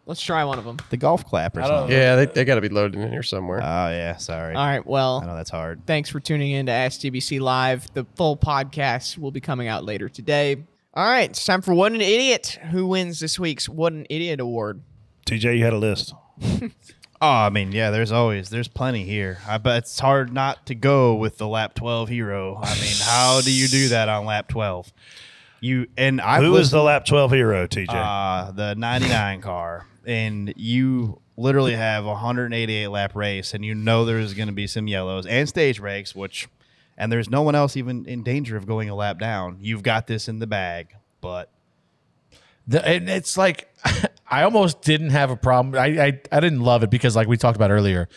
Let's try one of them. The golf clap or something. Yeah, they got to be loaded in here somewhere. Oh yeah, sorry. All right, well, I know that's hard. Thanks for tuning in to Ask DBC Live. The full podcast will be coming out later today. All right, it's time for What an Idiot. Who wins this week's What an Idiot award? TJ, you had a list. Oh, I mean, yeah, there's plenty here. But it's hard not to go with the lap 12 hero. I mean, how do you do that on lap 12? Who is the lap 12 hero, TJ? The 99 car. And you literally have a 188 lap race, and you know there's going to be some yellows and stage breaks, and there's no one else even in danger of going a lap down. You've got this in the bag, but it's like I almost didn't have a problem. I didn't love it because, like we talked about earlier,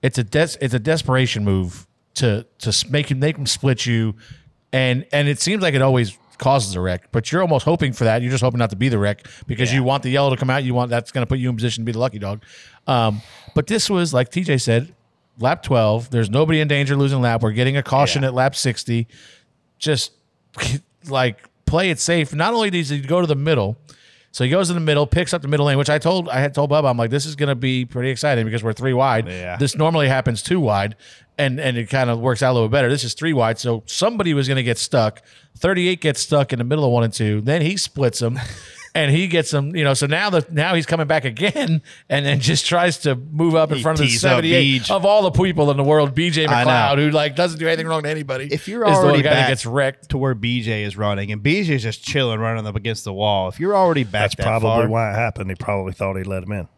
it's a desperation move to make them split you, and it seems like it always causes a wreck, but you're almost hoping for that. You're just hoping not to be the wreck because you want the yellow to come out. That's going to put you in position to be the lucky dog. But this was, like TJ said, lap 12. There's nobody in danger of losing lap. We're getting a caution at lap 60. Just like play it safe. Not only does he go to the middle, so he goes in the middle, picks up the middle lane, which I had told Bubba, I'm like, this is going to be pretty exciting because we're 3 wide. Yeah. This normally happens 2 wide, and it kind of works out a little bit better. This is 3 wide, so somebody was going to get stuck. 38 gets stuck in the middle of 1 and 2. Then he splits them, and he gets them. So now he's coming back again, and then just tries to move up in front of the 78 of all the people in the world. BJ McLeod, who doesn't do anything wrong to anybody. If you're already the guy back that gets wrecked to where BJ is running, and BJ is just chilling, running up against the wall. If you're already back, That's probably why it happened. He probably thought he let him in.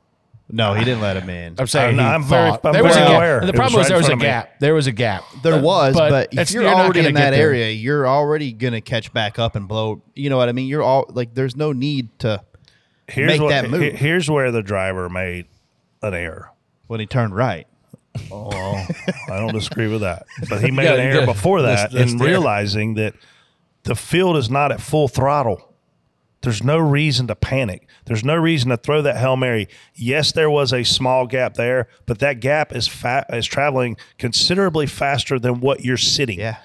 No, he didn't let him in. I'm saying I'm very aware. It The problem was right there was a in front of me. gap. There was a gap. There was, but if you're not already gonna in get that there. area, you're already gonna catch back up and blow. You know what I mean? You're all like, there's no need to make that move. Here's where the driver made an error when he turned right. Oh, I don't disagree with that, but he made an error before that in realizing that the field is not at full throttle. There's no reason to panic. There's no reason to throw that Hail Mary. Yes, there was a small gap there, but that gap is traveling considerably faster than what you're sitting. Yeah.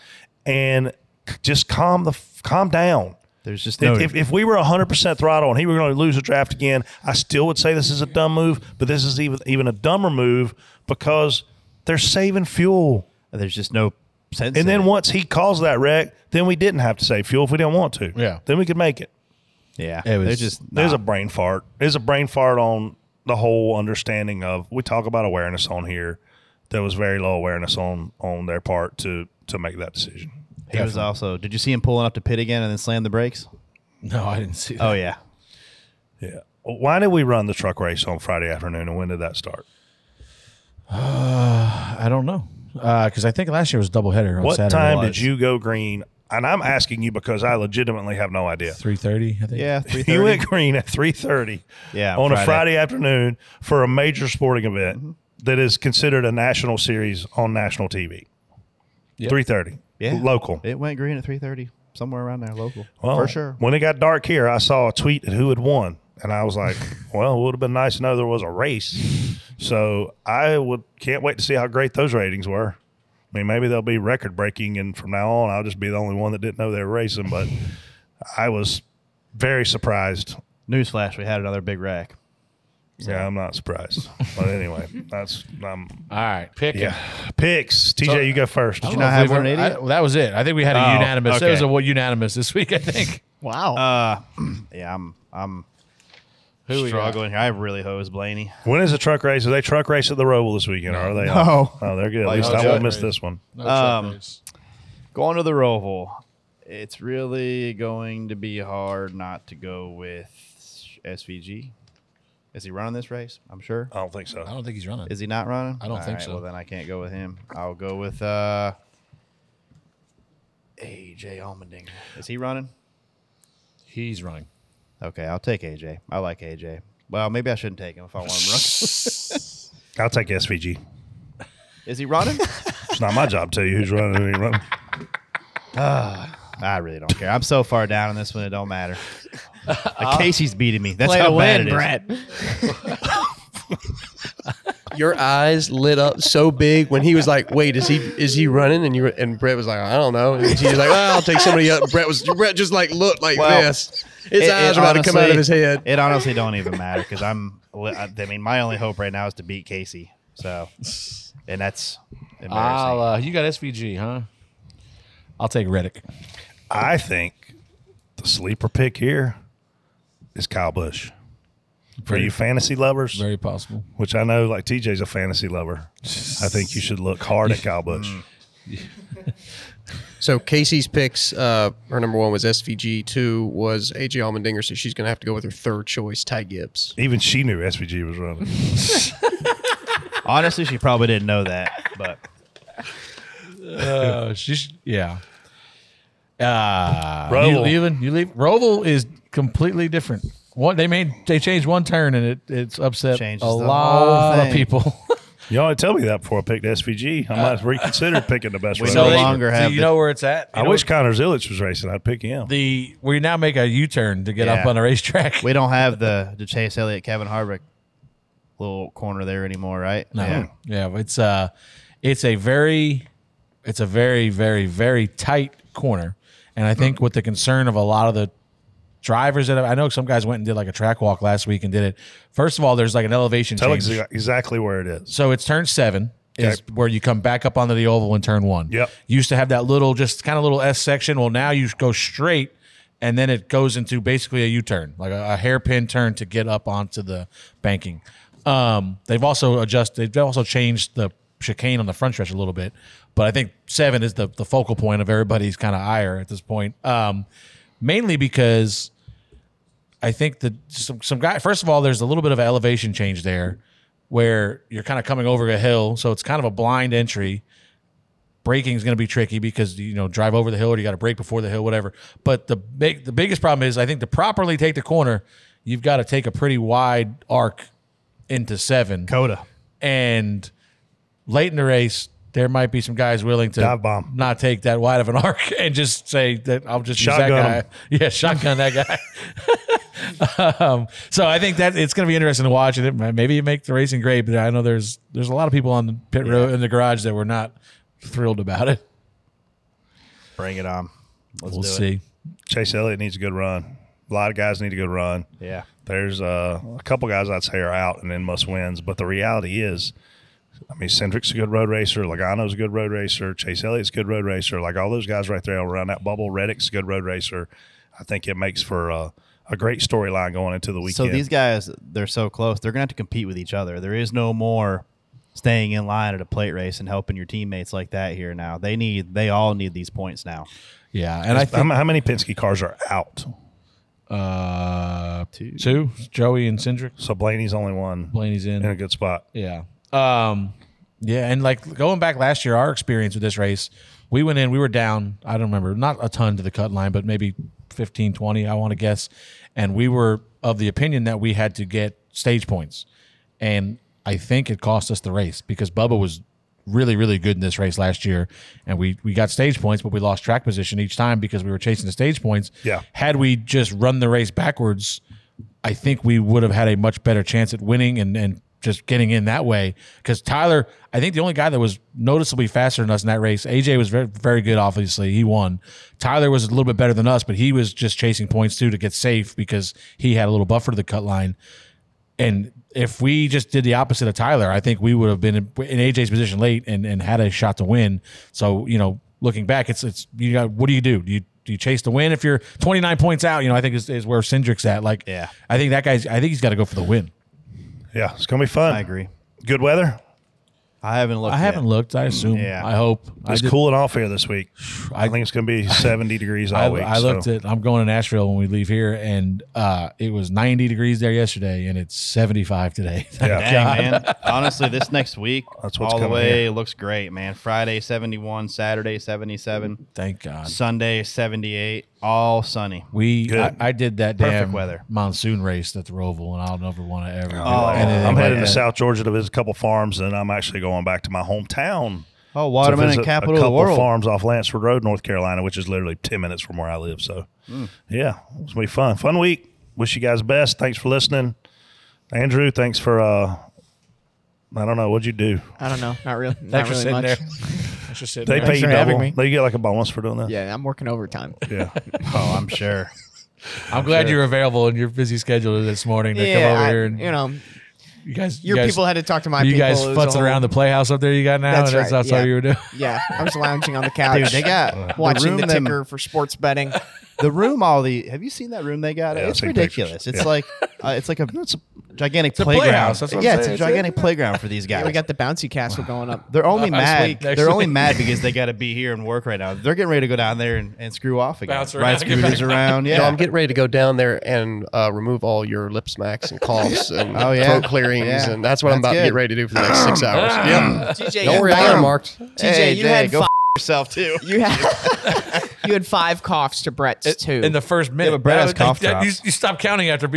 And just calm down. There's just no. If we were 100% throttle and he were going to lose a draft again, I still would say this is a dumb move, but this is even a dumber move because they're saving fuel. There's just no sense. And then once he caused that wreck, then we didn't have to save fuel if we didn't want to. Yeah. Then we could make it. Yeah, there's a brain fart. There's a brain fart on the whole understanding of. We talk about awareness on here. There was very low awareness on their part to make that decision. He was also. Did you see him pulling up to pit again and then slam the brakes? No, I didn't see that. Oh yeah, yeah. Why did we run the truck race on Friday afternoon, and when did that start? I don't know because I think last year was a doubleheader. On What Saturday time did you go green? And I'm asking you because I legitimately have no idea. 3:30, I think. Yeah, 3:30. You went green at 3:30. Yeah, on a Friday afternoon for a major sporting event that is considered a national series on national TV. Yep. 3:30. Yeah, local. It went green at 3:30, somewhere around there, local. Well, for sure. When it got dark here, I saw a tweet at who had won, And I was like, well, it would have been nice to know there was a race. So can't wait to see how great those ratings were. I mean, maybe they'll be record breaking, and from now on, I'll just be the only one that didn't know they were racing. But I was very surprised. Newsflash: we had another big wreck. Yeah, I'm not surprised. But anyway, that's all right. Picks. TJ, So, you go first. Did you not have one idiot? That was it. I think we had a unanimous. Okay. It was a unanimous this week, I think. Wow. Yeah, I'm Who we struggling here. I really hose Blaney. When is the truck race? Are they truck race at the Roval this weekend? Or are they? No. Oh, they're good. At Like, least no I won't truck miss race. this one. No truck race. Going to the Roval, it's really going to be hard not to go with SVG. Is he running this race? I'm sure. I don't think so. I don't think he's running. Is he not running? I don't All think right, so. Well, then I can't go with him. I'll go with AJ Allmendinger. Is he running? He's running. Okay, I'll take AJ. I like AJ. Well, maybe I shouldn't take him if I want him to run. I'll take SVG. Is he running? It's not my job to tell you who's running and who ain't running. I really don't care. I'm so far down in this one, it don't matter. Casey's beating me. That's Play how to bad win, it is. Brett. Your eyes lit up so big when he was like, "Wait, is he running?" And Brett was like, "I don't know." And he was like, "Well, I'll take somebody else." Brett just like looked like this. His eyes are about to come out of his head. It honestly don't even matter because I mean, my only hope right now is to beat Casey. So, and that's embarrassing. You got SVG, huh? I'll take Reddick. I think the sleeper pick here is Kyle Busch. For you fantasy lovers, Very possible. which I know, like TJ's a fantasy lover, I think you should look hard at Kyle Busch. So Casey's picks, her number one was SVG, two was AJ Allmendinger, so she's going to have to go with her third choice, Ty Gibbs. Even she knew SVG was running. Honestly, she probably didn't know that, but Yeah. Roval. You leave. Roval is completely different. They changed one turn and it's upset Changes a the lot whole of thing. people. You ought to tell me that before I picked SVG. I might have reconsidered picking the best We runner. no they- longer so have you the- know where it's at. I wish Connor Zillich was racing. I'd pick him. We now make a U-turn to get up Yeah. on the racetrack. we don't have the Chase Elliott, Kevin Harvick little corner there anymore, right? No. Yeah, it's a very, very, very tight corner, and I think with the concern of a lot of the drivers I know some guys went and did like a track walk last week and did it. First of all, there's like an elevation Tell change. exactly where it is. So it's turn 7 is where you come back up onto the oval in turn 1. Yep. Used to have that little, just kind of little S section. Well, now you go straight, and then it goes into basically a U-turn, like a hairpin turn to get up onto the banking. They've also changed the chicane on the front stretch a little bit, but I think 7 is the focal point of everybody's kind of ire at this point. Mainly because I think that some guy. First of all, there's a little bit of an elevation change there, where you're kind of coming over a hill, so it's kind of a blind entry. Braking is going to be tricky because drive over the hill or you got to brake before the hill, whatever. But the biggest problem is I think to properly take the corner, you've got to take a pretty wide arc into 7. Coda. And late in the race, there might be some guys willing to Dive bomb. not take that wide of an arc and just say that I'll just use Shotgun that guy. Yeah, shotgun that guy. So I think that it's going to be interesting to watch it. Maybe you make the racing great, but I know there's a lot of people on the pit road in the garage that were not thrilled about it. Bring it on. We'll see. Chase Elliott needs a good run. A lot of guys need a good run. Yeah. There's a couple guys I'd say are out and then must wins. But the reality is, I mean, Cindric's a good road racer. Logano's a good road racer. Chase Elliott's a good road racer. Like all those guys right there around that bubble. Reddick's a good road racer. I think it makes for a great storyline going into the weekend. So these guys, they're so close. They're going to have to compete with each other. There is no more staying in line at a plate race and helping your teammates like that here now. They all need these points now. Yeah, and I think how many Penske cars are out? 2, Joey and Cindric. So Blaney's only one. Blaney's in a good spot. Yeah. Yeah, and like going back last year, our experience with this race, we went in, we were down, I don't remember, not a ton to the cut line, but maybe 15, 20, I want to guess. And we were of the opinion that we had to get stage points. And I think it cost us the race because Bubba was really, really good in this race last year. And we got stage points, but we lost track position each time because we were chasing the stage points. Yeah. Had we just run the race backwards, I think we would have had a much better chance at winning and just getting in that way. Because Tyler, I think the only guy that was noticeably faster than us in that race, AJ was very, very good, obviously. He won. Tyler was a little bit better than us, but he was just chasing points, too, to get safe because he had a little buffer to the cut line. And if we just did the opposite of Tyler, I think we would have been in AJ's position late and had a shot to win. So, looking back, it's you got, what do you do? Do you chase the win if you're 29 points out? I think is where Cindric's at. Like, yeah. I think he's got to go for the win. Yeah, it's gonna be fun. I agree. Good weather. I haven't looked. I haven't looked. I assume. Yeah. I hope. It's cooling off here this week. I think it's going to be 70 degrees all week. I looked at. I'm going to Nashville when we leave here, and it was 90 degrees there yesterday, and it's 75 today. Dang, man. Honestly, this next week, That's what's all the coming way here. looks great, man. Friday 71, Saturday 77. Thank God. Sunday 78, all sunny. I did that Perfect damn weather. monsoon race at the Roval, and I'll never want to ever. I'm heading to South Georgia to visit a couple farms, and I'm actually going back to my hometown. Oh, Waterman capital of the world. A couple farms off Lansford Road, North Carolina, which is literally 10 minutes from where I live. So, yeah, it's going to be fun. Fun week. Wish you guys the best. Thanks for listening. Andrew, thanks for, I don't know. What'd you do? I don't know. Not really. Thanks Not for really sitting much. there. Thanks for sitting They there. pay you for having double. me. They get like a bonus for doing that. Yeah, I'm working overtime. Yeah. Oh, I'm sure. I'm glad you're available in your busy schedule this morning to come over here and you guys. People had to talk to my you people. guys It was futzing all- around the playhouse up there you got now. That's right. That's all you were doing. Yeah, I was lounging on the couch. Dude, they got watching the room ticker for sports betting. The room, have you seen that room they got? Yeah, I've It's seen ridiculous. pictures. It's like a gigantic a playground. playhouse, that's what I'm yeah, it's saying. a gigantic playground for these guys. Yeah, we got the bouncy castle going up. They're only Next mad. week. They're only mad because they got to be here and work right now. They're getting ready to go down there and screw off again. Bounce around, Ride get scooters back. around. Yeah, No, I'm getting ready to go down there and remove all your lip smacks and coughs and Oh, yeah? throat clearings, Yeah. and that's what I'm That's about to good. get ready to do for the next 6 hours. Yep. TJ, Don't worry, I got 'em marked. TJ, Hey, you Jay, had go yourself too. you had 5 coughs to Brett's 2. In the first minute. but Brett has cough you drops. stopped counting after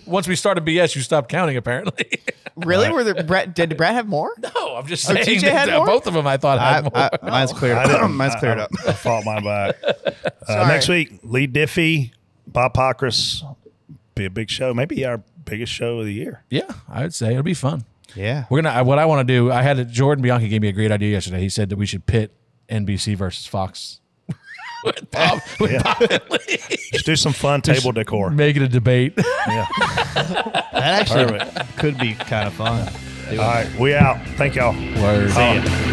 once we started BS, you stopped counting apparently. Really? Were there did Brett have more? No, I'm just Oh, saying TJ that had more? both of them I thought had more. Mine's cleared I up. didn't. Mine's cleared up. I fought mine back. Sorry. Next week, Lee Diffie, Bob Pockris. Be a big show. Maybe our biggest show of the year. Yeah, I would say it'll be fun. Yeah. We're gonna. What I want to do. I had Jordan Bianchi gave me a great idea yesterday. He said that we should pit NBC versus Fox. with Bob and Lee. Just do some fun table decor. Make it a debate. Yeah. That actually could be kind of fun. All right, we out. Thank y'all. Word. See ya.